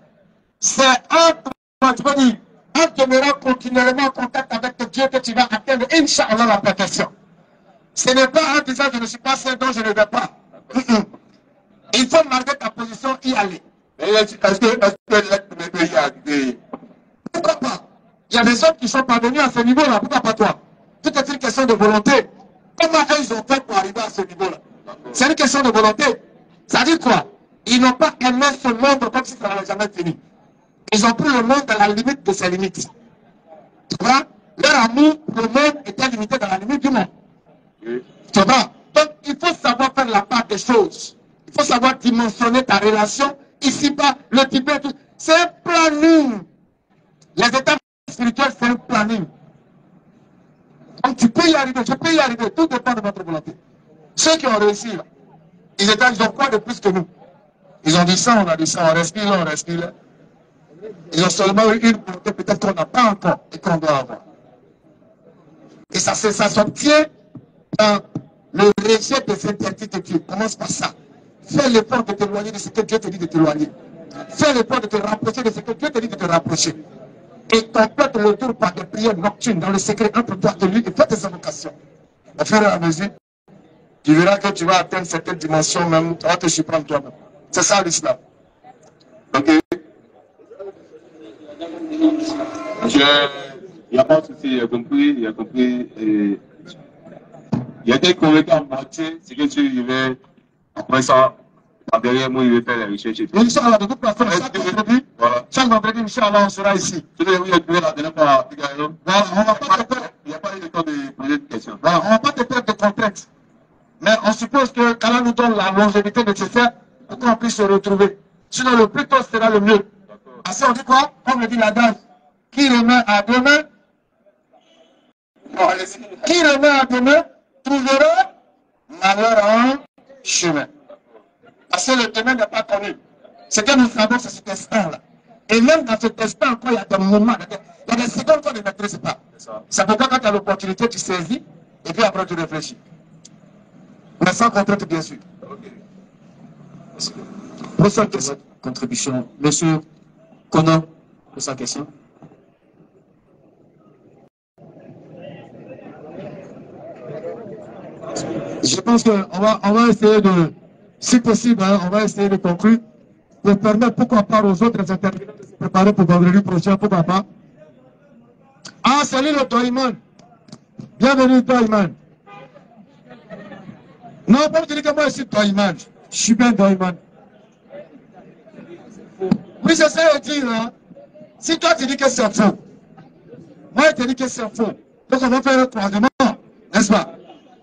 C'est un, tu peux dire, en demeurant continuellement en contact avec Dieu que tu vas atteindre, Inch'Allah, la perfection. Ce n'est pas en disant je ne suis pas seul, donc je ne vais pas. Il faut malgré ta position y aller. Est-ce que l'être peut y arriver? Pourquoi pas? Il y a des hommes qui sont parvenus à ce niveau-là, pourquoi pas toi? Tout est une question de volonté. Comment ils ont fait pour arriver à ce niveau-là? C'est une question de volonté. Ça dit quoi? Ils n'ont pas aimé ce monde comme si ça n'avait jamais fini. Ils ont pris le monde dans la limite de ses limites. Tu vois? Leur amour, le monde était limité dans la limite du monde. Oui. Tu vois? Donc, il faut savoir faire la part des choses. Il faut savoir dimensionner ta relation. Ici-bas, le Tibet, c'est un planning. Les états spirituels, c'est un planning. Donc, tu peux y arriver, je peux y arriver. Tout dépend de votre volonté. Ceux qui ont réussi, là, ils ont quoi de plus que nous? Ils ont dit ça, on a dit ça, on respire là, on respire là. Ils ont seulement eu une volonté peut-être qu'on n'a pas encore et qu'on doit avoir. Et ça s'obtient dans le rejet des interdits de Dieu. Commence par ça. Fais l'effort de t'éloigner de ce que Dieu te dit de t'éloigner. Fais l'effort de te rapprocher de ce que Dieu te dit de te rapprocher. Et complète le tour par des prières nocturnes dans le secret entre toi et lui et fais tes invocations. Au fur et à mesure, tu verras que tu vas atteindre certaines dimensions même, tu vas te surprendre toi-même. C'est ça l'islam. Ok. Il n'y a pas de souci, il a compris, il a compris. Il a été convaincu en marché, c'est que tu vais, après ça, derrière moi, il va faire les recherches. Inch'Allah, de toute façon, chaque vendredi, Inch'Allah, on sera ici. Tu veux la dernière fois, voilà, on va pas te perdre. il n'y a pas eu le temps de poser de questions. Voilà, on va pas te perdre de contraintes. Mais on suppose que qu'Allah nous donne la longévité nécessaire pour qu'on puisse se retrouver. Sinon, le plus tôt sera le mieux. Ainsi, on dit quoi? Comme le dit la dame, qui remet à demain, qui remet à demain, trouvera malheur en chemin. Parce que le demain n'est pas connu. Ce que nous savons, c'est cet instant-là. Et même dans cet instant, encore, il y a des moments, il y a des secondes qu'on ne maîtrise pas. C'est pourquoi quand tu as l'opportunité, tu saisis, et puis après tu réfléchis. Mais sans contrainte, bien sûr. Pour sa question, contribution, monsieur Kono, pour sa question. Je pense qu'on va essayer de, si possible, hein, on va essayer de conclure, pour permettre, pourquoi pas, aux autres intervenants de se préparer pour vendredi prochain, pourquoi pas. Ah, salut le Toiman. Bienvenue, Toiman. Non, pas me dire que moi, je suis Toiman. Je suis bien Toiman. Oui, c'est ça, je dis, là. Si toi, tu dis que c'est faux, moi, je te dis que c'est faux. Donc, on va faire un croisement, n'est-ce pas?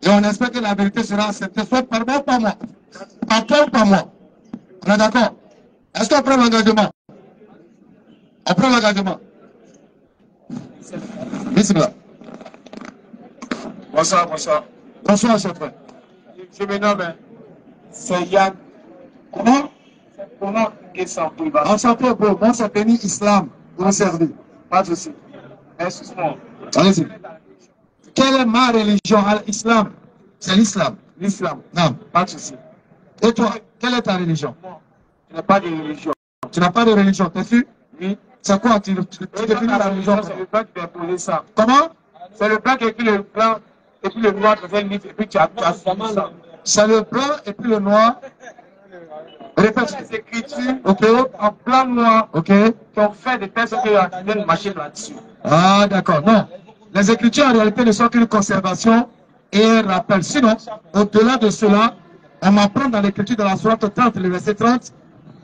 Et on espère que la vérité sera acceptée, soit par moi ou par moi. Par toi ou par moi. On est d'accord? Est-ce qu'on prend l'engagement? On prend l'engagement. Bismillah. Bonsoir, bonsoir. Bonsoir, cher frère. Je me nomme Yann. Comment? Comment est-ce qu'on va? Enchanté, bro. Moi, c'est béni islam. Vous me servez. Pas de souci. Excuse-moi. Allez-y. Quelle est ma religion? L'islam. C'est l'islam. L'islam. Non. Pas de souci. Et toi, quelle est ta religion? Je n'ai pas de religion. Tu n'as pas de religion, t'es sûr? Oui. C'est quoi? Tu définis la religion? C'est le blanc qui a posé ça. Comment? C'est le blanc et puis le blanc et puis le noir qui fait le livre et puis tu as suivi ça. C'est le blanc et puis le noir. Répète les écritures, ok, en blanc noir, ok, qui ont fait des personnes qui viennent marcher là-dessus. Ah, d'accord. Non. Les écritures en réalité ne sont qu'une conservation et un rappel. Sinon, au-delà de cela, on m'apprend dans l'écriture de la sourate 30, le verset 30,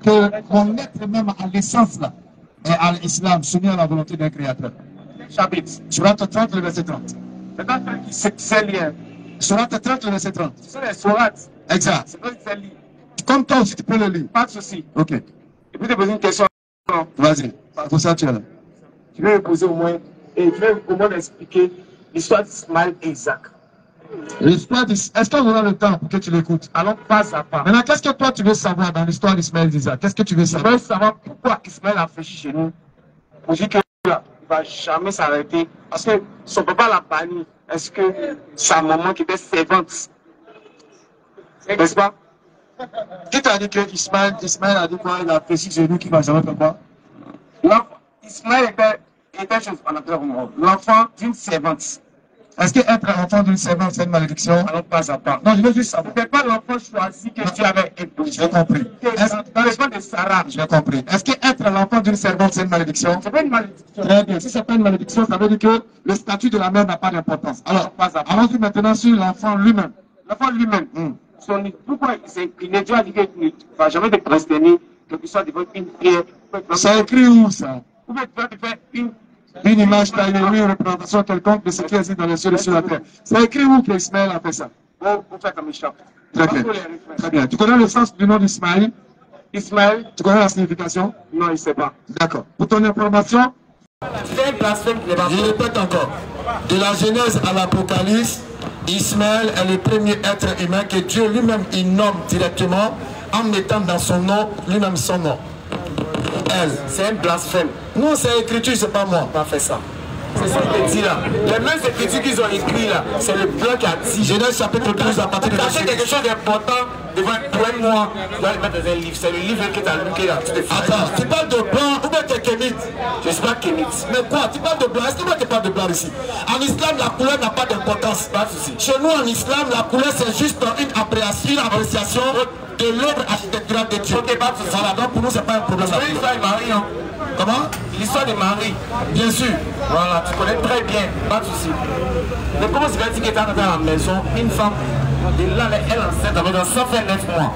que mon être même à l'essence là est à l'islam, soumis à la volonté d'un créateur. Chapitre. Sourate 30, le verset 30. C'est lié. Sourate 30, le verset 30. Ce sont les sourates. Exact. C'est pas que c'est lié. Comme toi aussi, tu peux le lire. Pas de souci. Ok. Et puis te poser une question. Vas-y. Pour ça, tu es là. Je vais me poser au moins, et je vais au moins expliquer l'histoire d'Ismaël et Isaac. L'histoire d'Ismaël. Est-ce qu'on aura le temps pour que tu l'écoutes? Allons pas à pas. Maintenant, qu'est-ce que toi tu veux savoir dans l'histoire d'Ismaël et d'Isaac? Qu'est-ce que tu veux savoir? Je veux savoir pourquoi Ismaël a fléchi chez nous. Pour dire qu'il ne va jamais s'arrêter. Parce que son papa l'a banni. Est-ce que sa maman qui était servante? N'est-ce pas? Qui t'a dit que Ismaël a dit quoi? Il a fléchi chez nous, qui ne va jamais faire quoi? Ismaël était chose, on appelle l'enfant d'une servante. Est-ce qu'être enfant d'une servante, c'est une malédiction? Alors, pas à pas. Non, je veux juste savoir. Ce n'est pas l'enfant choisi que tu avais imposé. J'ai compris. Dans le temps de Sarah. J'ai compris. Est-ce qu'être l'enfant d'une servante, c'est une malédiction? C'est pas une malédiction. Très bien. Si ce n'est pas une malédiction, ça veut dire que le statut de la mère n'a pas d'importance. Alors, allons-y maintenant sur l'enfant lui-même. L'enfant lui-même. Pourquoi il s'est incliné? Dieu a dit qu'il ne va jamais te prosterner, que tu sois devant une prière. C'est écrit où ça? Ou bien tu vas te faire une image taillée, une représentation quelconque de ce qui existe dans les cieux et sur la terre. C'est écrit où que Ismaël a fait ça? Pour faire comme Ishaq. Très bien. Très bien. Tu connais le sens du nom d'Ismaël? Ismaël. Tu connais la signification? Non, il ne sait pas. D'accord. Pour ton information, c'est blasphème. Je répète encore. De la Genèse à l'Apocalypse, Ismaël est le premier être humain que Dieu lui-même il nomme directement en mettant dans son nom lui-même son nom. Elle, c'est un blasphème. Non, c'est l'écriture, c'est pas moi. On a fait ça. C'est ce qu'il dit là. Les mêmes écritures qu'ils ont écrites là, c'est le blanc qui a dit. Genèse chapitre 12 à partir de la Genèse. Quelque chose d'important devant un poème noir, tu dois le mettre dans un livre. C'est le livre que tu as lu qui est là. Attends, tu parles de blanc ou bien tu es kémite? Je ne suis pas kémite. Mais quoi? Tu parles de blanc? Est-ce que moi tu parles de blanc ici? En islam, la couleur n'a pas d'importance. Pas de souci. Chez nous, en islam, la couleur c'est juste une appréciation de l'œuvre architecturale de Dieu. Ok, pas de souci. Voilà, donc pour nous, c'est pas un problème. C'est l'histoire de Marie, hein? Comment? L'histoire de Marie. Bien sûr. Voilà, tu connais très bien, pas de souci. Mais comment tu vas dire que tu es dans la maison, une femme, et là, elle est enceinte avec un 129 mois.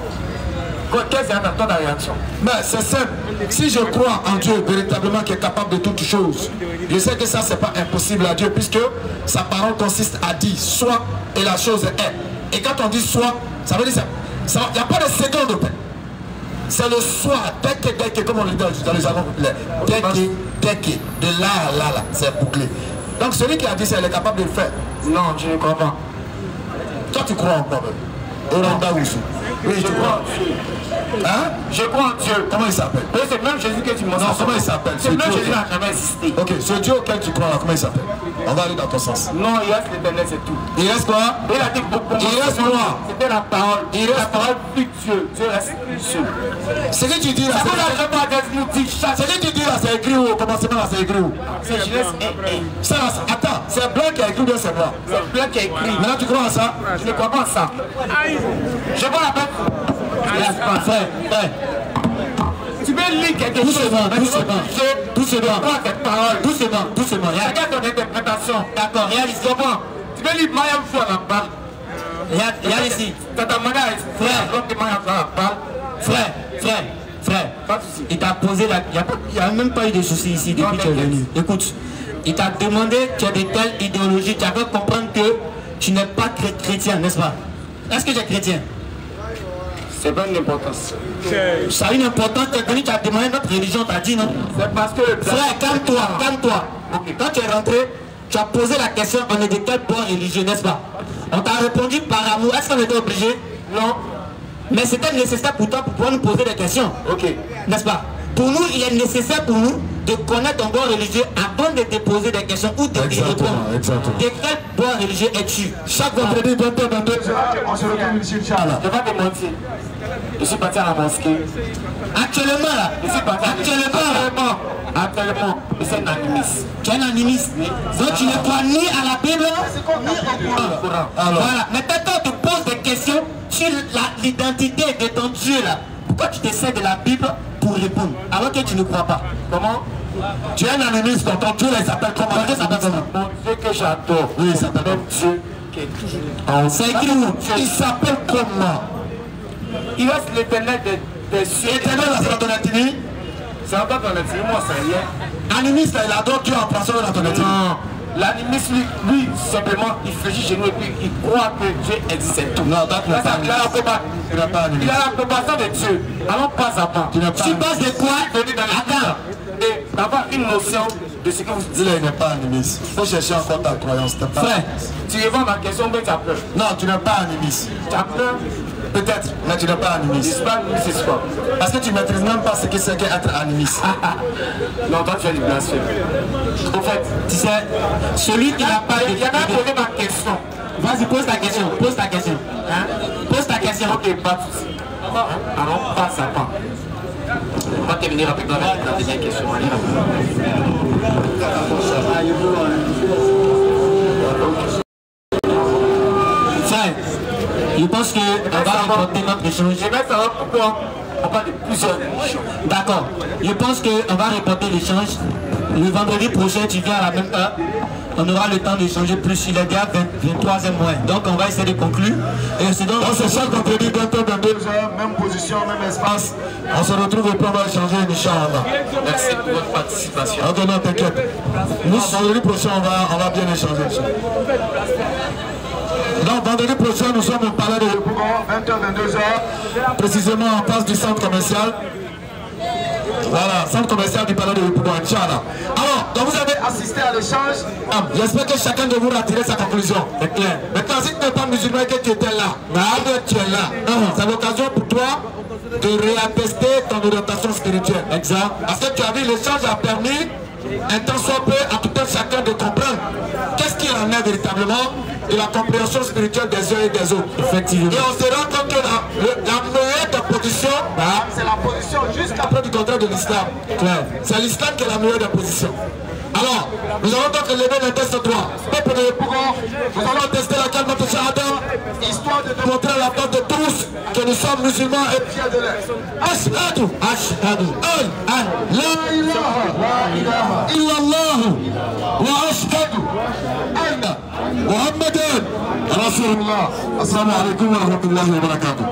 Qu'est-ce que c'est ta réaction? Mais c'est simple. Si je crois en Dieu véritablement qui est capable de toutes choses, je sais que ça, c'est pas impossible à Dieu, puisque sa parole consiste à dire soit et la chose est. Et quand on dit soit, ça veut dire ça. Il n'y a pas de seconde de paix. C'est le soir, dès que, comme on le dit dans les annonces, dès que, de là à là, c'est bouclé. Donc celui qui a dit ça, il est capable de le faire. Non, je ne crois pas. Toi, tu crois en quoi? Oranda Oussou. Oui, je crois en Dieu. Hein? Je crois en Dieu. Comment il s'appelle? C'est même Jésus que tu m'as dit. Non, comment il s'appelle? C'est même Jésus n'a jamais existé. Ok, ce Dieu auquel tu crois là, comment il s'appelle? On va aller dans ton sens. Non, il reste l'éternel, c'est tout. Il reste quoi? Il a dit beaucoup. Il reste quoi? C'était la parole. Il reste la parole plus Dieu. Dieu reste Dieu. Ce que tu dis là, c'est ce que tu dis là, c'est écrit où? Au commencement là, c'est écrit où? C'est Genèse 1. Ça, attends, c'est blanc qui a écrit ou bien c'est blanc? C'est blanc qui a écrit. Maintenant tu crois en ça? Je ne crois pas en ça. Je vois la bête. Tu peux lire quelque chose. Doucement. Doucement. Regarde ton interprétation. D'accord, regarde ici. Tu peux lire Mariam Fou à la balle. Regarde ici. Frère. Il t'a posé la... Il n'y a même pas eu de soucis ici depuis que tu es venu. Écoute, il t'a demandé, tu as de telles idéologies, tu as fait comprendre que tu n'es pas chrétien, n'est-ce pas? Est-ce que tu es chrétien? C'est pas une importance. Ça a une importance, tu es venu, tu as demandé notre religion, tu as dit non? C'est parce que... Frère, calme-toi. Okay. Quand tu es rentré, tu as posé la question, on est de quel point religieux, n'est-ce pas? On t'a répondu par amour. Est-ce qu'on était obligé? Non. Mais c'était nécessaire pour toi pour pouvoir nous poser des questions. Ok. N'est-ce pas? Pour nous, il est nécessaire pour nous de connaître ton bord religieux avant de te poser des questions ou de y répondre. De quel bord religieux es-tu? Chaque vendredi, 22h, on se retrouve ici, Inch'Allah. Je vais te mentir. Je suis parti à la mosquée. Actuellement là, je suis parti. Actuellement, je suis un animiste. Tu es un animiste? Donc tu ne crois ni à la Bible, ni au Coran. Voilà. Mais quand on te pose des questions sur l'identité de ton Dieu là, pourquoi tu te sers de la Bible pour répondre alors que tu ne crois pas? Comment? Tu es un animiste, ton Dieu là, il s'appelle comment? Mon Dieu s'appelle comment? Mon Dieu que j'adore. Oui, il s'appelle mon Dieu qui est toujours. C'est écrit où? Il s'appelle comment? Il reste l'éternel des cieux. L'éternel, c'est dans ton intime? C'est encore ton intime, moi c'est rien. Animiste, là, il adore Dieu en pensant dans ton intime. Non. L'animiste, lui, simplement, il fléchit chez nous et puis il croit que Dieu existe et tout. Non, donc il a l'approbation de Dieu. Allons pas à pas. Tu bases de quoi? Attends. Et d'avoir une notion de ce que vous dites. Là, il n'est pas animiste. Il faut chercher encore ta croyance. Frère, tu réponds ma question, mais tu as peur. Non, tu n'es pas animiste. Tu as peur? Peut-être, mais tu n'es pas animiste. Je ne suis pas animiste, c'est quoi? Parce que tu ne maîtrises même pas ce que c'est qu'être animiste. Non, toi tu as du blasphème. En fait, tu sais, celui qui n'a pas de... Il y en a posé ma question. Vas-y, pose ta question. Pose ta question. Hein? Pose ta question. Ok, pas de soucis. Alors, passe à pas. On va terminer rapidement avec la dernière question. Allez, Frère, je pense qu'on va remporter notre échange. Je vais savoir pourquoi on parle de plusieurs religions. D'accord. Je pense qu'on va reporter l'échange. Le vendredi prochain, tu viens à la même heure. On aura le temps d'échanger plus. Il est déjà 23h moins. Donc on va essayer de conclure. Et c'est donc c'est chaque vendredi, 22h, même position, même espace. On se retrouve et puis on va échanger, Inch'Allah. Merci pour votre participation. Ok, non, t'inquiète. Nous, vendredi prochain, on va bien échanger. Donc, vendredi prochain, nous sommes au Palais de Yopougon, 20h, 22h, précisément en face du centre commercial. Voilà, centre commercial du Palais de Yopougon, Inch'Allah. Alors, donc vous avez assisté à l'échange. J'espère que chacun de vous a tiré sa conclusion. C'est clair. Maintenant, si tu n'es pas musulman et que tu étais là, tu es là. C'est l'occasion pour toi de réattester ton orientation spirituelle. Exact. Parce que tu as vu, l'échange a permis, un temps soit peu, à tout un chacun de comprendre qu'est-ce qu'il en est véritablement de la compréhension spirituelle des uns et des autres. Effectivement. Et on se rend compte que la meilleure des positions, c'est la position juste après du contraire de l'islam. C'est l'islam qui est la meilleure des positions. Alors, nous allons donc lever le test 3. Peuple de Yopougon, nous allons tester la calme de Shahada, histoire de démontrer à la part de tous que nous sommes musulmans et fiers de l'être. Ashhadu, ashhadu, la ilaha illallah, wa ashhadu, anna Muhammadan Rasulullah. Assalamu alaikum wa rahmatullahi wa barakatuh.